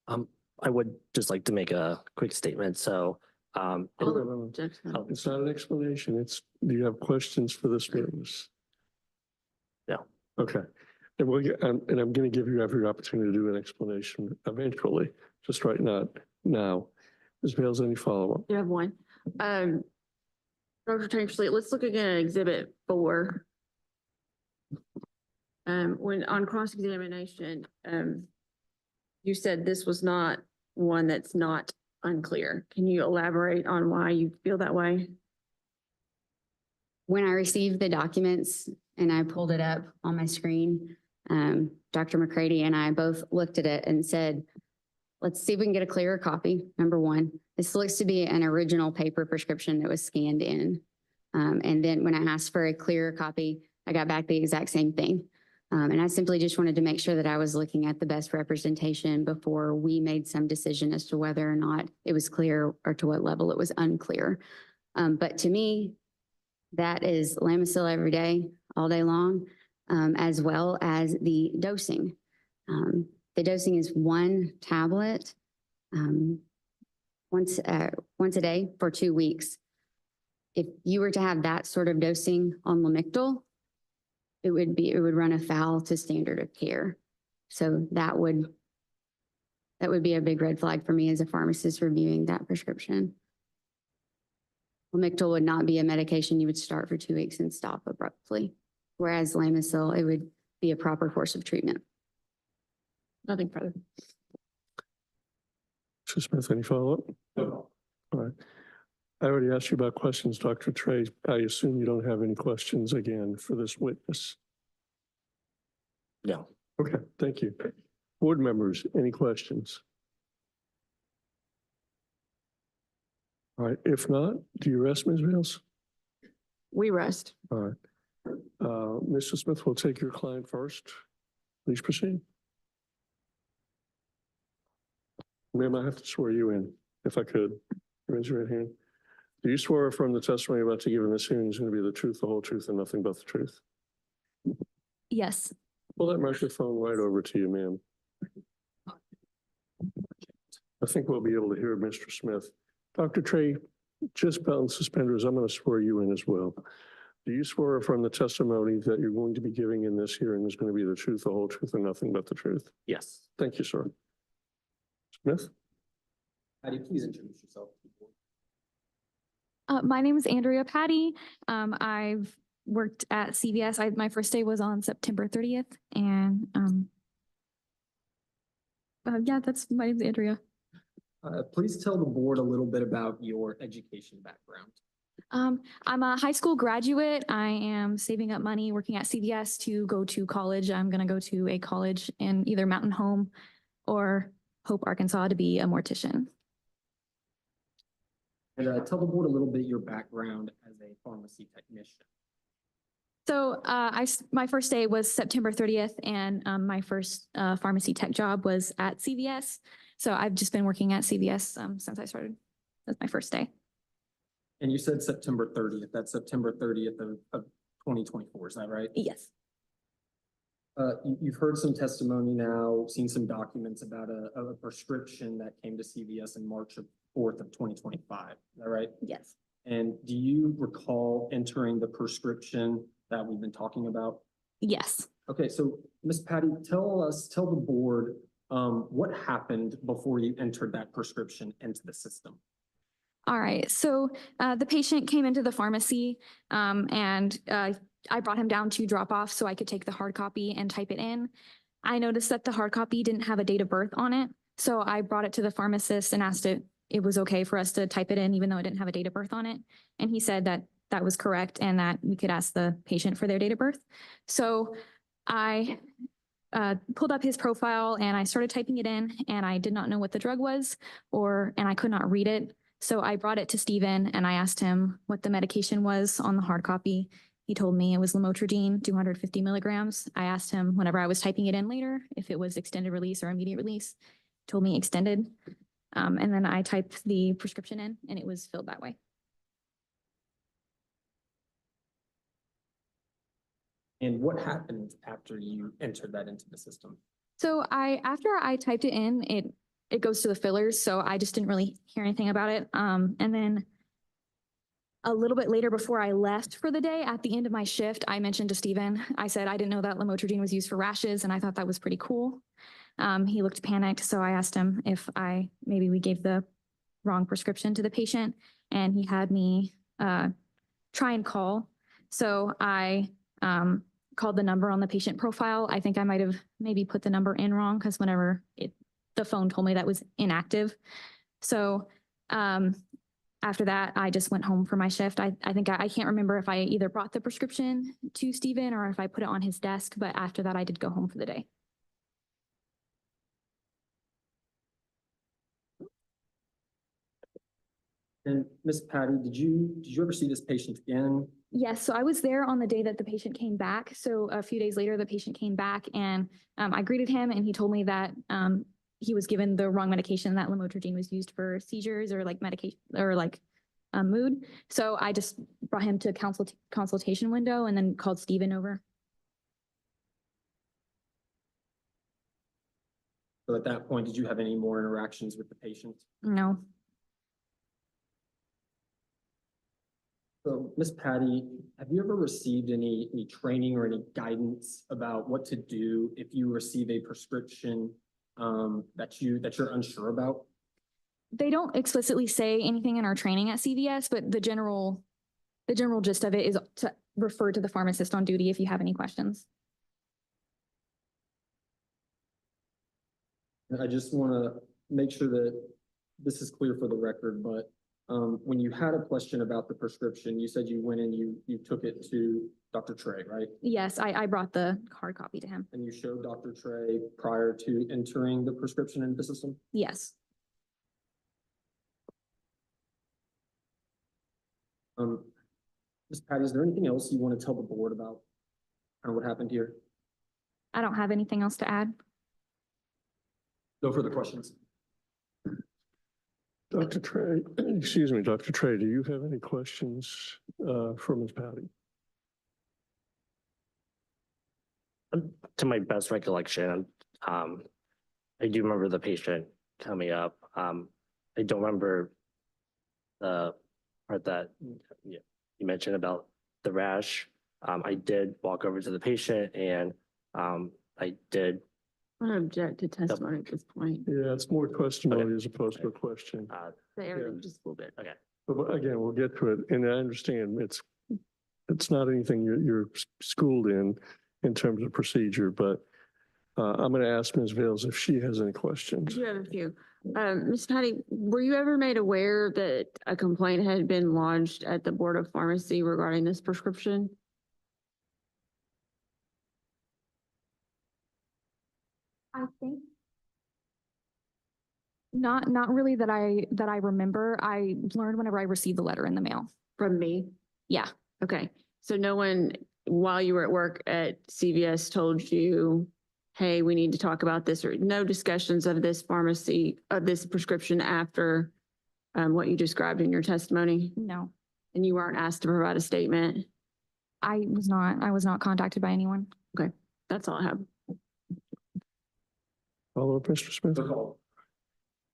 I would just like to make a quick statement. So It's not an explanation. Do you have questions for this witness? No. Okay. And I'm going to give you every opportunity to do an explanation eventually, just right now. Ms. Bales, any follow-up? You have one. Dr. Tankersley, let's look again at Exhibit 4. When on cross-examination, you said this was not one that's not unclear. Can you elaborate on why you feel that way? When I received the documents and I pulled it up on my screen, Dr. McCready and I both looked at it and said, let's see if we can get a clearer copy, number one. This looks to be an original paper prescription that was scanned in. And then when I asked for a clearer copy, I got back the exact same thing. And I simply just wanted to make sure that I was looking at the best representation before we made some decision as to whether or not it was clear or to what level it was unclear. But to me, that is Lamisil every day, all day long, as well as the dosing. The dosing is 1 tablet once a day for 2 weeks. If you were to have that sort of dosing on Lamictal, it would run afoul to standard of care. So that would be a big red flag for me as a pharmacist reviewing that prescription. Lamictal would not be a medication you would start for 2 weeks and stop abruptly. Whereas Lamisil, it would be a proper course of treatment. Nothing further. Mr. Smith, any follow-up? No. All right. I already asked you about questions, Dr. Trey. I assume you don't have any questions again for this witness. No. Okay, thank you. Board members, any questions? All right, if not, do you rest, Ms. Vales? We rest. All right. Mr. Smith, we'll take your client first. Please proceed. Ma'am, I have to swear you in, if I could. Raise your right hand. Do you swear affirm the testimony you're about to give in this hearing is going to be the truth, the whole truth, and nothing but the truth? Yes. Pull that microphone right over to you, ma'am. I think we'll be able to hear Mr. Smith. Dr. Trey, just belt and suspenders, I'm going to swear you in as well. Do you swear from the testimony that you're going to be giving in this hearing is going to be the truth, the whole truth, and nothing but the truth? Yes. Thank you, sir. Smith? Patty, please introduce yourself. My name is Andrea Patty. I've worked at CVS. My first day was on September 30th. And yeah, my name's Andrea. Please tell the board a little bit about your education background. I'm a high school graduate. I am saving up money working at CVS to go to college. I'm going to go to a college in either Mountain Home or Hope, Arkansas to be a mortician. And tell the board a little bit your background as a pharmacy technician. So my first day was September 30th, and my first pharmacy tech job was at CVS. So I've just been working at CVS since I started. That's my first day. And you said September 30th. That's September 30th of 2024. Is that right? Yes. You've heard some testimony now, seen some documents about a prescription that came to CVS in March 4th of 2025. Is that right? Yes. And do you recall entering the prescription that we've been talking about? Yes. Okay, so Ms. Patty, tell the board what happened before you entered that prescription into the system. All right. So the patient came into the pharmacy and I brought him down to drop off so I could take the hard copy and type it in. I noticed that the hard copy didn't have a date of birth on it. So I brought it to the pharmacist and asked it was okay for us to type it in even though it didn't have a date of birth on it. And he said that that was correct and that we could ask the patient for their date of birth. So I pulled up his profile and I started typing it in, and I did not know what the drug was and I could not read it. So I brought it to Stephen and I asked him what the medication was on the hard copy. He told me it was lamotrigine, 250 milligrams. I asked him whenever I was typing it in later if it was extended release or immediate release. He told me extended. And then I typed the prescription in and it was filled that way. And what happened after you entered that into the system? So after I typed it in, it goes to the fillers. So I just didn't really hear anything about it. And then a little bit later before I left for the day, at the end of my shift, I mentioned to Stephen, I said, I didn't know that lamotrigine was used for rashes. And I thought that was pretty cool. He looked panicked. So I asked him if maybe we gave the wrong prescription to the patient, and he had me try and call. So I called the number on the patient profile. I think I might have maybe put the number in wrong because whenever the phone told me that was inactive. So after that, I just went home for my shift. I think I can't remember if I either brought the prescription to Stephen or if I put it on his desk, but after that, I did go home for the day. And Ms. Patty, did you ever see this patient again? Yes, so I was there on the day that the patient came back. So a few days later, the patient came back and I greeted him and he told me that he was given the wrong medication, that lamotrigine was used for seizures or like medication or like mood. So I just brought him to consultation window and then called Stephen over. So at that point, did you have any more interactions with the patient? No. So Ms. Patty, have you ever received any training or any guidance about what to do if you receive a prescription that you're unsure about? They don't explicitly say anything in our training at CVS, but the general gist of it is to refer to the pharmacist on duty if you have any questions. I just want to make sure that this is clear for the record, but when you had a question about the prescription, you said you went and you took it to Dr. Trey, right? Yes, I brought the hard copy to him. And you showed Dr. Trey prior to entering the prescription into the system? Yes. Ms. Patty, is there anything else you want to tell the board about kind of what happened here? I don't have anything else to add. No further questions. Dr. Trey, excuse me, Dr. Trey, do you have any questions for Ms. Patty? To my best recollection, I do remember the patient coming up. I don't remember the part that you mentioned about the rash. I did walk over to the patient and I did. I don't object to testimony at this point. Yeah, it's more testimony as opposed to a question. Say everything just a little bit. Okay. But again, we'll get to it. And I understand it's not anything you're schooled in terms of procedure, but I'm going to ask Ms. Vales if she has any I questions. do have a few. Ms. Patty, were you ever made aware that a complaint had been lodged at the Board of Pharmacy regarding this prescription? I think not really that I remember. I learned whenever I received the letter in the mail. From me? Yeah. Okay, so no one, while you were at work at CVS, told you, hey, we need to talk about this, or no discussions of this prescription after what you described in your testimony? No, And you weren't asked to provide a statement? I was not contacted by anyone. Okay, that's all I have. Follow up, Mr. Smith?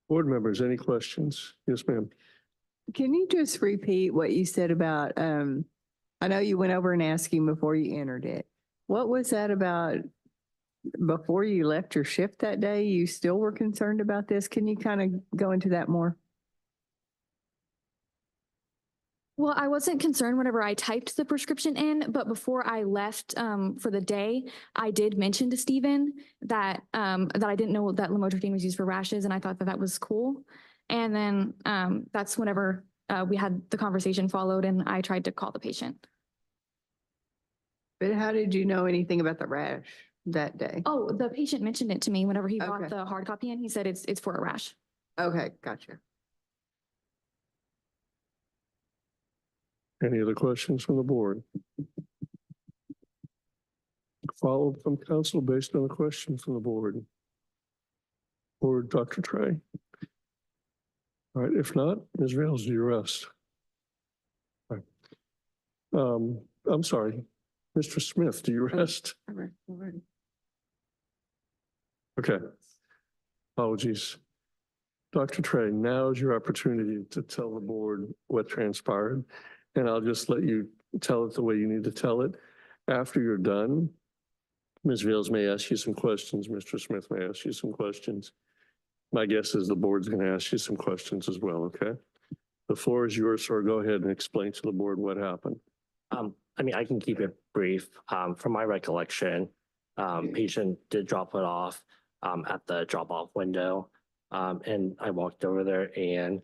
Board members, any questions? Yes, ma'am. Can you just repeat what you said about, I know you went over and asked him before you entered it. What was that about before you left your shift that day? You still were concerned about this? Can you kind of go into that more? Well, I wasn't concerned whenever I typed the prescription in, but before I left for the day, I did mention to Stephen that I didn't know that lamotrigine was used for rashes, and I thought that was cool. And then that's whenever we had the conversation followed, and I tried to call the patient. But how did you know anything about the rash that day? Oh, the patient mentioned it to me whenever he brought Okay. the hard copy in. He said it's for a rash. Okay, gotcha. Any other questions from the board? Follow from council based on a question from the board. Or Dr. Trey. All right, if not, Ms. Vales, do your rest. All right. I'm sorry, Mr. Smith, do you rest? Okay. Apologies. Dr. Trey, now is your opportunity to tell the board what transpired. And I'll just let you tell it the way you need to tell it. After you're done, Ms. Vales may ask you some questions. Mr. Smith may ask you some questions. My guess is the board's going to ask you some questions as well, okay? The floor is yours, sir. Go ahead and explain to the board what happened. I mean, I can keep it brief. From my recollection, patient did drop it off at the drop-off window. And I walked over there and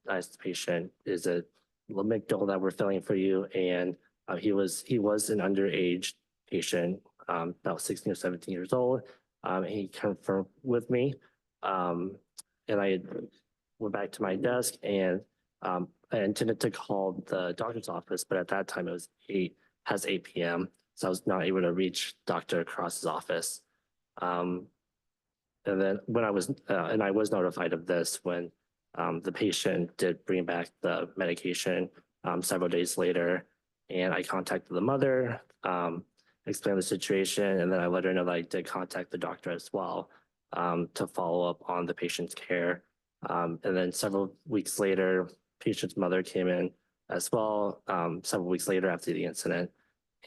asked the patient, is it Lamictal that we're filling for you? And he was an underage patient, about 16 or 17 years old. He confirmed with me. And I went back to my desk and I intended to call the doctor's office, but at that time it was 8 p.m. So I was not able to reach Dr. Cross's office. And then when I was notified of this when the patient did bring back the medication several days later, and I contacted the mother, explained the situation, and then I let her know that I did contact the doctor as well to follow up on the patient's care. And then several weeks later, patient's mother came in as well, several weeks later after the incident,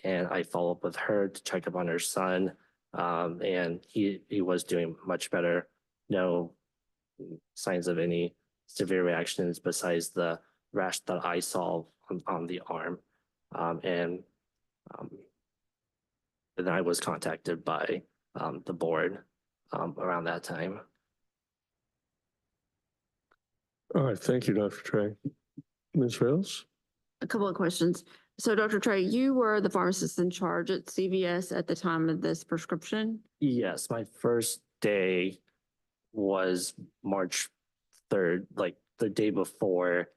and I followed up with her to check up on her son, and he was doing much better. No signs of any severe reactions besides the rash that I saw on the arm. And then I was contacted by the board around that time. All right, thank you, Dr. Trey. Ms. Rales? A couple of questions. So Dr. Trey, you were the pharmacist in charge at CVS at the time of this prescription? Yes, my first day was March 3rd, like the day before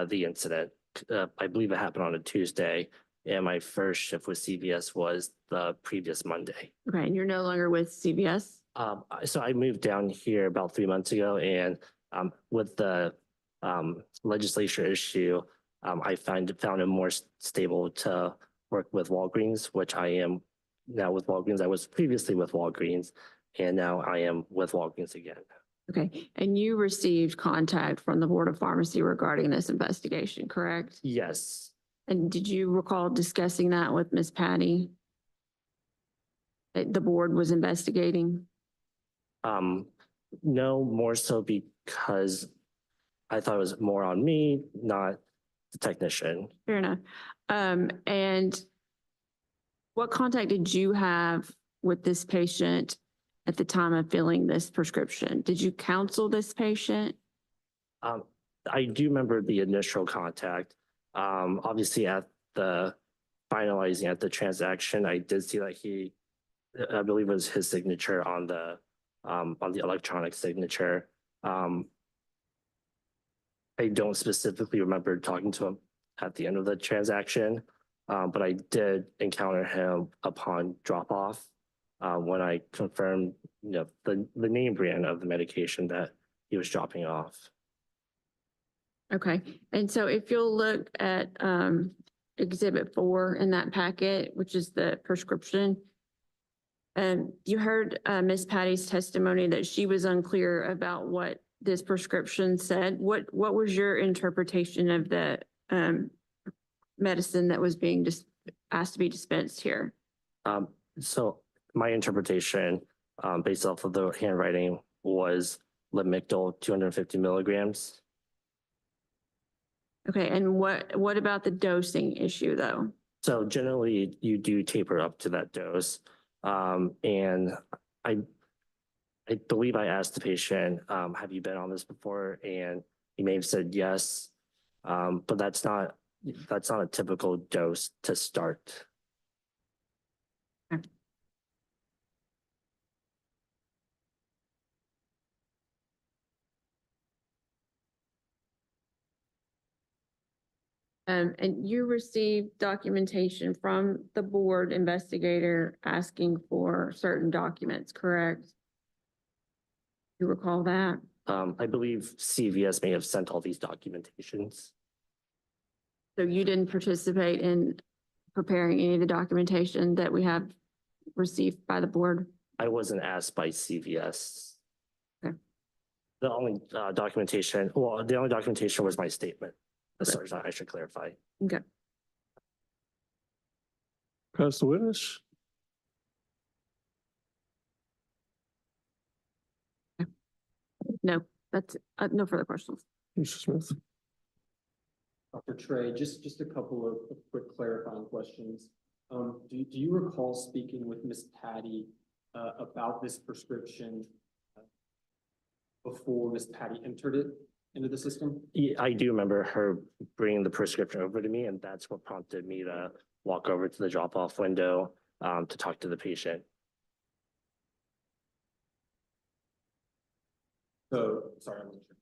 the incident. I believe it happened on a Tuesday, and my first shift with CVS was the previous Monday. Okay, and you're no longer with CVS? So I moved down here about 3 months ago, and with the legislature issue, I found it more stable to work with Walgreens, which I am now with Walgreens. I was previously with Walgreens, and now I am with Walgreens again. Okay, and you received contact from the Board of Pharmacy regarding this investigation, correct? Yes. And did you recall discussing that with Ms. Patty? That the board was investigating? No, more so because I thought it was more on me, not the technician. Fair enough. And what contact did you have with this patient at the time of filling this prescription? Did you counsel this patient? I do remember the initial contact. Obviously at the finalizing at the transaction, I did see that I believe it was his signature on the electronic signature. I don't specifically remember talking to him at the end of the transaction, but I did encounter him upon drop off when I confirmed, the name brand of the medication that he was dropping off. Okay, and so if you'll look at Exhibit 4 in that packet, which is the prescription, you heard Ms. Patty's testimony that she was unclear about what this prescription said. What was your interpretation of the medicine that was being asked to be dispensed here? So my interpretation, based off of the handwriting, was Lamictal 250 milligrams. Okay, and what about the dosing issue though? So generally you do taper up to that dose. And I believe I asked the patient, have you been on this before? And he may have said yes, but that's not a typical dose to start. And you received documentation from the board investigator asking for certain documents, correct? You recall that? I believe CVS may have sent all these documentations. So you didn't participate in preparing any of the documentation that we have received by the board? I wasn't asked by CVS. Okay. The only documentation was my statement. Okay. Sorry, I should clarify. Okay. Pass the witness. No, that's no further questions. Mr. Smith. Dr. Trey, just a couple of quick clarifying questions. Do you recall speaking with Ms. Patty about this prescription before Ms. Patty entered it into the system? Yeah, I do remember her bringing the prescription over to me, and that's what prompted me to walk over to the drop-off window to talk to the patient. So, sorry, I'm not sure.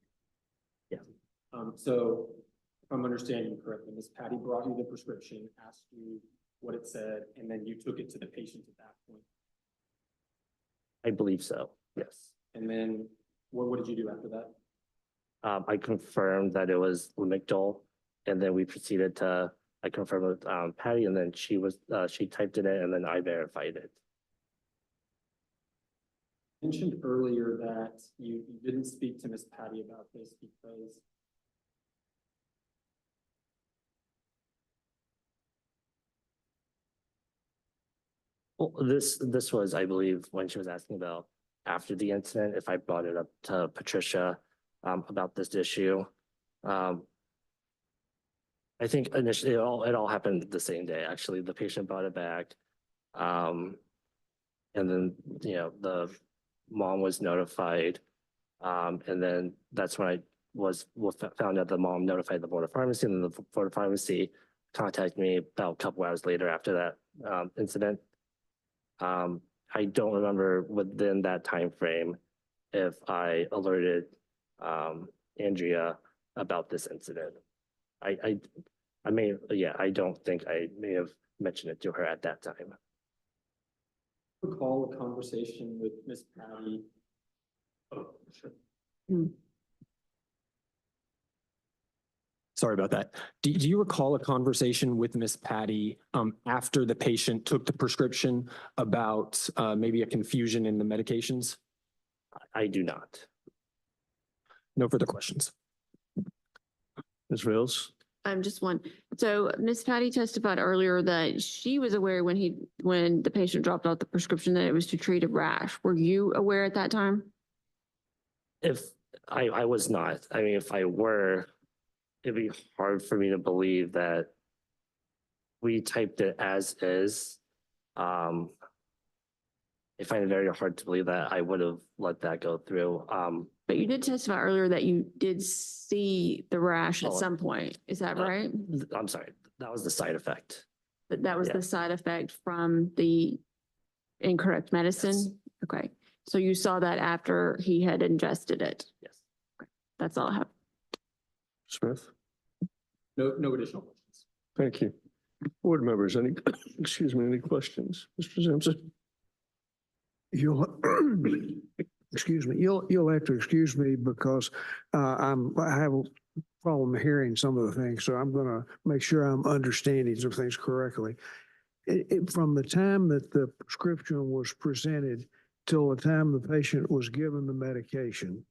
Yeah. So if I'm understanding correctly, Ms. Patty brought you the prescription, asked you what it said, and then you took it to the patient at that point. I believe so, yes. And then what did you do after that? I confirmed that it was Lamictal, and then we proceeded I confirmed with Patty, and then she typed it in, and then I verified it. You mentioned earlier that you didn't speak to Ms. Patty about this because Well, this was, I believe, when she was asking about after the incident if I brought it up to Patricia about this issue. I think initially it all happened the same day. Actually, the patient brought it back. And then, you know, the mom was notified. And then that's when I found out the mom notified the board of pharmacy, and then the board of pharmacy contacted me about a couple hours later after that incident. I don't remember within that time frame if I alerted Andrea about this incident. I may, yeah, I don't think I may have mentioned it to her at that time. Recall a conversation with Miss Patty. Oh, sure. Sorry about that. Do you recall a conversation with Miss Patty after the patient took the prescription about maybe a confusion in the medications? I do not. No further questions. Ms. Vales? Just one. So Miss Patty testified earlier that she was aware when the patient dropped off the prescription that it was to treat a rash. Were you aware at that time? If I was not, I mean, if I were, it'd be hard for me to believe that we typed it as is. I find it very hard to believe that I would have let that go through. But you did testify earlier that you did see the rash at Oh, some point. Is that right? I'm sorry, that was the side effect. But that was Yeah. the side effect from the incorrect medicine? Yes. Okay. So you saw that after he had ingested it? Yes. That's all I have. Smith? No additional questions. Thank you. Board members, any, excuse me, any questions? Mr. Simpson? You'll, excuse me, you'll have to excuse me because I have a problem hearing some of the things, so I'm gonna make sure I'm understanding some things correctly. From the time that the prescription was presented till the time the patient was given the medication,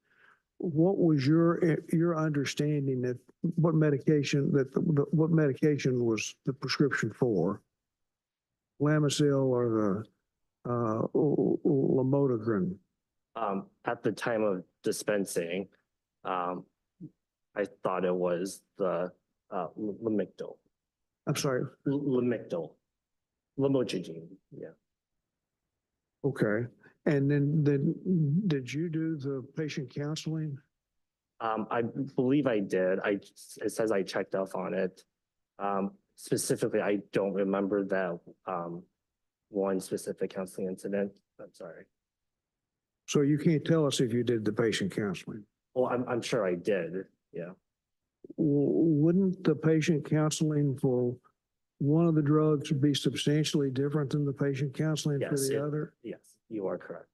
what was your understanding that what medication was the prescription for? Lamisil or the Lamotrigine? At the time of dispensing, I thought it was the Lamictal. I'm sorry. Lamictal. Lamotrigine, yeah. Okay. And then did you do the patient counseling? I believe I did. It says I checked off on it. Specifically, I don't remember that one specific counseling incident. I'm sorry. So you can't tell us if you did the patient counseling? Well, I'm sure I did. Yeah. Wouldn't the patient counseling for one of the drugs be substantially different than the patient counseling for Yes, the other? Yes, you are correct.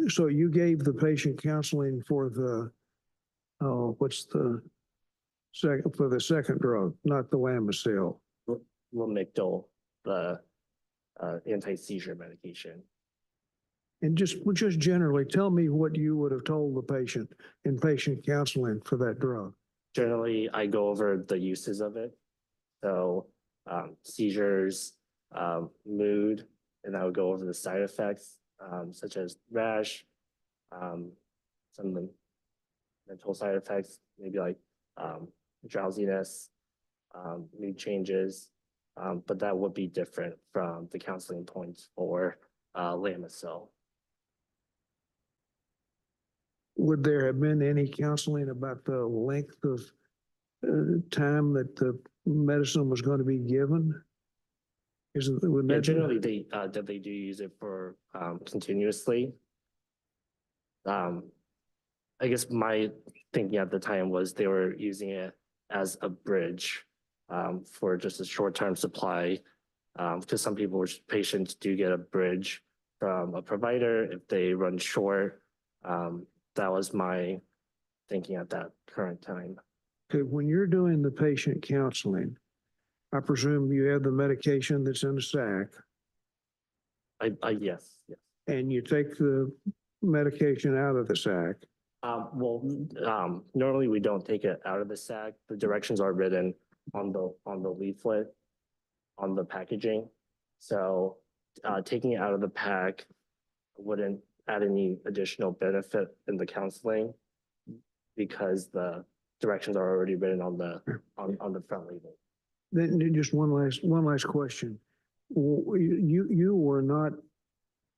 So you gave the patient counseling for the, what's the second, for the second drug, not the Lamisil? Lamictal, the anti-seizure medication. And just generally, tell me what you would have told the patient in patient counseling for that drug. Generally, I go over the uses of it. So seizures, mood, and I would go over the side effects, such as rash, some of the mental side effects, maybe like drowsiness, mood changes, but that would be different from the counseling points for Lamisil. Would there have been any counseling about the length of time that the medicine was going to be given? Yeah, generally they do use it for continuously. I guess my thinking at the time was they were using it as a bridge for just a short-term supply, because some patients do get a bridge from a provider if they run short. That was my thinking at that current time. Okay, when you're doing the patient counseling, I presume you have the medication that's in a sack. Yes. And you take the medication out of the sack. Normally we don't take it out of the sack. The directions are written on the leaflet. on the packaging. So taking it out of the pack wouldn't add any additional benefit in the counseling because the directions are already written on the front label. Then just one last question. You were not,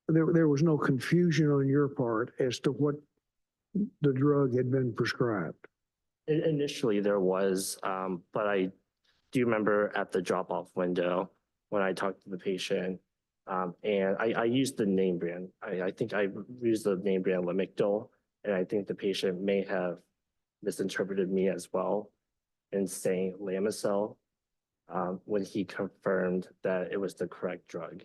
there was no confusion on your part as to what the drug had been prescribed. Initially there was, but I do remember at the drop-off window when I talked to the patient, and I used the name brand. I think I used the name brand Lamictal, and I think the patient may have misinterpreted me as well in saying Lamisil when he confirmed that it was the correct drug.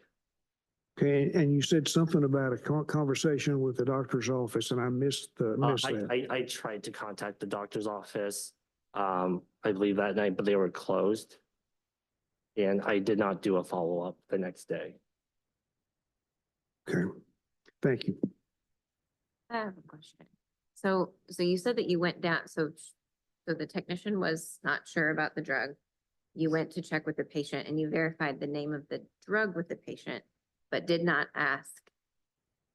Okay, and you said something about a conversation with the doctor's office, and I missed that. I tried to contact the doctor's office, I believe that night, but they were closed. And I did not do a follow-up the next day. Okay, thank you. I have a question. So you said that you went down, so the technician was not sure about the drug. You went to check with the patient and you verified the name of the drug with the patient, but did not ask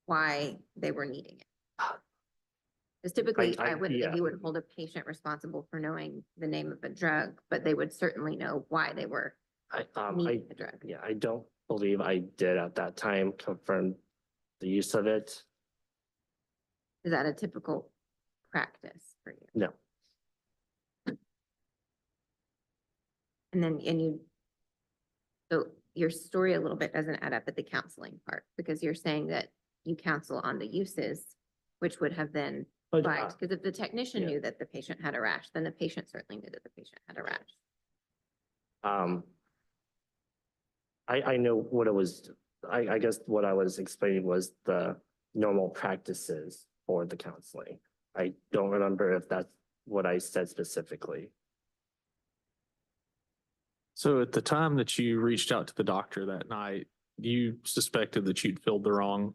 why they were needing it. Because typically I would think you would hold a patient responsible for knowing the name of a drug, but they would certainly know why they were needing the drug. Yeah, I don't believe I did at that time confirm the use of it. Is that a typical practice for you? No. So your story a little bit doesn't add up at the counseling part, because you're saying that you counsel on the uses, which would have been flagged, because if the technician knew that the patient had a rash, then the patient certainly knew that the patient had a rash. I know what it was. I guess what I was explaining was the normal practices for the counseling. I don't remember if that's what I said specifically. So at the time that you reached out to the doctor that night, you suspected that you'd filled the wrong,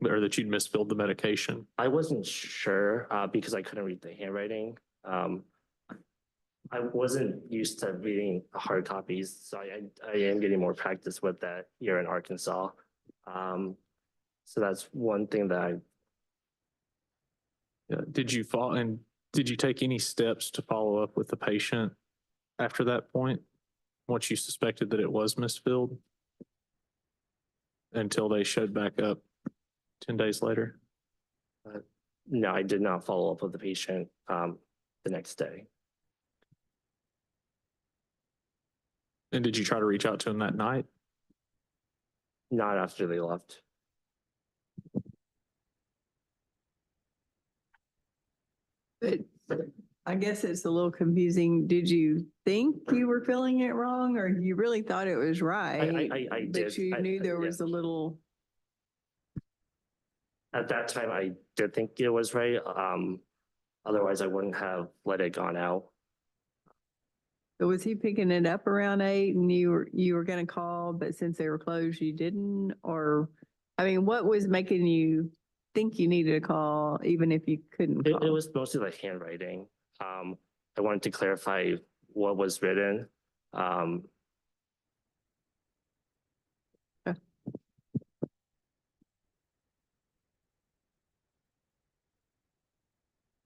or that you'd misfilled the medication? I wasn't sure because I couldn't read the handwriting. I wasn't used to reading hard copies, so I am getting more practice with that here in Arkansas. So that's one thing that Did you take any steps to follow up with the patient after that point, once you suspected that it was misfilled, until they showed back up 10 days later? No, I did not follow up with the patient the next day. And did you try to reach out to him that night? Not after they left. But I guess it's a little confusing. Did you think you were filling it wrong, or you really thought it was right? I did. But you knew there was a little. At that time, I did think it was right. Otherwise, I wouldn't have let it gone out. So was he picking it up around 8 and you were gonna call, but since they were closed, you didn't? Or, I mean, what was making you think you needed a call, even if you couldn't call? It was mostly like handwriting. I wanted to clarify what was written.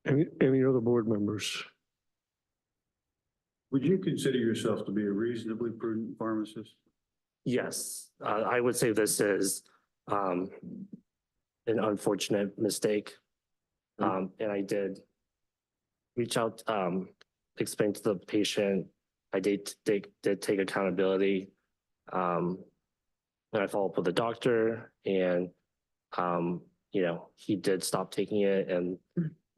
Any other board members? Would you consider yourself to be a reasonably prudent pharmacist? Yes, I would say this is an unfortunate mistake. And I did reach out, explain to the patient, I did take accountability. And I followed up with the doctor and, he did stop taking it and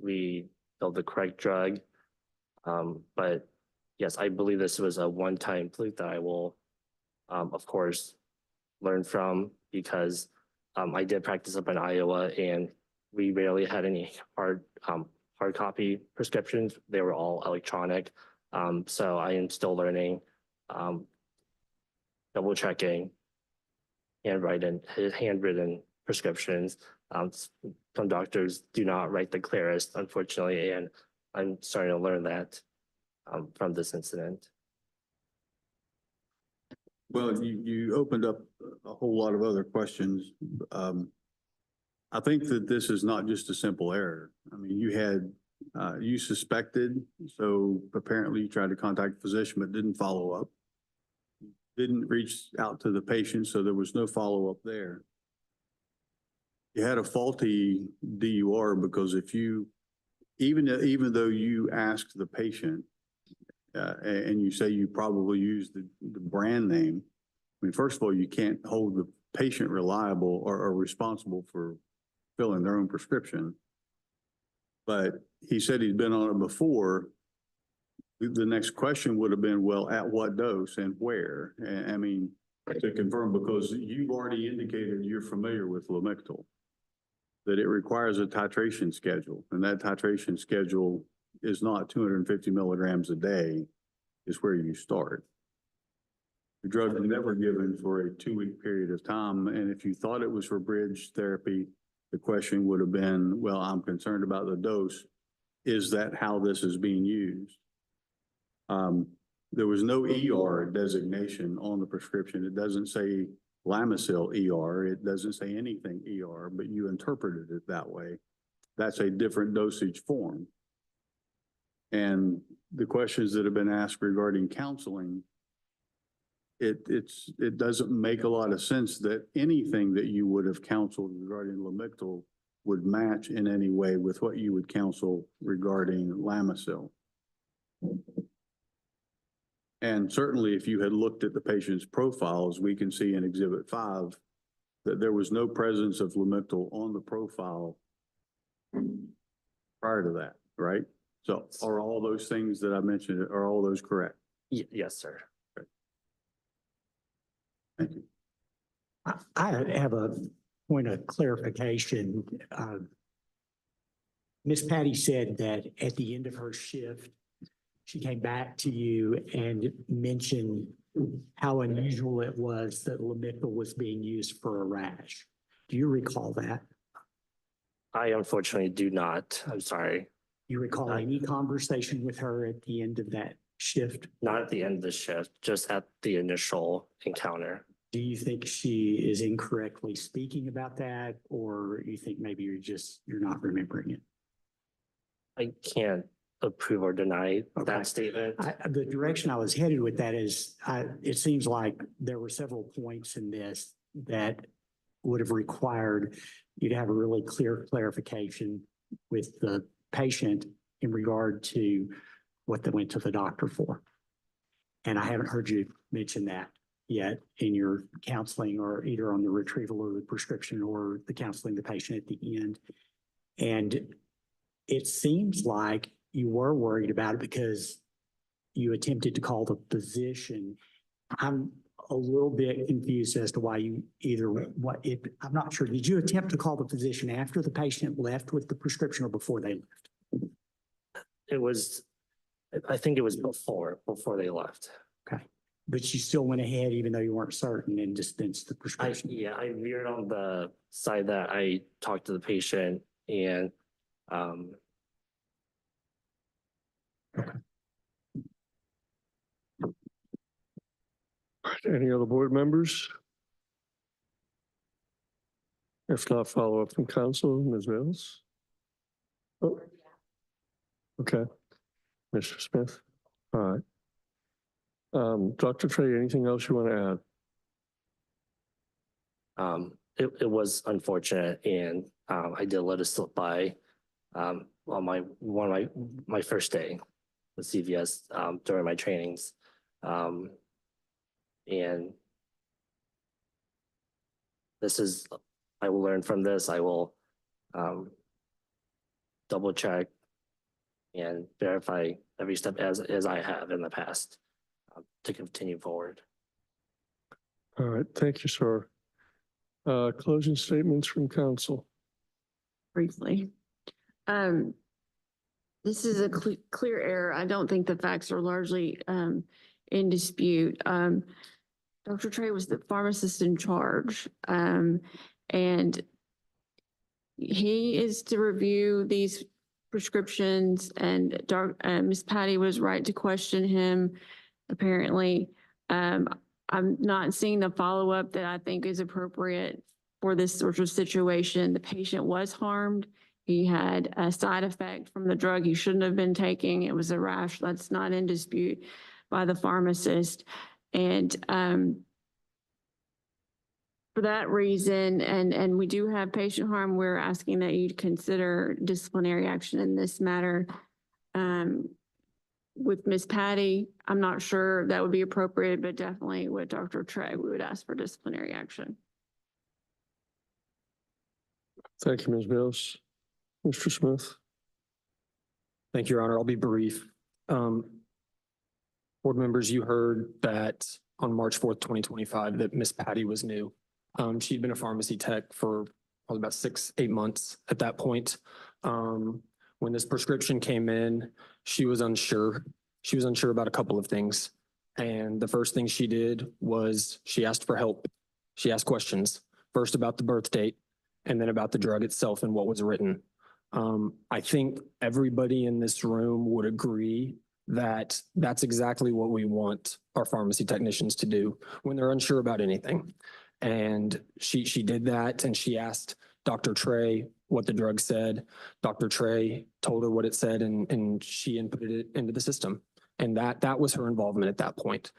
we filled the correct drug. But yes, I believe this was a one-time fluke that I will, of course, learn from, because I did practice up in Iowa and we rarely had any hard copy prescriptions. They were all electronic. So I am still learning, double checking, handwritten prescriptions. Some doctors do not write the clearest, unfortunately, and I'm starting to learn that from this incident. Well, you opened up a whole lot of other questions. I think that this is not just a simple error. I mean, you suspected, so apparently you tried to contact the physician but didn't follow up. Didn't reach out to the patient, so there was no follow-up there. You had a faulty DUR because even though you asked the patient, and you say you probably used the brand name, I mean, first of all, you can't hold the patient reliable or responsible for filling their own prescription. But he said he'd been on it before. The next question would have been, well, at what dose and where? And I mean, to confirm, because you've already indicated you're familiar with Lamictal, that it requires a titration schedule, and that titration schedule is not 250 milligrams a day, is where you start. The drug was never given for a 2-week period of time, and if you thought it was for bridge therapy, the question would have been, well, I'm concerned about the dose. Is that how this is being used? There was no ER designation on the prescription. It doesn't say Lamisil ER. It doesn't say anything ER, but you interpreted it that way. That's a different dosage form. And the questions that have been asked regarding counseling, it doesn't make a lot of sense that anything that you would have counseled regarding Lamictal would match in any way with what you would counsel regarding Lamisil. And certainly if you had looked at the patient's profiles, we can see in Exhibit 5 that there was no presence of Lamictal on the profile prior to that, right? So are all those things that I mentioned, are all those correct? Yes, sir. Thank you. I have a point of clarification. Ms. Patty said that at the end of her shift, she came back to you and mentioned how unusual it was that Lamictal was being used for a rash. Do you recall that? I unfortunately do not. I'm sorry. You recall any conversation with her at the end of that shift? Not at the end of the shift, just at the initial encounter. Do you think she is incorrectly speaking about that, or you think maybe you're not remembering it? I can't approve or deny that statement. The direction I was headed with that is, it seems like there were several points in this that would have required you to have a really clear clarification with the patient in regard to what they went to the doctor for. And I haven't heard you mention that yet in your counseling, or either on the retrieval of the prescription or the counseling the patient at the end. And it seems like you were worried about it because you attempted to call the physician. I'm a little bit confused as to why you I'm not sure. Did you attempt to call the physician after the patient left with the prescription or before they left? I think it was before they left. Okay. But you still went ahead even though you weren't certain and dispensed the prescription? I veered on the side that I talked to the patient and Okay. Any other board members? If not, follow up from council, Ms. Mills? Oh. Okay. Mr. Smith? All right. Dr. Trey, anything else you want to add? It was unfortunate, and I did let it slip by on my first day with CVS during my trainings. And I will learn from this. I will double check and verify every step as I have in the past to continue forward. All right. Thank you, sir. Closing statements from council. Briefly. This is a clear error. I don't think the facts are largely in dispute. Dr. Trey was the pharmacist in charge, and he is to review these prescriptions, and Ms. Patty was right to question him, apparently. I I'm not seeing the follow-up that I think is appropriate for this sort of situation. The patient was harmed. He had a side effect from the drug he shouldn't have been taking. It was a rash. That's not in dispute by the pharmacist. And for that reason, and we do have patient harm, we're asking that you consider disciplinary action in this matter. With Ms. Patty, I'm not sure that would be appropriate, but definitely with Dr. Trey, we would ask for disciplinary action. Thank you, Ms. Mills. Mr. Smith? Thank you, Your Honor. I'll be brief. Board members, you heard that on March 4th, 2025, that Miss Patty was new. She'd been a pharmacy tech for probably about 6-8 months at that point. When this prescription came in, she was unsure. She was unsure about a couple of things. And the first thing she did was she asked for help. She asked questions, first about the birth date and then about the drug itself and what was written. I think everybody in this room would agree that that's exactly what we want our pharmacy technicians to do when they're unsure about anything. And she did that, and she asked Dr. Trey what the drug said. Dr. Trey told her what it said, and she inputted it into the system. And that was her involvement at that point.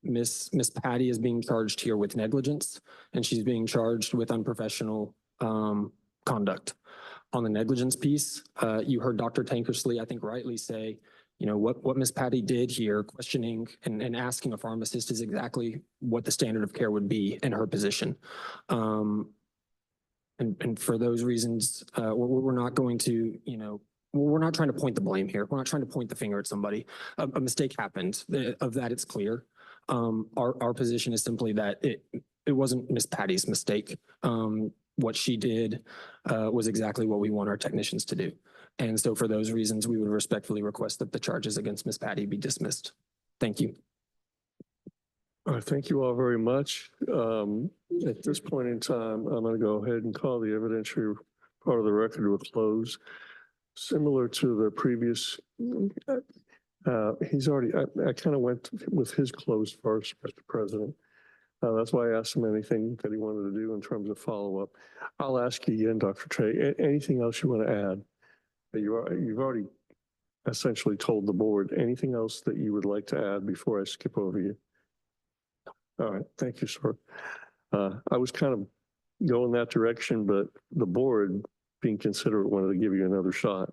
Miss Patty is being charged here with negligence, and she's being charged with unprofessional conduct. On the negligence piece, you heard Dr. Tankersley, I think rightly say, you know, what Miss Patty did here, questioning and asking a pharmacist is exactly what the standard of care would be in her position. And for those reasons, we're not going to, you know, we're not trying to point the blame here. We're not trying to point the finger at somebody. A mistake happened. Of that, it's clear. Our position is simply that it wasn't Miss Patty's mistake. What she did was exactly what we want our technicians to do. And so for those reasons, we would respectfully request that the charges against Miss Patty be dismissed. Thank you. All right, thank you all very much. At this point in time, I'm going to go ahead and call the evidentiary part of the record to a close. Similar to the previous, he's already, I kind of went with his close first, Mr. President. That's why I asked him anything that he wanted to do in terms of follow-up. I'll ask you again, Dr. Trey, anything else you want to add? You've already essentially told the board. Anything else that you would like to add before I skip over you? All right, thank you, sir. I was kind of going that direction, but the board, being considerate, wanted to give you another shot.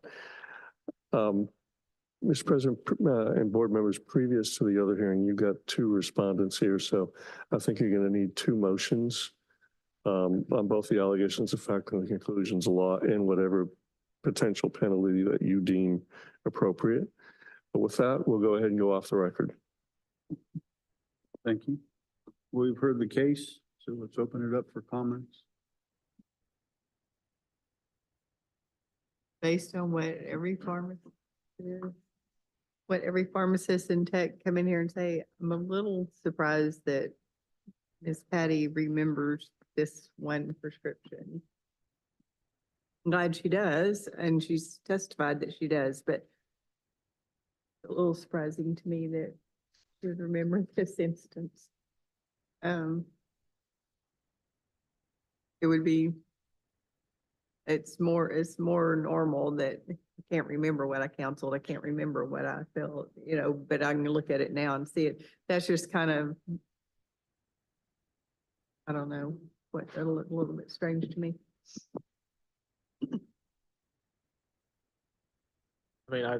Mr. President and board members, previous to the other hearing, you've got 2 respondents here, so I think you're going to need 2 motions on both the allegations of fact and the conclusions of law and whatever potential penalty that you deem appropriate. But with that, we'll go ahead and go off the record. Thank you. We've heard the case, so let's open it up for comments. Based on what every pharmacist and tech come in here and say, I'm a little surprised that Miss Patty remembers this one prescription. I'm glad she does, and she's testified that she does, but a little surprising to me that she would remember this instance. It would be, it's more normal that I can't remember what I counseled. I can't remember what I felt, you know, but I can look at it now and see it. That's just kind of, I don't know, what, a little bit strange to me. I mean, I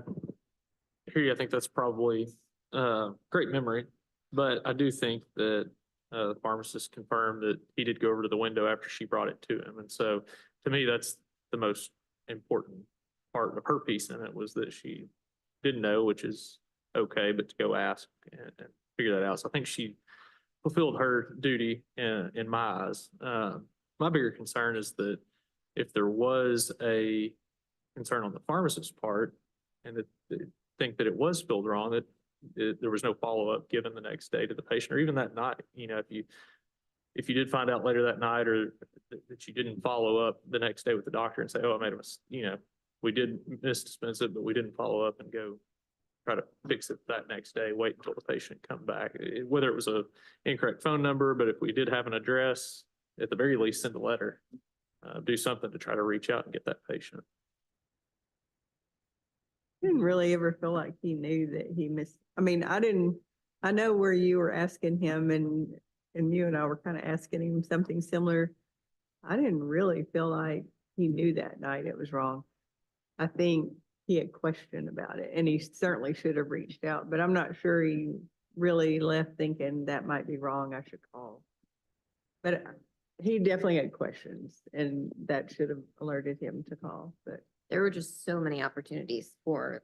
hear you. I think that's probably great memory, but I do think that the pharmacist confirmed that he did go over to the window after she brought it to him. And so to me, that's the most important part of her piece in it, was that she didn't know, which is okay, but to go ask and figure that out. So I think she fulfilled her duty in my eyes. My bigger concern is that if there was a concern on the pharmacist's part and that they think that it was spilled wrong, that there was no follow-up given the next day to the patient, or even that night. You know, if you did find out later that night, or that you didn't follow up the next day with the doctor and say, oh, I made a mistake, you know, we did misdispense it, but we didn't follow up and go try to fix it that next day, wait until the patient come back. Whether it was a incorrect phone number, but if we did have an address, at the very least, send a letter. Do something to try to reach out and get that patient. Didn't really ever feel like he knew that he missed, I mean, I know where you were asking him and you and I were kind of asking him something similar. I didn't really feel like he knew that night it was wrong. I think he had questioned about it and he certainly should have reached out, but I'm not sure he really left thinking that might be wrong, I should call. But he definitely had questions and that should have alerted him to call, but. There were just so many opportunities for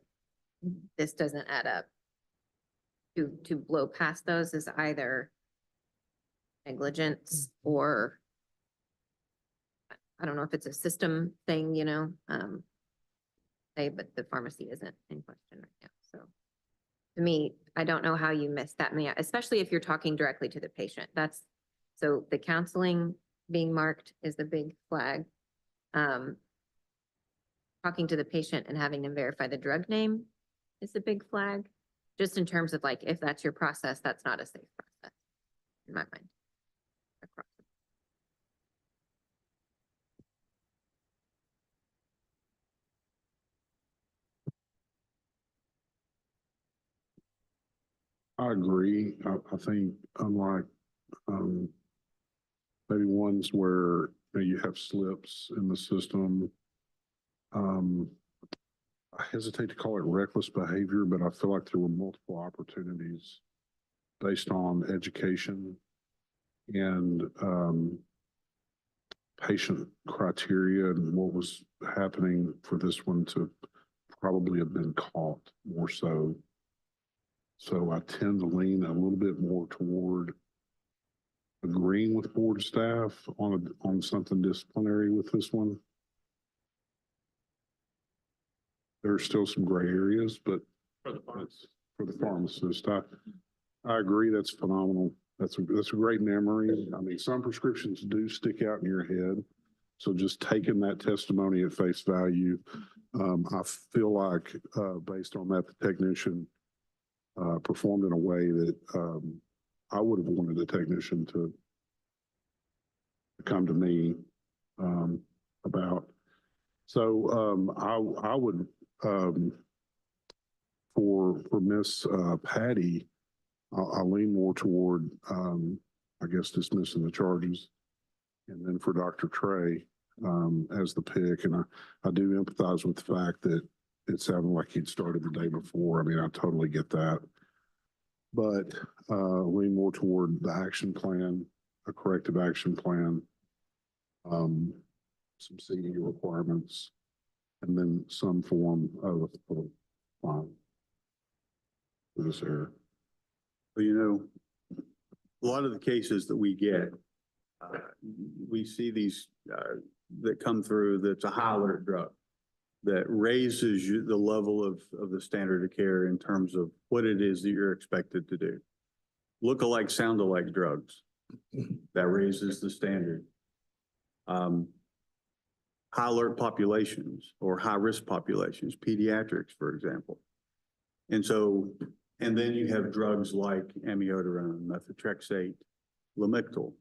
this doesn't add up. To blow past those is either negligence or I don't know if it's a system thing, you know, but the pharmacy isn't in question right now. So to me, I don't know how you miss that many, especially if you're talking directly to the patient. So the counseling being marked is the big flag. Talking to the patient and having them verify the drug name is a big flag. Just in terms of like, if that's your process, that's not a safe process in my mind. I agree. I think unlike, maybe ones where you have slips in the system, I hesitate to call it reckless behavior, but I feel like there were multiple opportunities based on education and patient criteria and what was happening for this one to probably have been caught more so. So I tend to lean a little bit more toward agreeing with board staff on something disciplinary with this one. There are still some gray areas, but For the pharmacist. for the pharmacist, I agree. That's phenomenal. That's a great memory. I mean, some prescriptions do stick out in your head. So just taking that testimony at face value, I feel like based on that, the technician performed in a way that I would have wanted the technician to come to me about. So I would for Miss Patty, I'll lean more toward I guess dismissing the charges, and then for Dr. Trey as the pick. And I do empathize with the fact that it sounded like he'd started the day before. I mean, I totally get that, but lean more toward the action plan, a corrective action plan, some CE requirements, and then some form of fine for this error. Well, you know, a lot of the cases that we get, we see these that come through that's a high alert drug that raises the level of the standard of care in terms of what it is that you're expected to do. Look-alike, sound-alike drugs, that raises the standard. High alert populations or high-risk populations, pediatrics, for example. And so, and then you have drugs like amiodarone, methotrexate, Lamictal.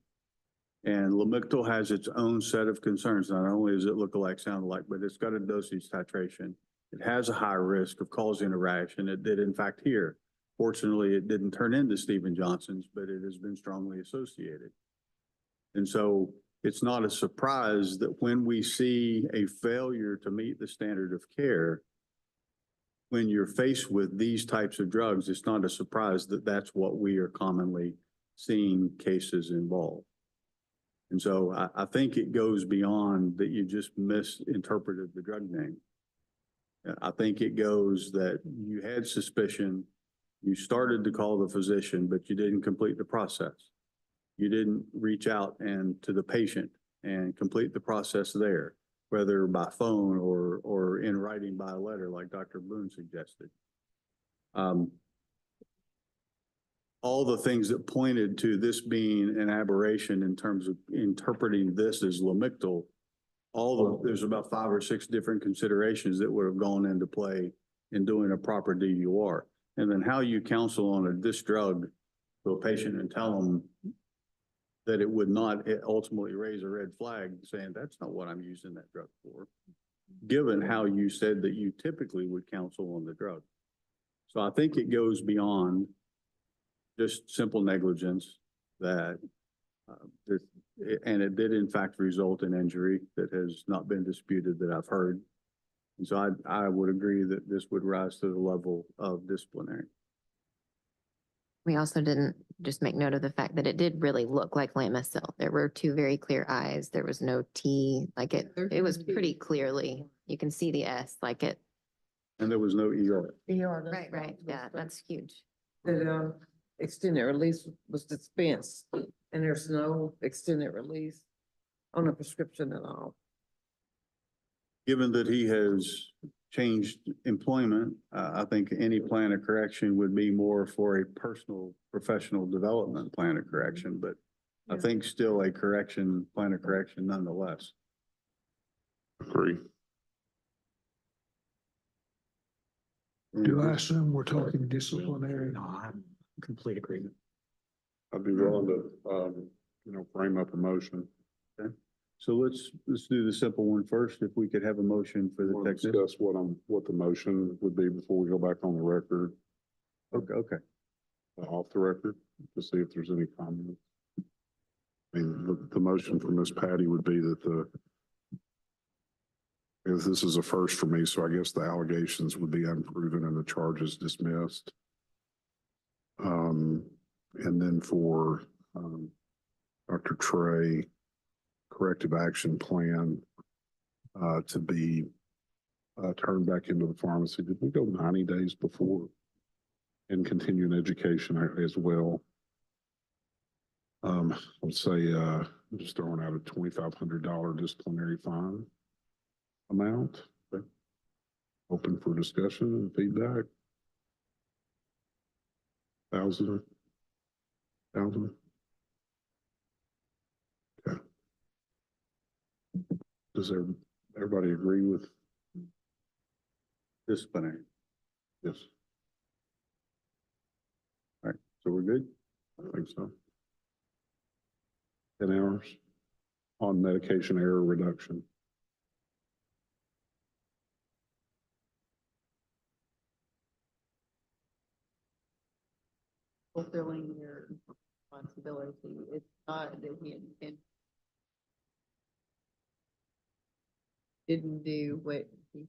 And Lamictal has its own set of concerns. Not only does it look alike, sound alike, but it's got a dosage titration. It has a high risk of causing a rash, and it did in fact here. Fortunately, it didn't turn into Stephen Johnson's, but it has been strongly associated. And so it's not a surprise that when we see a failure to meet the standard of care, when you're faced with these types of drugs, it's not a surprise that that's what we are commonly seeing cases involve. And so I think it goes beyond that you just misinterpreted the drug name. I think it goes that you had suspicion, you started to call the physician, but you didn't complete the process. You didn't reach out and to the patient and complete the process there, whether by phone or in writing by a letter like Dr. Boone suggested. All the things that pointed to this being an aberration in terms of interpreting this as Lamictal, there's about 5 or 6 different considerations that would have gone into play in doing a proper DUR. And then how you counsel on this drug to a patient and tell them that it would not ultimately raise a red flag, saying that's not what I'm using that drug for, given how you said that you typically would counsel on the drug. So I think it goes beyond just simple negligence that, and it did in fact result in injury that has not been disputed that I've heard. And so I would agree that this would rise to the level of disciplinary. We also didn't just make note of the fact that it did really look like Lamisil. There were two very clear eyes. There was no T, like it was pretty clearly, you can see the S, like it. And there was no ER. Right, right. Yeah, that's huge. That, extended release was dispensed and there's no extended release on a prescription at all. Given that he has changed employment, I think any plan of correction would be more for a personal, professional development plan of correction, but I think still a correction, plan of correction nonetheless. Agree. Do I assume we're talking disciplinary? No, I'm in complete agreement. I'd be willing to, frame up a motion. Okay. So let's do the simple one first. If we could have a motion for the Want to technician. discuss what the motion would be before we go back on the record, Okay. off the record, to see if there's any comments. I mean, the motion from Ms. Patty would be that if this is a first for me, so I guess the allegations would be unproven and the charges dismissed. And then for, Dr. Trey, corrective action plan, to be, turned back into the pharmacy. Did we go 90 days before? And continuing education as well. Let's say, just throwing out a $2,500 disciplinary fine amount. Okay. Open for discussion and feedback. 1,000. Okay. Does everybody agree with Disciplinary. this? All right. So we're good? I think so. 10 hours on medication error reduction. Fulfilling your responsibility. It's not that he didn't do what he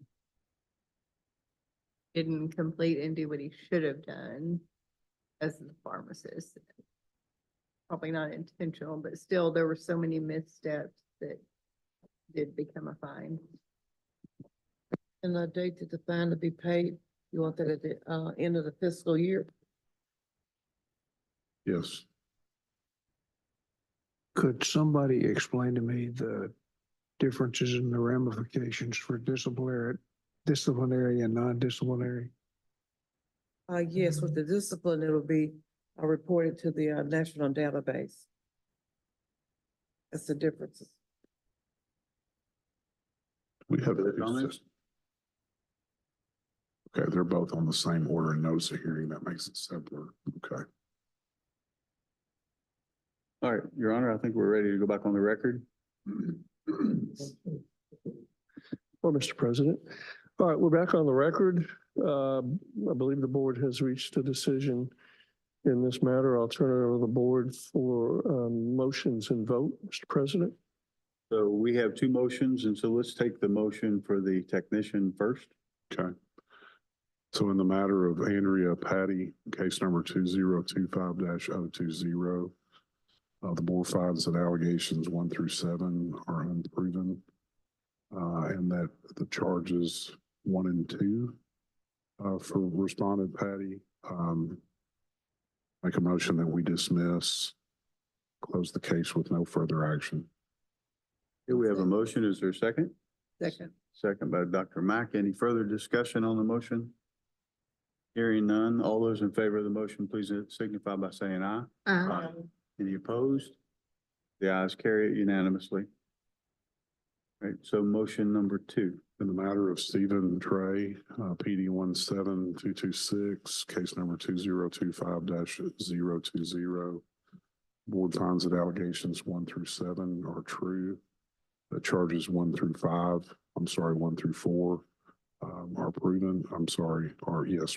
didn't complete and do what he should have done as the pharmacist. Probably not intentional, but still there were so many missteps that did become a fine. And the date that the fine to be paid, you want that at the, end of the fiscal year? Yes. Could somebody explain to me the differences in the ramifications for disciplinary and non-disciplinary? Yes, with the discipline, it'll be reported to the national database. That's the differences. We have Other comments? Okay, they're both on the same order and notice of hearing. That makes it simpler. Okay. All right, Your Honor, I think we're ready to go back on the record. Well, Mr. President. All right, we're back on the record. I believe the board has reached a decision in this matter. I'll turn it over to the board for motions and vote, Mr. President. So we have two motions, and so let's take the motion for the technician first. Okay. So in the matter of Andrea Patty, case number 2025-020, the board finds that allegations 1 through 7 are unproven, and that the charges 1 and 2 for respondent Patty, make a motion that we dismiss, close the case with no further action. Here we have a motion. Is there a second? Second. Second by Dr. Mack. Any further discussion on the motion? Hearing none. All those in favor of the motion, please signify by saying aye. Aye. Any opposed? The ayes carry it unanimously. Right, so motion number 2. In the matter of Stephen Trey, PD 17226, case number 2025-020. Board finds that allegations 1 through 7 are true. The charges 1 through 4 are proven. Are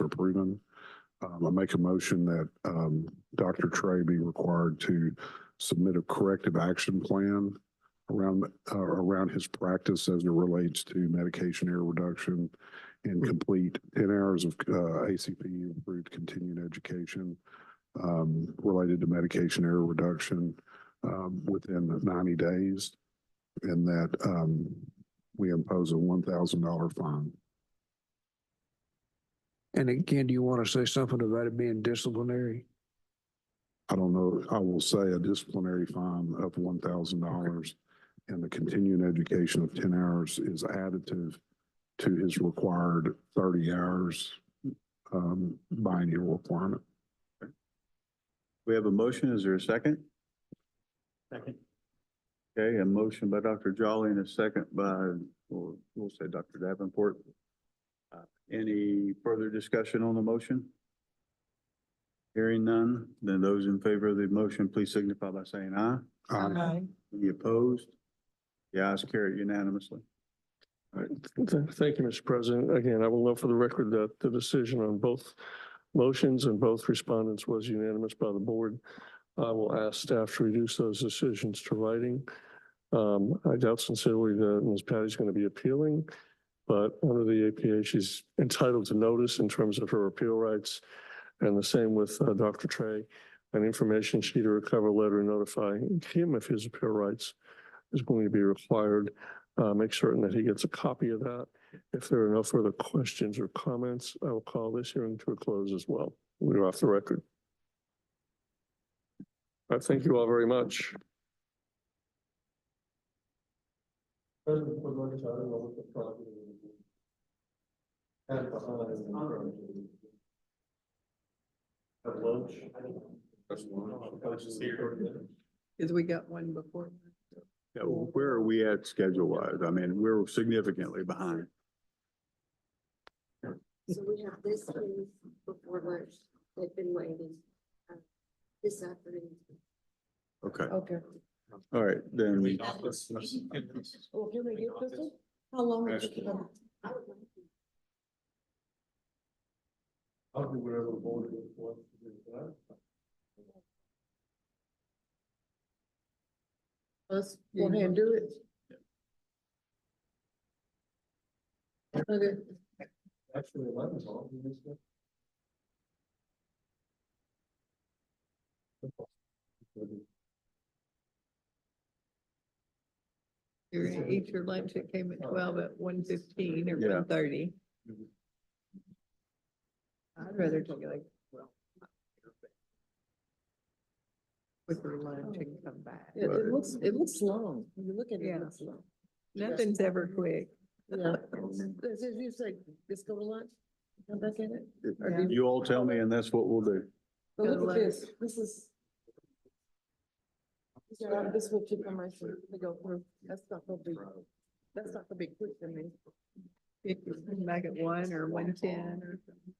proven. I make a motion that Dr. Trey be required to submit a corrective action plan around his practice as it relates to medication error reduction and complete 10 hours of ACP improved continuing education related to medication error reduction within 90 days, and that we impose a $1,000 fine. And again, do you want to say something about it being disciplinary? I don't know. I will say a disciplinary fine of $1,000 and the continuing education of 10 hours is additive to his required 30 hours biennial requirement. We have a motion. Is there a second? Second. Okay, a motion by Dr. Jolly and a second by, we'll say Dr. Davenport. Any further discussion on the motion? Hearing none, then those in favor of the motion, please signify by saying aye. Aye. Any opposed? The ayes carry unanimously. All right. Thank you, Mr. President. Again, I will note for the record that the decision on both motions and both respondents was unanimous by the board. I will ask staff to reduce those decisions to writing. I doubt sincerely that Ms. Patty's going to be appealing, but under the APA, she's entitled to notice in terms of her appeal rights. And the same with Dr. Trey, an information sheet or a cover letter notifying him of his appeal rights is going to be required. Make certain that he gets a copy of that. If there are no further questions or comments, I will call this hearing to a close as well. We're off the record. I thank you all very much. Have lunch. Because we got one before. Yeah, well, where are we at schedule wise? I mean, we're significantly behind. So we have this one before lunch. They've been waiting this afternoon. Okay, Okay. all right, then. Well, can we get this one? How long is it? I'll do whatever the board wants to do for that. Let's go ahead and do it. Okay. Actually, 11's on. You missed it. Eat your lunch, it came at 12 at 1:15 or Yeah. 1:30. I'd rather take like, well, with your lunch and come back. It looks long. When you look at it, Yeah. it looks long. Nothing's ever quick. Yeah. As you say, let's go to lunch, come back at it. Or do You all tell me and that's what we'll do. But look at this, this is. This is what you come right through, to go through, that's not the big, that's not the big quick to me. If you come back at 1 or 1:10 or something.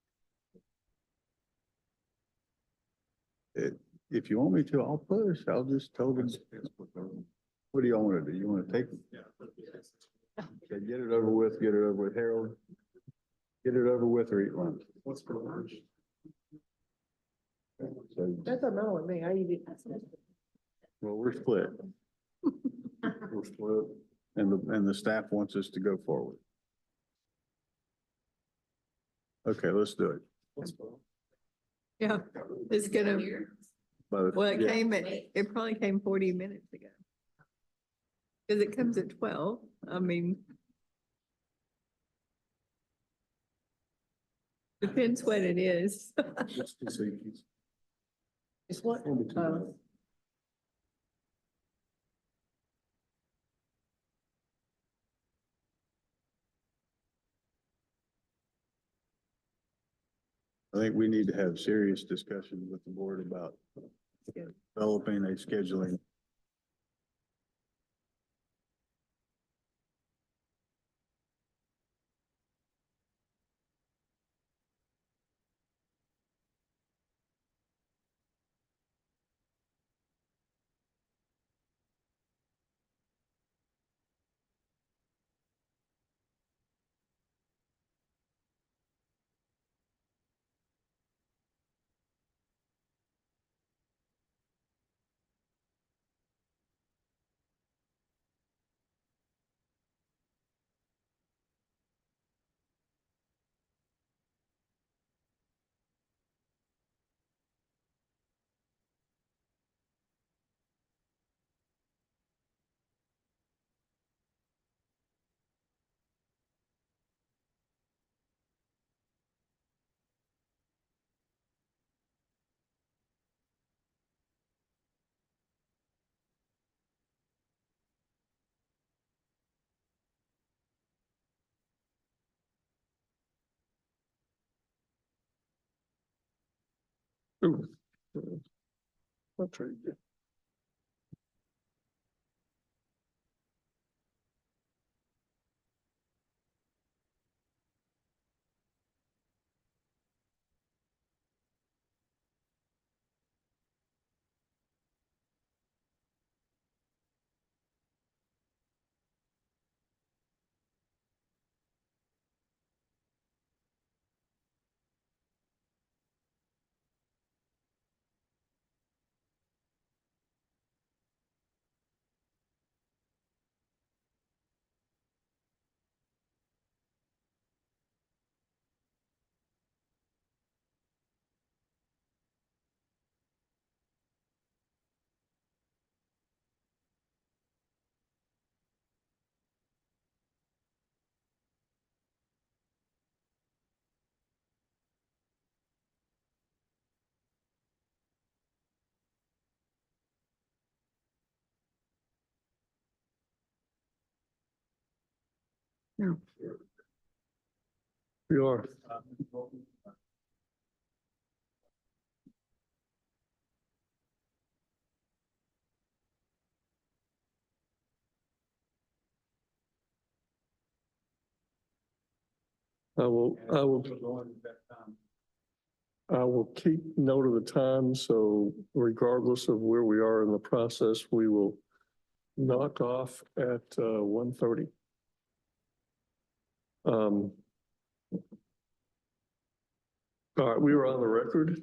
If you want me to, I'll push. I'll just tell them. What do y'all want to do? You want to take? Okay, get it over with, Harold. Get it over with or eat lunch. What's for lunch? So, That doesn't matter with me, I eat it. well, we're split. We're split. And the staff wants us to go forward. Okay, let's do it. Yeah, it's gonna, But, well, it yeah, came at, it probably came 40 minutes ago. Cause it comes at 12, I mean. Depends what it is. It's what? I think we need to have serious discussion with the board about developing a scheduling. Ooh. I'll trade you. No. You are. I will keep note of the time, so regardless of where we are in the process, we will knock off at 1:30. All right, we were on the record.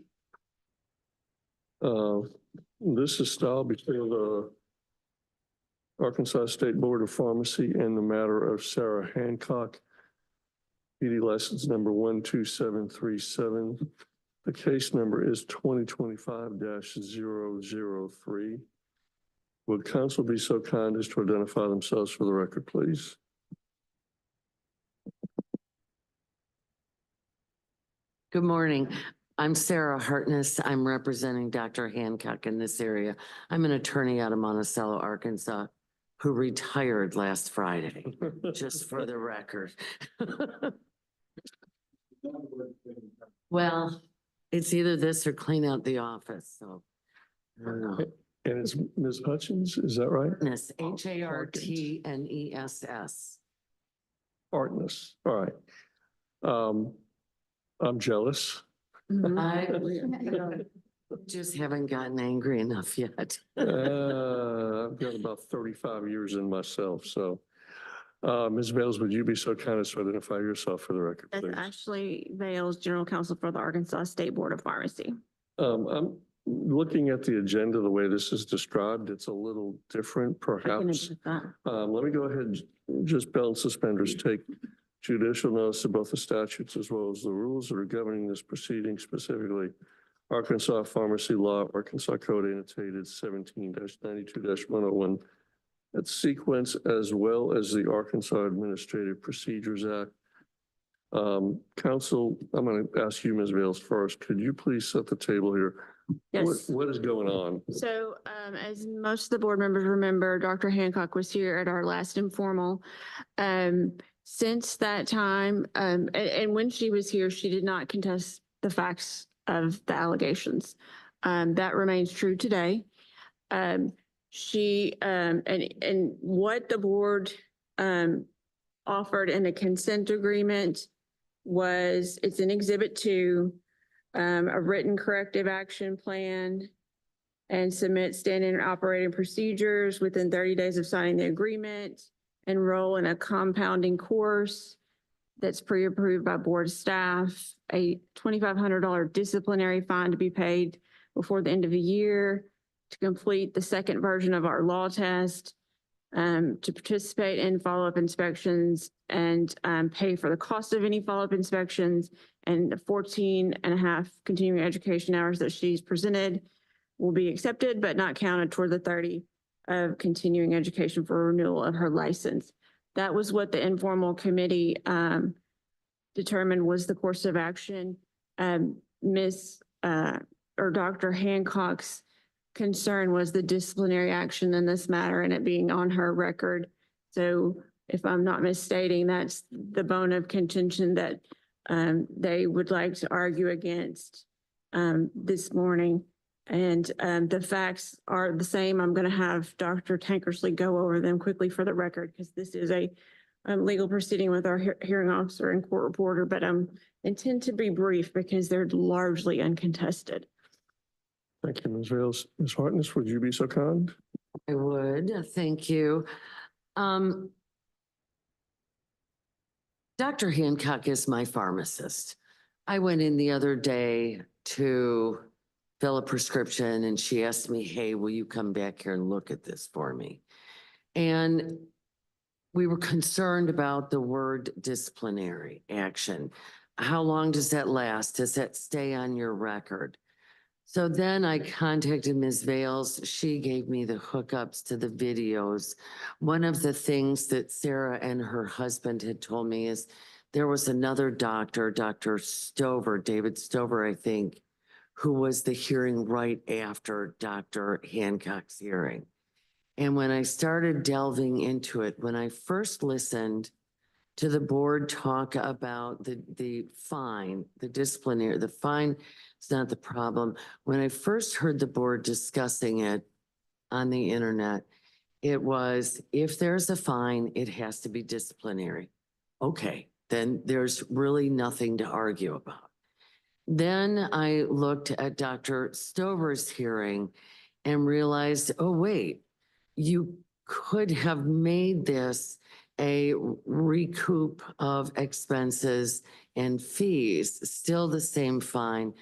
This is styled between the Arkansas State Board of Pharmacy and the matter of Sarah Hancock, PD license number 12737. The case number is 2025-003. Would counsel be so kind as to identify themselves for the record, please? Good morning. I'm Sarah Hartness. I'm representing Dr. Hancock in this area. I'm an attorney out of Monticello, Arkansas, who retired last Friday, just for the record. Well, it's either this or clean out the office, so I don't know. And it's Ms. Hutchins, is that right? Hartness, Hartness. Hartness, all right. I'm jealous. I just haven't gotten angry enough yet. I've got about 35 years in myself, so. Ms. Bales, would you be so kind as to identify yourself for the record, That's please? Ashley Vales, General Counsel for the Arkansas State Board of Pharmacy. I'm looking at the agenda, the way this is described, it's a little different I can perhaps. admit that. Let me go ahead and just belt and suspenders, take judicial notice of both the statutes as well as the rules that are governing this proceeding, specifically Arkansas Pharmacy Law, Arkansas Code annotated 17-92-101. That sequence, as well as the Arkansas Administrative Procedures Act. Counsel, I'm going to ask you, Ms. Bales, first. Could you please set the table here? Yes. What is going on? So as most of the board members remember, Dr. Hancock was here at our last informal. Since that time, and when she was here, she did not contest the facts of the allegations. That remains true today. She and what the board offered in a consent agreement was, it's in Exhibit 2, a written corrective action plan, and submit standard and operating procedures within 30 days of signing the agreement, enroll in a compounding course that's pre-approved by board staff, a $2,500 disciplinary fine to be paid before the end of the year, to complete the second version of our law test, to participate in follow-up inspections and pay for the cost of any follow-up inspections, and the 14.5 continuing education hours that she's presented will be accepted but not counted toward the 30 of continuing education for renewal of her license. That was what the informal committee determined was the course of action. Dr. Hancock's concern was the disciplinary action in this matter and it being on her record. So if I'm not misstating, that's the bone of contention that they would like to argue against this morning. And the facts are the same. I'm going to have Dr. Tankersley go over them quickly for the record because this is a legal proceeding with our hearing officer and court reporter, but intend to be brief because they're largely uncontested. Thank you, Ms. Vales. Ms. Hartness, would you be so kind? I would, thank you. Dr. Hancock is my pharmacist. I went in the other day to fill a prescription and she asked me, hey, will you come back here and look at this for me? And we were concerned about the word disciplinary action. How long does that last? Does that stay on your record? So then I contacted Ms. Vales. She gave me the hookups to the videos. One of the things that Sarah and her husband had told me is there was another doctor, Dr. Stover, David Stover, I think, who was the hearing right after Dr. Hancock's hearing. And when I started delving into it, when I first listened to the board talk about the fine, the disciplinary, the fine is not the problem. When I first heard the board discussing it on the internet, it was, if there's a fine, it has to be disciplinary. Okay, then there's really nothing to argue about. Then I looked at Dr. Stover's hearing and realized, oh, wait, you could have made this a recoup of expenses and fees, still the same fine,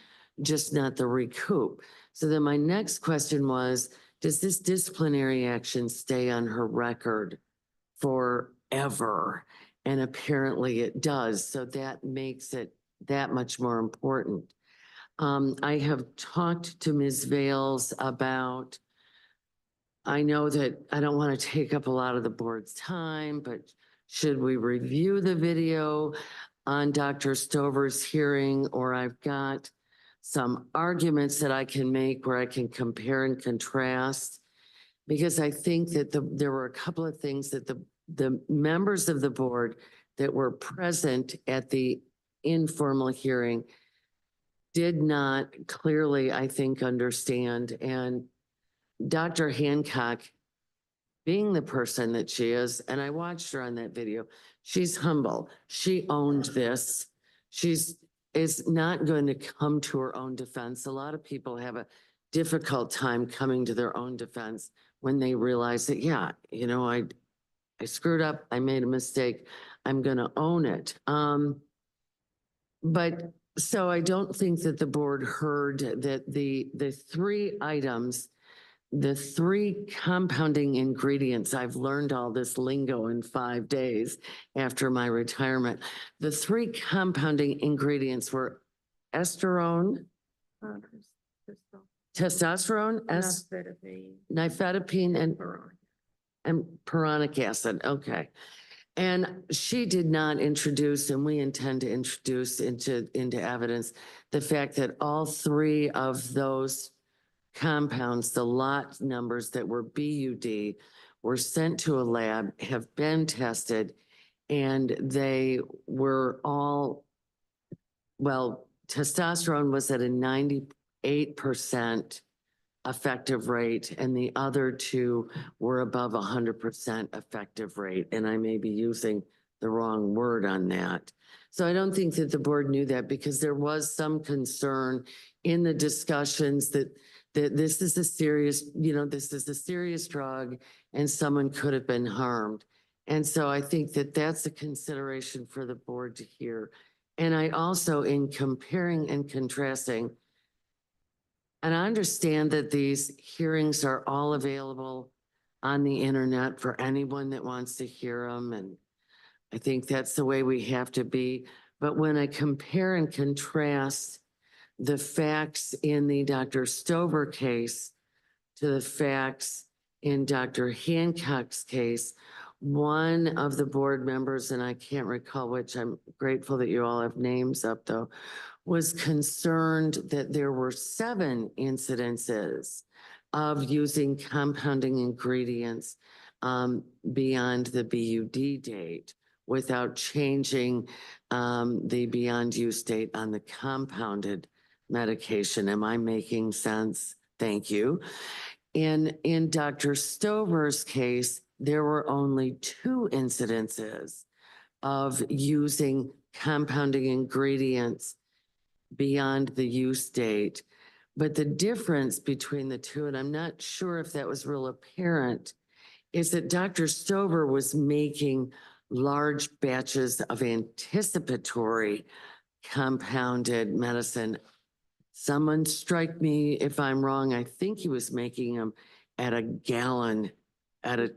just not the recoup. So then my next question was, does this disciplinary action stay on her record forever? And apparently it does. So that makes it that much more important. I have talked to Ms. Vales about, I know that I don't want to take up a lot of the board's time, but should we review the video on Dr. Stover's hearing? Or I've got some arguments that I can make where I can compare and contrast. Because I think that there were a couple of things that the members of the board that were present at the informal hearing did not clearly, I think, understand. And Dr. Hancock, being the person that she is, and I watched her on that video, she's humble. She owned this. Is not going to come to her own defense. A lot of people have a difficult time coming to their own defense when they realize that, yeah, you know, I screwed up. I made a mistake. I'm going to own it. But so I don't think that the board heard that the three items, the three compounding ingredients, I've learned all this lingo in 5 days after my retirement. The three compounding ingredients were estrone, testosterone, nifedipine, and puronic acid. Okay. And she did not introduce, and we intend to introduce into evidence the fact that all three of those compounds, the lot numbers that were BUD, were sent to a lab, have been tested, and they were all, well, testosterone was at a 98% effective rate, and the other two were above 100% effective rate. And I may be using the wrong word on that. So I don't think that the board knew that, because there was some concern in the discussions that this is a serious, this is a serious drug and someone could have been harmed. And so I think that that's a consideration for the board to hear. And I also, in comparing and contrasting, and I understand that these hearings are all available on the internet for anyone that wants to hear them. And I think that's the way we have to be. But when I compare and contrast the facts in the Dr. Stover case to the facts in Dr. Hancock's case, one of the board members, and I can't recall which, I'm grateful that you all have names up though, was concerned that there were 7 incidences of using compounding ingredients beyond the BUD date without changing the beyond use date on the compounded medication. Am I making sense? Thank you. In Dr. Stover's case, there were only 2 incidences of using compounding ingredients beyond the use date. But the difference between the 2, and I'm not sure if that was real apparent, is that Dr. Stover was making large batches of anticipatory compounded medicine. Someone strike me if I'm wrong. I think he was making them at a gallon, at a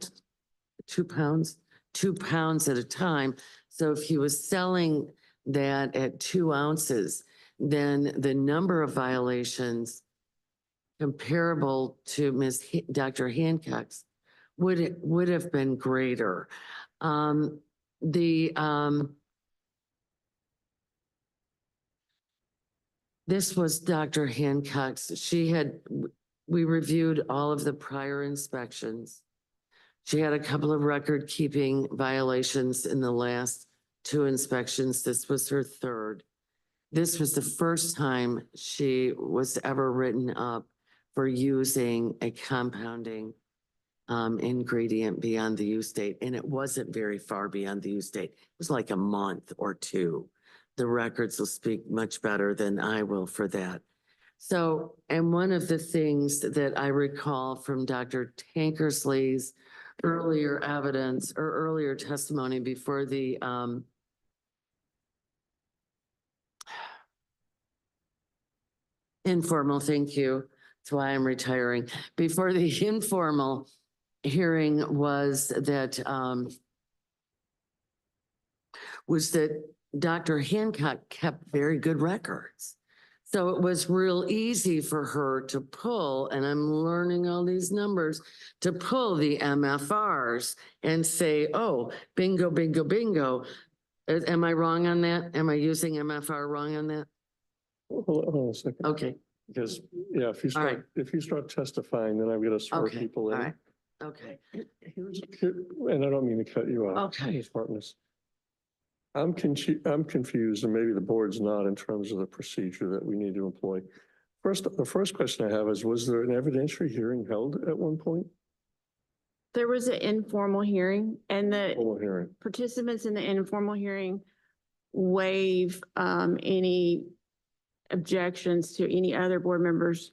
2 pounds, 2 pounds at a time. So if he was selling that at 2 ounces, then the number of violations comparable to Dr. Hancock's would have been greater. This was Dr. Hancock's. We reviewed all of the prior inspections. She had a couple of record-keeping violations in the last 2 inspections. This was her 3rd. This was the first time she was ever written up for using a compounding ingredient beyond the use date. And it wasn't very far beyond the use date. It was like a month or 2. The records will speak much better than I will for that. So, and one of the things that I recall from Dr. Tankersley's earlier evidence or earlier testimony before the informal, thank you. That's why I'm retiring. Before the informal hearing was that Dr. Hancock kept very good records. So it was real easy for her to pull, and I'm learning all these numbers, to pull the MFRs and say, oh, bingo, bingo, bingo. Am I wrong on that? Am I using MFR wrong on that? Hold on a second. Okay. Because, yeah, if you start testifying, then I'm gonna swear Okay. people All in. right. Okay. And I don't mean to cut you off. Okay. Ms. Hartness. I'm confused, and maybe the board's not, in terms of the procedure that we need to employ. The first question I have is, was there an evidentiary hearing held at one point? There was an informal hearing and the Formal hearing. participants in the informal hearing waive any objections to any other board members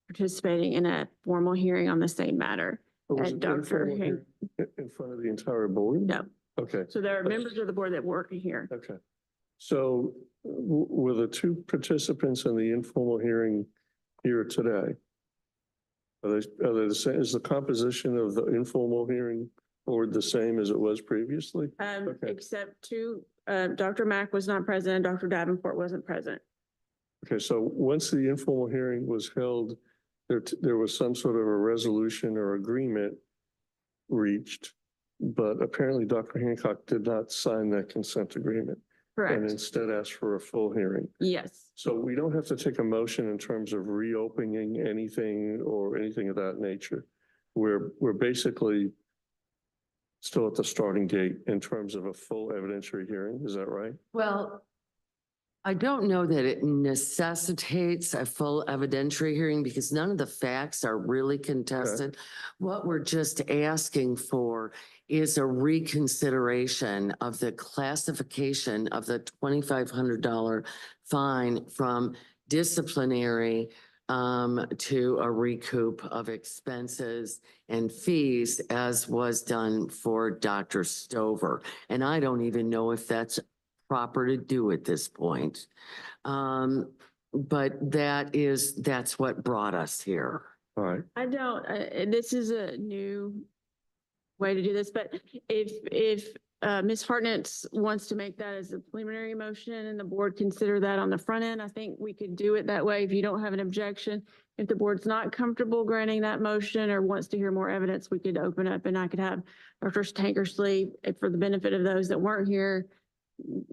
participating in a formal hearing on the same matter. Or was at it Dr. informal Hank- hearing in front of the entire board? No. Okay. So there are members of the board that work here. Okay. So were the 2 participants in the informal hearing here today? Are they the same? Is the composition of the informal hearing board the same as it was previously? Okay. Except 2, Dr. Mack was not present, Dr. Davenport wasn't present. Okay, so once the informal hearing was held, there was some sort of a resolution or agreement reached, but apparently Dr. Hancock did not sign that consent agreement. And Correct. instead asked for a full hearing. Yes. So we don't have to take a motion in terms of reopening anything or anything of that nature. We're basically still at the starting gate in terms of a full evidentiary hearing. Is that right? Well, I don't know that it necessitates a full evidentiary hearing because none of the facts are really contested. What we're just asking for is a reconsidereconsideration of the classification of the $2,500 fine from disciplinary to a recoup of expenses and fees as was done for Dr. Stover. And I don't even know if that's proper to do at this point. But that's what brought us here. All right. I don't, this is a new way to do this, but if Ms. Hartnett wants to make that as a preliminary motion and the board consider that on the front end, I think we could do it that way if you don't have an objection. If the board's not comfortable granting that motion or wants to hear more evidence, we could open up and I could have Dr. Tankersley, for the benefit of those that weren't here,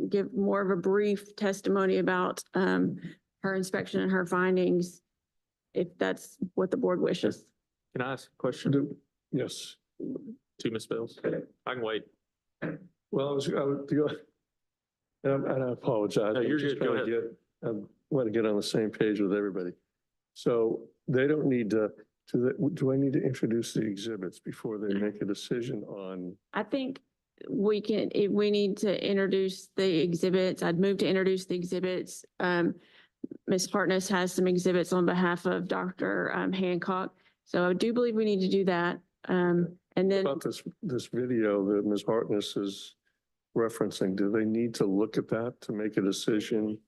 give more of a brief testimony about her inspection and her findings, if that's what the board wishes. Can I ask a question Yes. to Ms. Bills? I can wait. Well, and I apologize. No, you're I'm just good. Go trying to ahead. get want to get on the same page with everybody. So they don't need to, do I need to introduce the exhibits before they make a decision on? I think we can, if we need to introduce the exhibits, I'd move to introduce the exhibits. Ms. Hartness has some exhibits on behalf of Dr. Hancock. So I do believe we need to do that. And then About this video that Ms. Hartness is referencing, do they need to look at that to make a decision?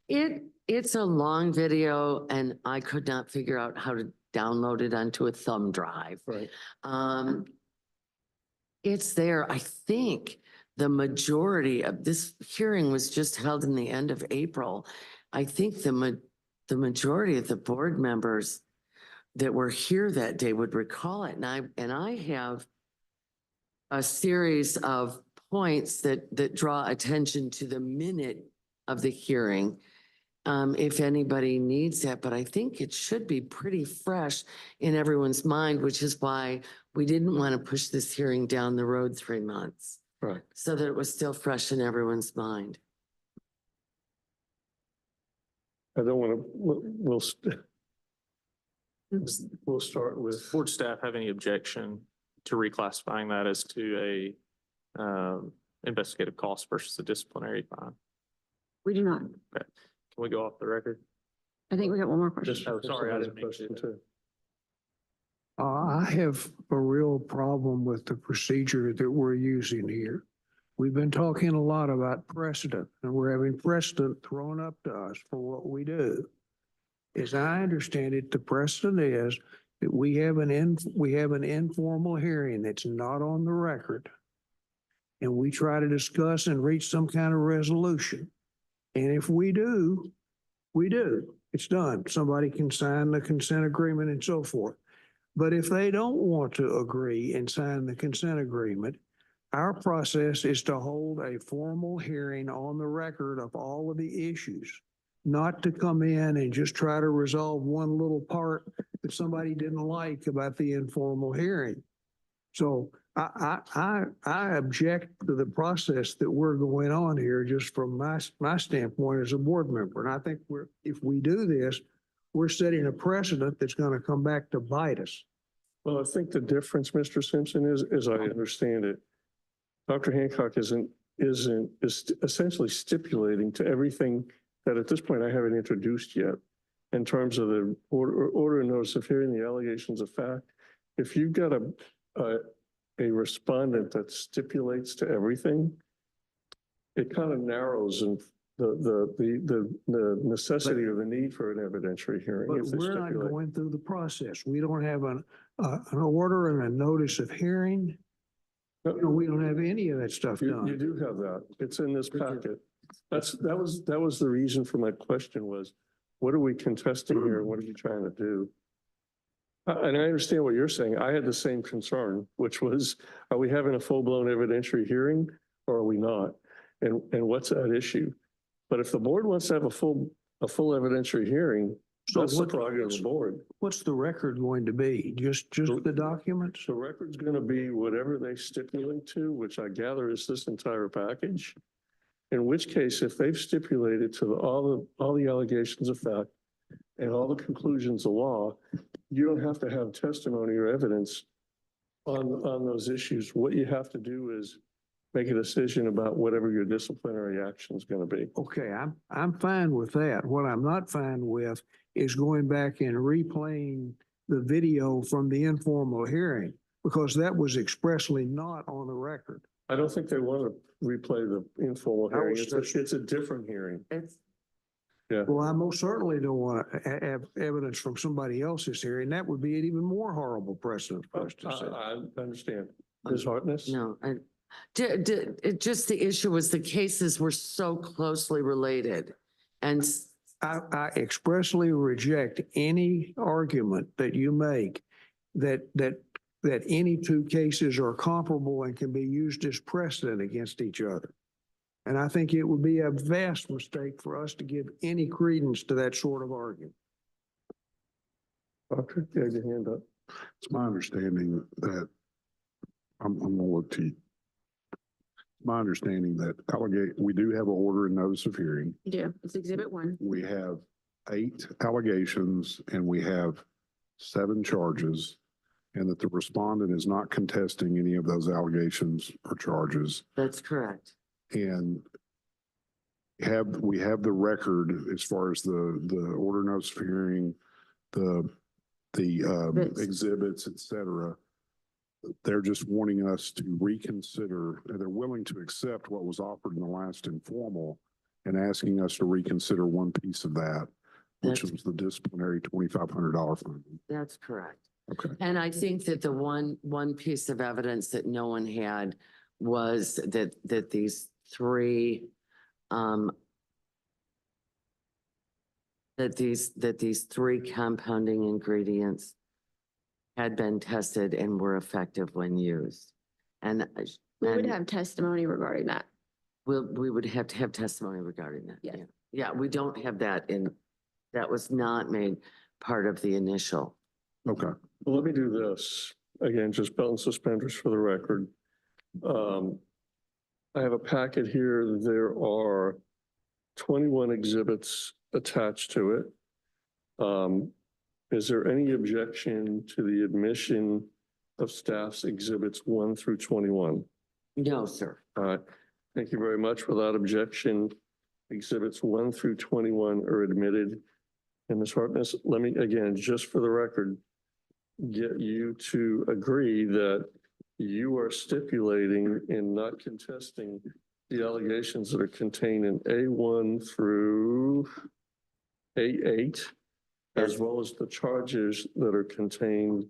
It's a long video and I could not figure out how to download it onto a thumb drive. Right. It's there. I think the majority of this hearing was just held in the end of April. I think the majority of the board members that were here that day would recall it. And I have a series of points that draw attention to the minute of the hearing. If anybody needs that, but I think it should be pretty fresh in everyone's mind, which is why we didn't want to push this hearing down the road 3 months. Right. So that it was still fresh in everyone's mind. I don't want to, we'll start with. Board staff have any objection to reclassifying that as to a investigative cost versus a disciplinary fine? we do not. Okay. Can we go off the record? I think we got one more question. Just, Oh, sorry, I didn't mean question to. too. I have a real problem with the procedure that we're using here. We've been talking a lot about precedent, and we're having precedent thrown up to us for what we do. As I understand it, the precedent is that we have an informal hearing that's not on the record. And we try to discuss and reach some kind of resolution. And if we do, we do. It's done. Somebody can sign the consent agreement and so forth. But if they don't want to agree and sign the consent agreement, our process is to hold a formal hearing on the record of all of the issues, not to come in and just try to resolve one little part that somebody didn't like about the informal hearing. So I object to the process that we're going on here just from my standpoint as a board member. And I think if we do this, we're setting a precedent that's going to come back to bite us. Well, I think the difference, Mr. Simpson, is, as I understand it, Dr. Hancock is essentially stipulating to everything that at this point I haven't introduced yet in terms of the order and notice of hearing, the allegations of fact. If you've got a respondent that stipulates to everything, it kind of narrows and the necessity or the need for an evidentiary hearing. But we're not going through the process. We don't have an order and a notice of hearing. No, we don't have any of that stuff done. You do have that. It's in this packet. That was the reason for my question was, what are we contesting here? What are you trying to do? And I understand what you're saying. I had the same concern, which was, are we having a full-blown evidentiary hearing or are we not? And what's that issue? But if the board wants to have a full evidentiary hearing, So that's the prerogative of the board. What's the record going to be? Just the documents? The record's going to be whatever they stipulate to, which I gather is this entire package. In which case, if they've stipulated to all the allegations of fact and all the conclusions of law, you don't have to have testimony or evidence on those issues. What you have to do is make a decision about whatever your disciplinary action is going to be. Okay, I'm fine with that. What I'm not fine with is going back and replaying the video from the informal hearing, because that was expressly not on the record. I don't think they want to replay the informal hearing. It's a different hearing. Yeah. Well, I most certainly don't want to have evidence from somebody else's hearing. That would be an even more horrible precedent for us to set. I understand. Ms. Hartness? No, just the issue was the cases were so closely related. And I expressly reject any argument that you make that any two cases are comparable and can be used as precedent against each other. And I think it would be a vast mistake for us to give any credence to that sort of argument. Doctor, you had your hand up. It's my understanding that I'm gonna look to my understanding that we do have an order and notice of hearing. You do. It's exhibit 1. We have 8 allegations and we have 7 charges, and that the respondent is not contesting any of those allegations or charges. That's correct. And we have the record as far as the order notice of hearing, the exhibits, et cetera. They're just wanting us to reconsider, they're willing to accept what was offered in the last informal and asking us to reconsider one piece of that, which was the disciplinary $2,500 fine. That's correct. Okay. And I think that the one piece of evidence that no one had was that these 3 that these 3 compounding ingredients had been tested and were effective when used. And We would have testimony regarding that. we would have to have testimony regarding that. Yes. Yeah, we don't have that that was not made part of the initial. Okay. Well, let me do this. Again, just belt and suspenders for the record. I have a packet here. There are 21 exhibits attached to it. Is there any objection to the admission of staff's exhibits 1 through 21? No, sir. All right. Thank you very much. Without objection, exhibits 1 through 21 are admitted. And Ms. Hartness, let me, again, just for the record, get you to agree that you are stipulating and not contesting the allegations that are contained in A1 through A8, as well as the charges that are contained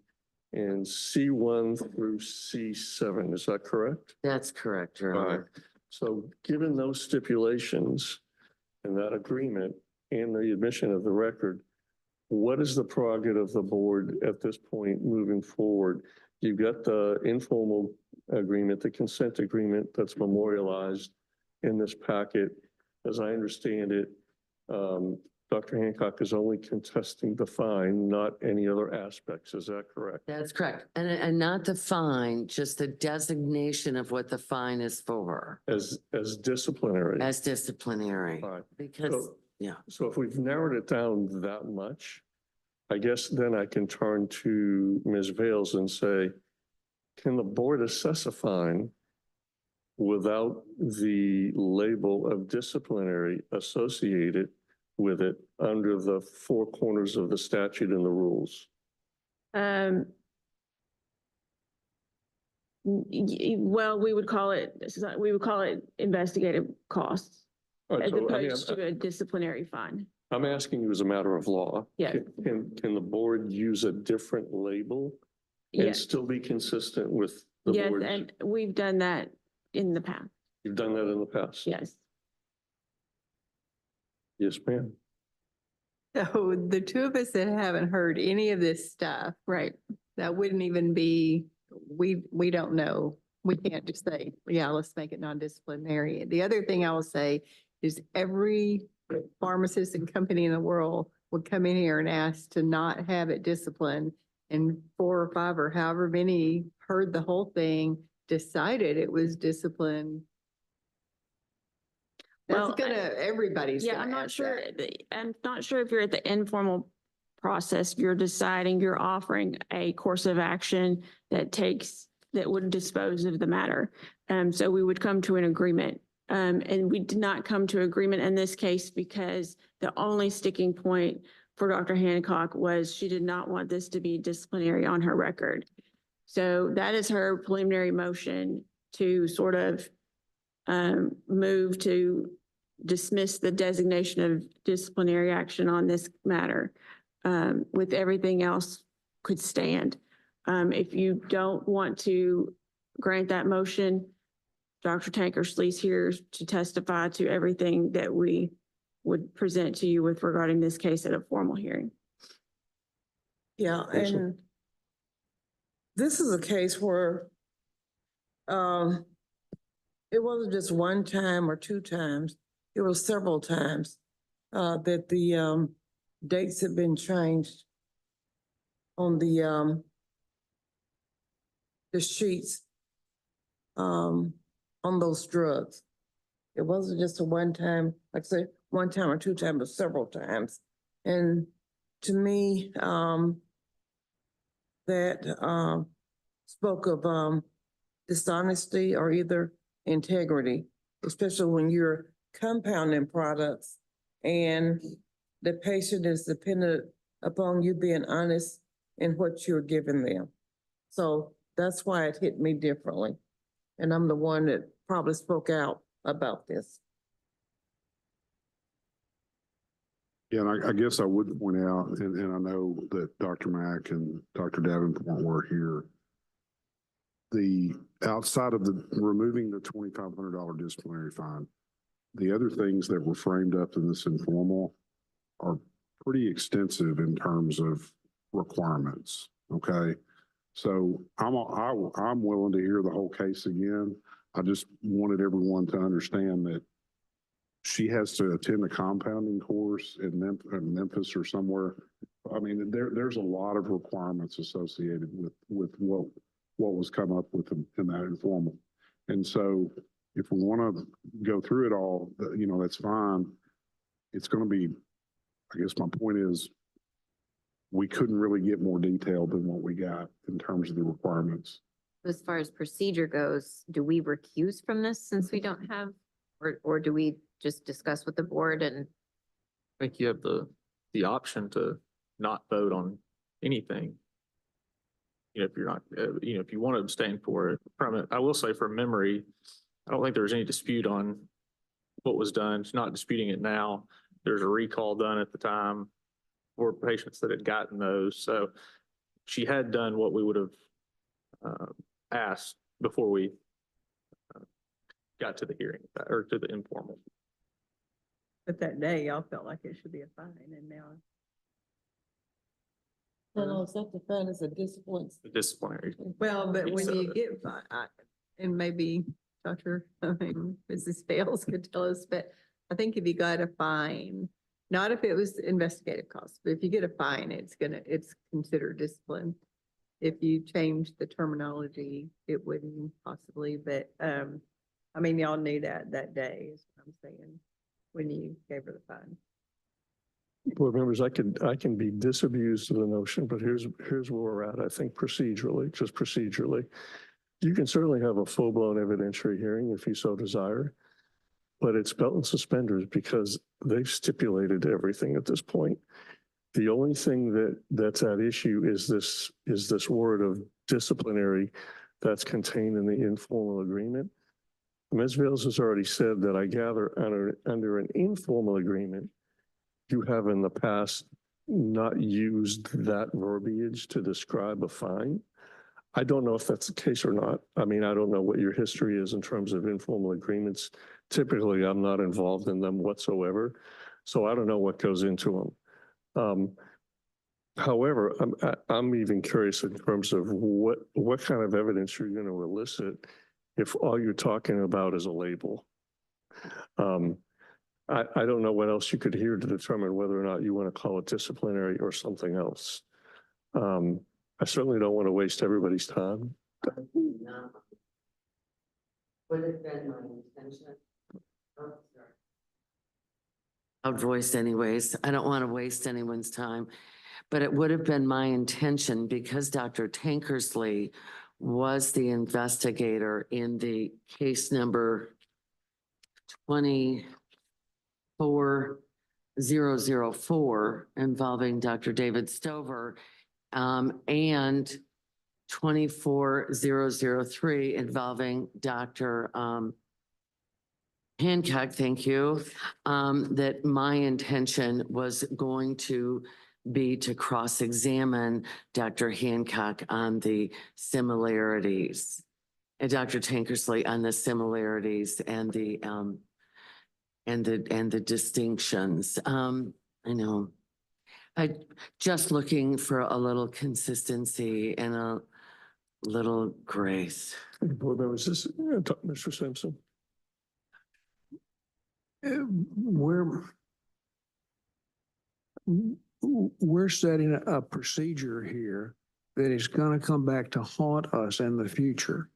in C1 through C7. Is that correct? That's correct, Your All right. Honor. So given those stipulations and that agreement and the admission of the record, what is the prerogative of the board at this point moving forward? You've got the informal agreement, the consent agreement that's memorialized in this packet. As I understand it, Dr. Hancock is only contesting the fine, not any other aspects. Is that correct? That's correct. And not the fine, just the designation of what the fine is for. As disciplinary. As disciplinary. All right. Because, yeah. So if we've narrowed it down that much, I guess then I can turn to Ms. Vales and say, can the board assess a fine without the label of disciplinary associated with it under the 4 corners of the statute and the rules? Well, we would call it investigative costs All right, as so, I mean, opposed to a disciplinary fine. I'm asking you as a matter of law. Yeah. Can the board use a different label and Yes, still be consistent with the yes, board's? and we've done that in the past. You've done that in the past? Yes. Yes, ma'am. So the 2 of us that haven't heard any of this stuff, Right. that wouldn't even be, we don't know. We can't just say, yeah, let's make it non-disciplinary. The other thing I will say is every pharmacist and company in the world would come in here and ask to not have it disciplined. And 4 or 5 or however many heard the whole thing, decided it was disciplined. Well, That's everybody's Yeah, gonna I'm not ask sure. that. I'm not sure if you're at the informal process, you're deciding, you're offering a course of action that would dispose of the matter. So we would come to an agreement. And we did not come to agreement in this case because the only sticking point for Dr. Hancock was she did not want this to be disciplinary on her record. So that is her preliminary motion to sort of move to dismiss the designation of disciplinary action on this matter. With everything else could stand. If you don't want to grant that motion, Dr. Tankersley's here to testify to everything that we would present to you with regarding this case at a formal hearing. Yeah, and this is a case where it wasn't just 1 time or 2 times, it was several times that the dates had been changed on the sheets on on those drugs. It wasn't just a one time, like I said, one time or two times, but several times. And to me, that spoke of dishonesty or either integrity, especially when you're compounding products and the patient is dependent upon you being honest in what you're giving them. So that's why it hit me differently. And I'm the one that probably spoke out about this. Yeah, and I guess I would point out, and I know that Dr. Mack and Dr. Davenport were here. The outside of the removing the $2,500 disciplinary fine, the other things that were framed up in this informal are pretty extensive in terms of requirements. Okay. So I'm willing to hear the whole case again. I just wanted everyone to understand that she has to attend a compounding course in Memphis or somewhere. I mean, there's a lot of requirements associated with what was come up with in that informal. And so if we want to go through it all, that's fine. It's going to be, I guess my point is, we couldn't really get more detailed than what we got in terms of the requirements. As far as procedure goes, do we recuse from this since we don't have, or do we just discuss with the board and? I think you have the option to not vote on anything. If you're not, if you want to abstain from it. I will say from memory, I don't think there was any dispute on what was done. She's not disputing it now. There's a recall done at the time for patients that had gotten those. So she had done what we would have asked before we got to the hearing or to the informal. But that day, y'all felt like it should be a fine, and now. No, it's not the fine, it's a discipline. The disciplinary. Well, but when So- you get, and maybe Mrs. Bales could tell us, but I think if you got a fine, not if it was investigative costs, but if you get a fine, it's considered discipline. If you change the terminology, it wouldn't possibly, but, y'all knew that day is what I'm saying, when you gave her the fine. Board members, I can be disabused of the notion, but here's where we're at, I think just procedurally. You can certainly have a full-blown evidentiary hearing if you so desire, but it's belt and suspenders because they've stipulated everything at this point. The only thing that's at issue is this word of disciplinary that's contained in the informal agreement. Ms. Vales has already said that I gather under an informal agreement, you have in the past not used that verbiage to describe a fine. I don't know if that's the case or not. I mean, I don't know what your history is in terms of informal agreements. Typically, I'm not involved in them whatsoever, so I don't know what goes into them. However, I'm even curious in terms of what kind of evidence you're going to elicit if all you're talking about is a label. I don't know what else you could hear to determine whether or not you want to call it disciplinary or something else. I certainly don't want to waste everybody's time. Would have been my intention. Oh, sorry. Loud voice anyways. I don't want to waste anyone's time, but it would have been my intention because Dr. Tankersley was the investigator in the case number 24004 involving Dr. David Stover, and 24003 involving Dr. Hancock, thank you, that my intention was going to be to cross-examine Dr. Hancock on the similarities and Dr. Tankersley on the similarities and the distinctions. I know. I just looking for a little consistency and a little grace. Board members, Mr. Simpson. We're setting a procedure here that is going to come back to haunt us in the future.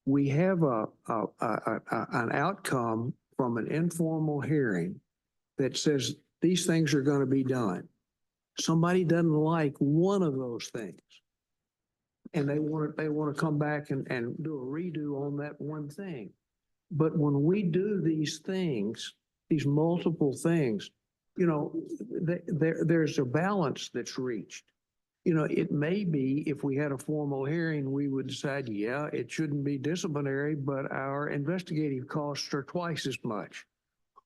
we have an outcome from an informal hearing that says these things are going to be done. Somebody doesn't like one of those things. And they want to come back and do a redo on that one thing. But when we do these things, these multiple things, you know, there's a balance that's reached. You know, it may be if we had a formal hearing, we would decide, yeah, it shouldn't be disciplinary, but our investigative costs are twice as much.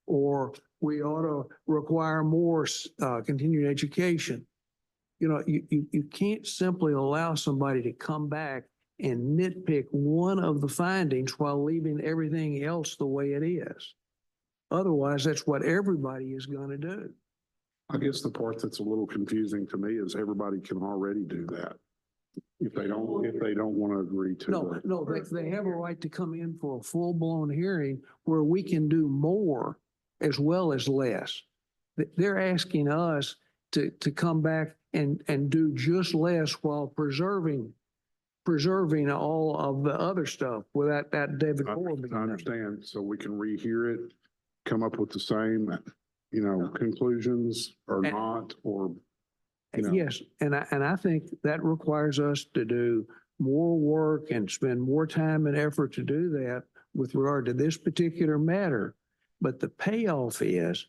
Or we ought to require more continuing education. You know, you can't simply allow somebody to come back and nitpick one of the findings while leaving everything else the way it is. Otherwise, that's what everybody is going to do. I guess the part that's a little confusing to me is everybody can already do that. If they don't want to agree to No, they have a right to come in for a full-blown hearing where we can do more as well as less. They're asking us to come back and do just less while preserving all of the other stuff without that David Ford being I done. understand. So we can rehear it, come up with the same, conclusions or not, or, Yes, and I think that requires us to do more work and spend more time and effort to do that with regard to this particular matter. But the payoff is,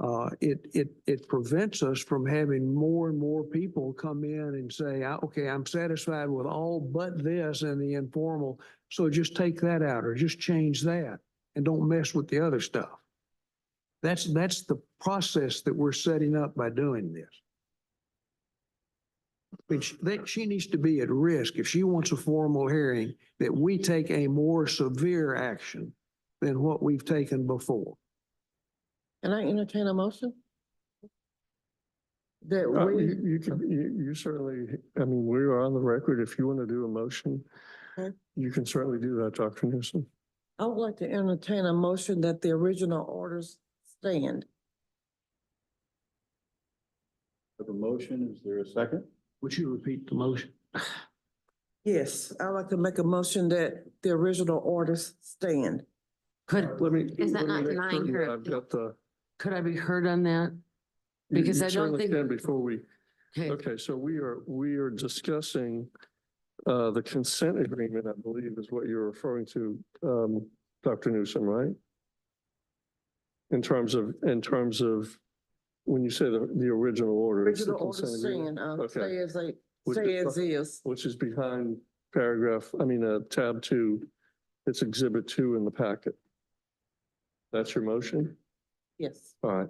it prevents us from having more and more people come in and say, okay, I'm satisfied with all but this and the informal, so just take that out or just change that and don't mess with the other stuff. That's the process that we're setting up by doing this. She needs to be at risk if she wants a formal hearing that we take a more severe action than what we've taken before. Can I entertain a motion? That You certainly, I mean, we are on the record. If you want to do a motion, Okay. you can certainly do that, Dr. Newsom. I would like to entertain a motion that the original orders stand. Have a motion, is there a second? Would you repeat the motion? Yes, I'd like to make a motion that the original orders stand. Could, Let me. Is that let me not make denying sure her I've got the. could I be heard on that? you- Because you I don't certainly think- can Before we, Okay, okay, so we are discussing the consent agreement, I believe is what you're referring to, Dr. Newsom, right? In terms of when you say the original order. it's the Original orders consent agreement. stand, Okay. stay as is. Which is behind tab 2. It's exhibit 2 in the packet. That's your motion? Yes. All right.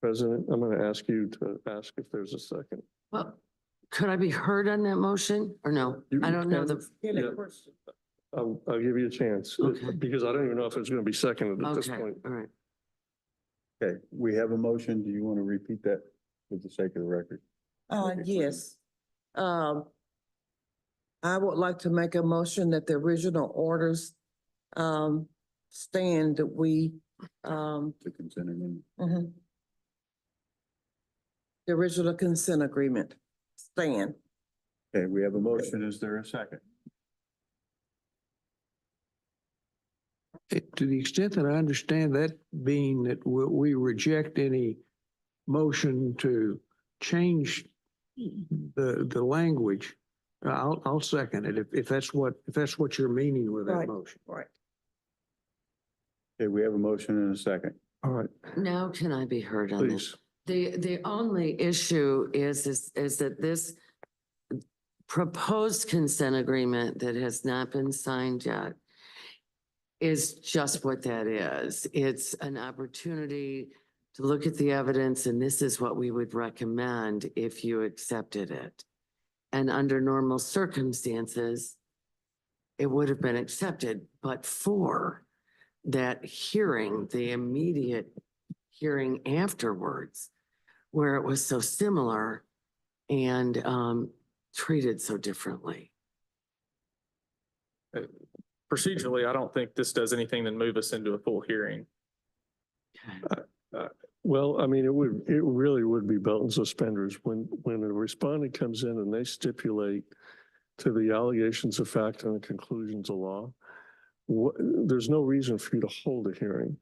President, I'm going to ask you to ask if there's a second. well, could I be heard on that motion or no? You I don't know can- the, Any Yeah. question? I'll give you a chance Okay. because I don't even know if it's going to be seconded at this okay, point. all right. Okay, we have a motion. Do you want to repeat that for the sake of the record? Yes. I would like to make a motion that the original orders, stand, that we, The consent agreement. mhm. The original consent agreement stand. Okay, we have a motion. Is there a second? To the extent that I understand that being that we reject any motion to change the language, I'll second it if that's what you're meaning with that Right. motion. Right. Okay, we have a motion and a second. All right, Now can I be heard on this? please. The only issue is that this proposed consent agreement that has not been signed yet is just what that is. It's an opportunity to look at the evidence, and this is what we would recommend if you accepted it. And under normal circumstances, it would have been accepted, but for that hearing, the immediate hearing afterwards, where it was so similar and treated so differently. Procedurally, I don't think this does anything to move us into a full hearing. Well, I mean, it really would be belt and suspenders when a respondent comes in and they stipulate to the allegations of fact and the conclusions of law, there's no reason for you to hold a hearing.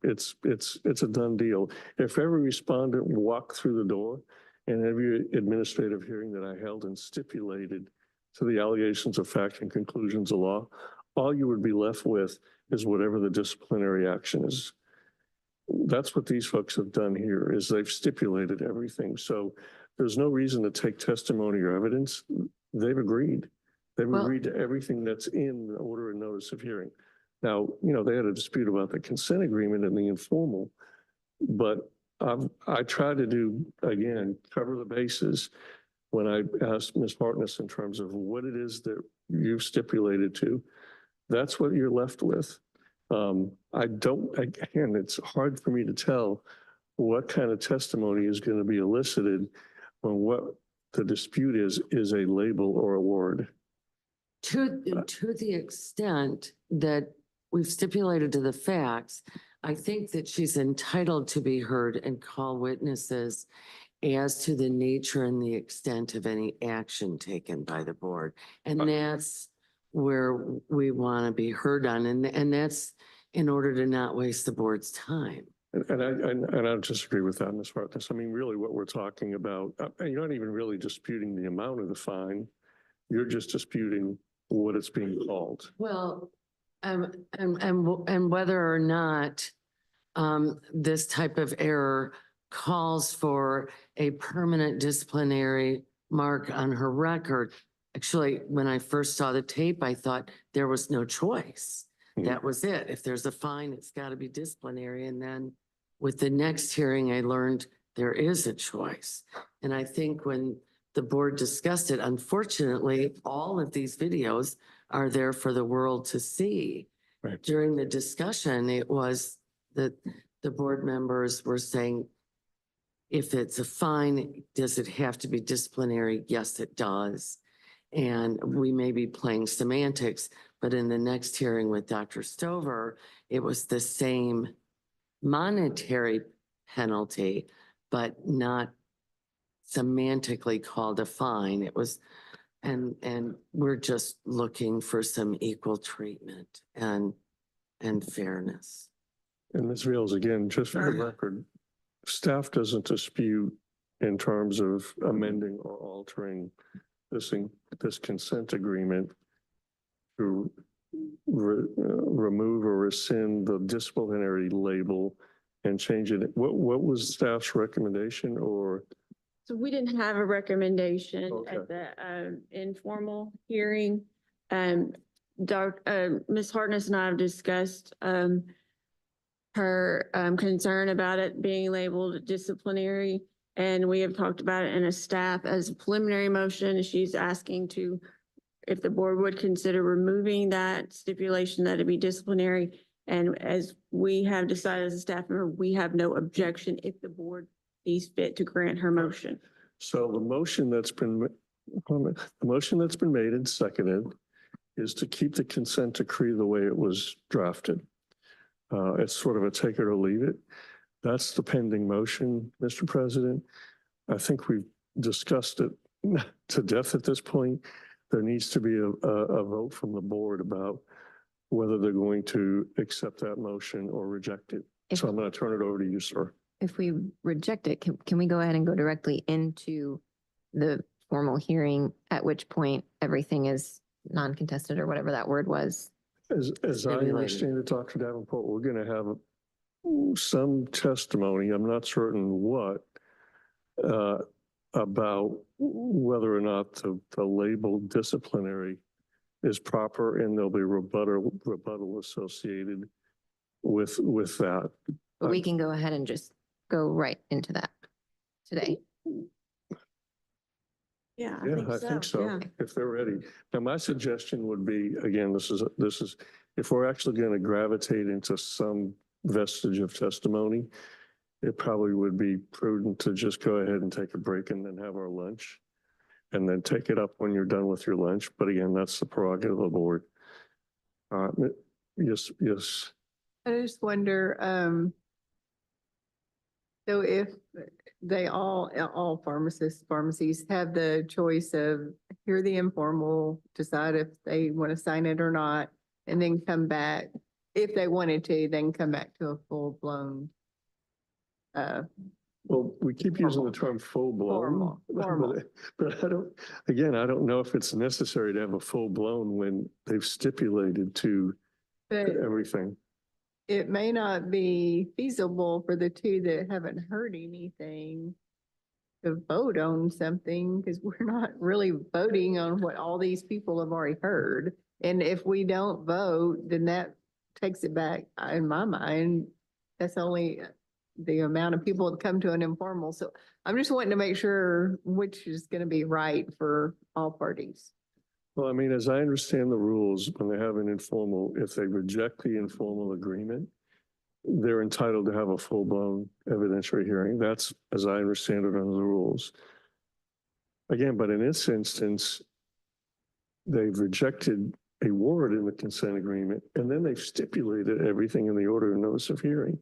It's a done deal. If every respondent walked through the door and every administrative hearing that I held and stipulated to the allegations of fact and conclusions of law, all you would be left with is whatever the disciplinary action is. That's what these folks have done here, is they've stipulated everything. So there's no reason to take testimony or evidence. They've agreed. They've agreed to everything that's in the order and notice of hearing. Now, they had a dispute about the consent agreement and the informal, but I tried to do, again, cover the bases when I asked Ms. Hartness in terms of what it is that you've stipulated to. That's what you're left with. Again, it's hard for me to tell what kind of testimony is going to be elicited when what the dispute is a label or a word. To the extent that we've stipulated to the facts, I think that she's entitled to be heard and call witnesses as to the nature and the extent of any action taken by the board. And that's where we want to be heard on. And that's in order to not waste the board's time. And I disagree with that, Ms. Hartness. I mean, really what we're talking about, you're not even really disputing the amount of the fine. You're just disputing what it's being called. Well, and whether or not this type of error calls for a permanent disciplinary mark on her record. Actually, when I first saw the tape, I thought there was no choice. That was it. If there's a fine, it's got to be disciplinary. And then with the next hearing, I learned there is a choice. And I think when the board discussed it, unfortunately, all of these videos are there for the world to see. Right. During the discussion, it was that the board members were saying, if it's a fine, does it have to be disciplinary? Yes, it does. And we may be playing semantics, but in the next hearing with Dr. Stover, it was the same monetary penalty, but not semantically called a fine. It was, and we're just looking for some equal treatment and fairness. And Ms. Reels, again, just for the record, staff doesn't dispute in terms of amending or altering this consent agreement to remove or rescind the disciplinary label and change it. What was staff's recommendation or? So we didn't have a recommendation Okay. at the informal hearing. Ms. Hartness and I have discussed her concern about it being labeled disciplinary. And we have talked about it in a staff as a preliminary motion. She's asking if the board would consider removing that stipulation that it be disciplinary. And as we have decided as a staff member, we have no objection if the board sees fit to grant her motion. So the motion that's been made and seconded is to keep the consent decree the way it was drafted. It's sort of a take it or leave it. That's the pending motion, Mr. President. I think we've discussed it to death at this point. There needs to be a vote from the board about whether they're going to accept that motion or reject it. So I'm going to turn it over to you, sir. If we reject it, can we go ahead and go directly into the formal hearing, at which point everything is non-contested or whatever that word was? As I understand it, Dr. Davenport, we're going to have some testimony, I'm not certain what, about whether or not the label disciplinary is proper, and there'll be rebuttal associated with that. But we can go ahead and just go right into that today. Yeah, I think so, Yeah. if they're ready. Now, my suggestion would be, again, this is, if we're actually going to gravitate into some vestige of testimony, it probably would be prudent to just go ahead and take a break and then have our lunch and then take it up when you're done with your lunch. But again, that's the prerogative of the board. Yes. I just wonder, So if all pharmacies have the choice of hear the informal, decide if they want to sign it or not, and then come back, if they wanted to, then come back to a full-blown Well, we keep using the term full blown. Formal. But I don't know if it's necessary to have a full blown when they've stipulated to but everything. it may not be feasible for the two that haven't heard anything to vote on something, because we're not really voting on what all these people have already heard. And if we don't vote, then that takes it back, in my mind, that's only the amount of people that come to an informal. So I'm just wanting to make sure which is going to be right for all parties. Well, I mean, as I understand the rules, when they have an informal, if they reject the informal agreement, they're entitled to have a full-blown evidentiary hearing. That's, as I understand it, under the rules. Again, but in this instance, they've rejected a word in the consent agreement, and then they've stipulated everything in the order of notice of hearing.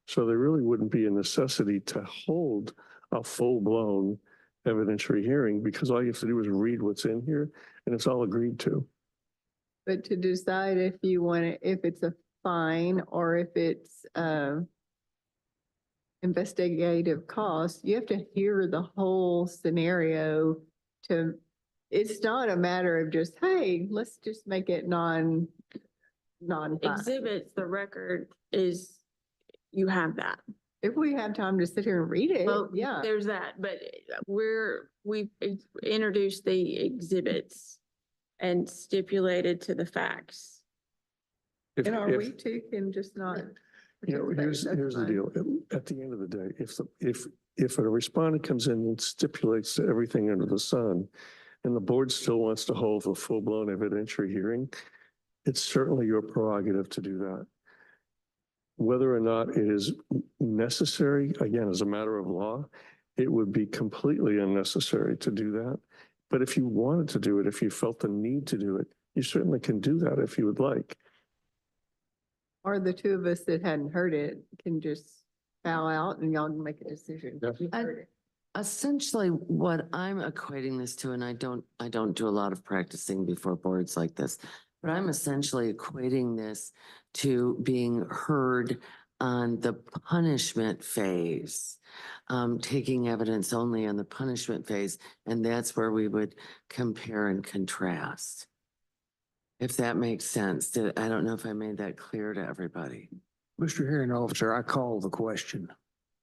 So there really wouldn't be a necessity to hold a full-blown evidentiary hearing, because all you have to do is read what's in here, and it's all agreed to. But to decide if you want it, if it's a fine or if it's investigative cost, you have to hear the whole scenario to, it's not a matter of just, hey, let's just make it non. Exhibits, the record is, you have that. If we have time to sit here and read it, Well, yeah. there's that, but we've introduced the exhibits and stipulated to the facts. And are we two can just not? Here's the deal. At the end of the day, if a respondent comes in and stipulates everything under the sun, and the board still wants to hold a full-blown evidentiary hearing, it's certainly your prerogative to do that. Whether or not it is necessary, again, as a matter of law, it would be completely unnecessary to do that. But if you wanted to do it, if you felt the need to do it, you certainly can do that if you would like. Or the two of us that hadn't heard it can just bow out and y'all can make a decision. You've heard it. Essentially, what I'm equating this to, and I don't do a lot of practicing before boards like this, but I'm essentially equating this to being heard on the punishment phase, taking evidence only on the punishment phase, and that's where we would compare and contrast. If that makes sense. I don't know if I made that clear to everybody. Mr. Hearing Officer, I call the question.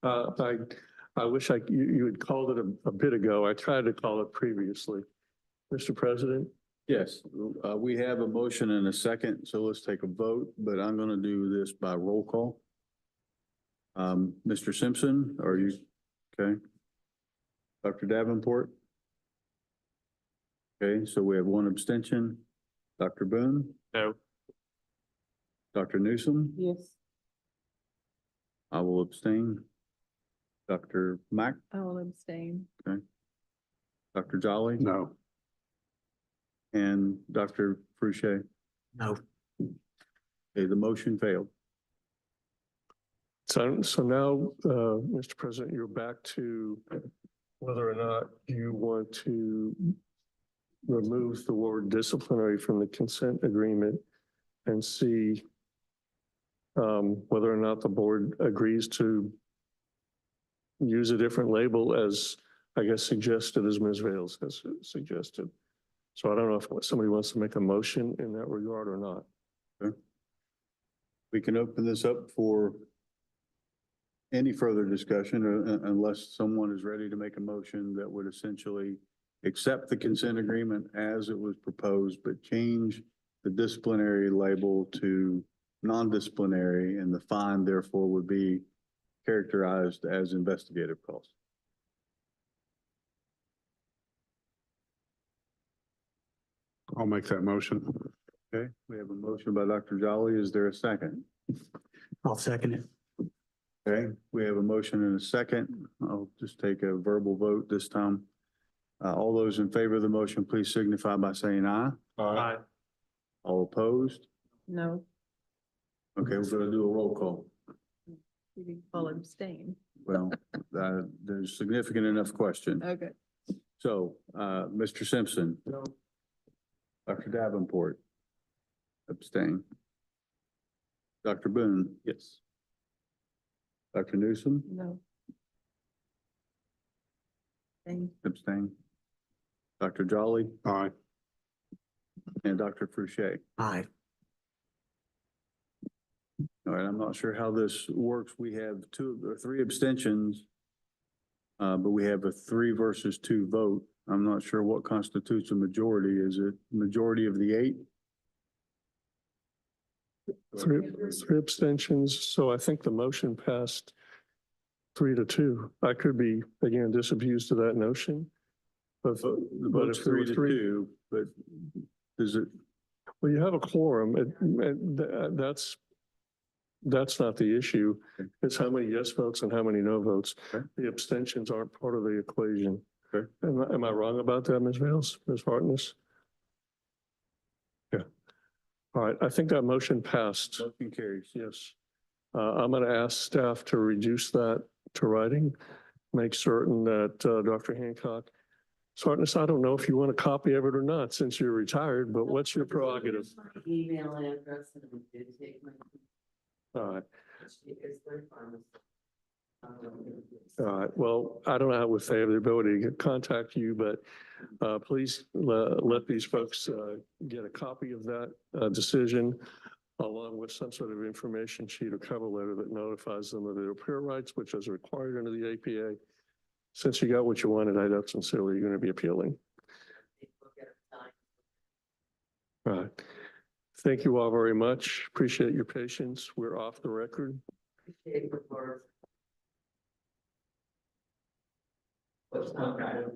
I wish you had called it a bit ago. I tried to call it previously. Mr. President? Yes, we have a motion and a second, so let's take a vote, but I'm going to do this by roll call. Mr. Simpson, are you, okay? Dr. Davenport? Okay, so we have one abstention. Dr. Boone? No. Dr. Newsom? Yes. I will abstain. Dr. Mack? I will abstain. Okay. Dr. Jolly? No. And Dr. Frouché? No. Okay, the motion failed. So now, Mr. President, you're back to whether or not you want to remove the word disciplinary from the consent agreement and see whether or not the board agrees to use a different label, as I guess suggested, as Ms. Vales has suggested. So I don't know if somebody wants to make a motion in that regard or not. Okay. We can open this up for any further discussion unless someone is ready to make a motion that would essentially accept the consent agreement as it was proposed, but change the disciplinary label to non-disciplinary, and the fine therefore would be characterized as investigative costs. I'll make that motion. Okay, we have a motion by Dr. Jolly. Is there a second? I'll second it. Okay, we have a motion and a second. I'll just take a verbal vote this time. All those in favor of the motion, please signify by saying aye. Aye. All opposed? No, Okay, we're gonna do a roll call. you will abstain. Well, there's significant enough question. Okay. So, Mr. Simpson. Dr. Davenport. Abstain. Dr. Boone. Yes. Dr. Newsom. No. Abstain. Dr. Jolly. Aye. And Dr. Fouché. Aye. All right, I'm not sure how this works. We have two or three abstentions. But we have a 3 versus 2 vote. I'm not sure what constitutes a majority. Is it majority of the 8? Three abstentions, so I think the motion passed 3-2. I could be, again, disabused of that notion. But The but vote's if there were 3-2, but is it, well, you have a quorum, that's not the issue. It's how many yes votes and how many no votes. Okay. The abstentions aren't part of the equation. Okay. Am I wrong about that, Ms. Vales, Ms. Hartness? Yeah. All right, I think that motion passed. motion carries? Yes. I'm going to ask staff to reduce that to writing, make certain that Dr. Hancock, Ms. Hartness, I don't know if you want a copy of it or not since you're retired, but what's your prerogative? Email address and I did take my. All right. She is their pharmacist. All right, well, I don't know if they have the ability to contact you, but please let these folks get a copy of that decision along with some sort of information sheet or cover letter that notifies them of their appeal rights, which is required under the APA. Since you got what you wanted, I doubt sincerely you're going to be appealing. All right. Thank you all very much. Appreciate your patience. We're off the record. Appreciate your report. What's not kind of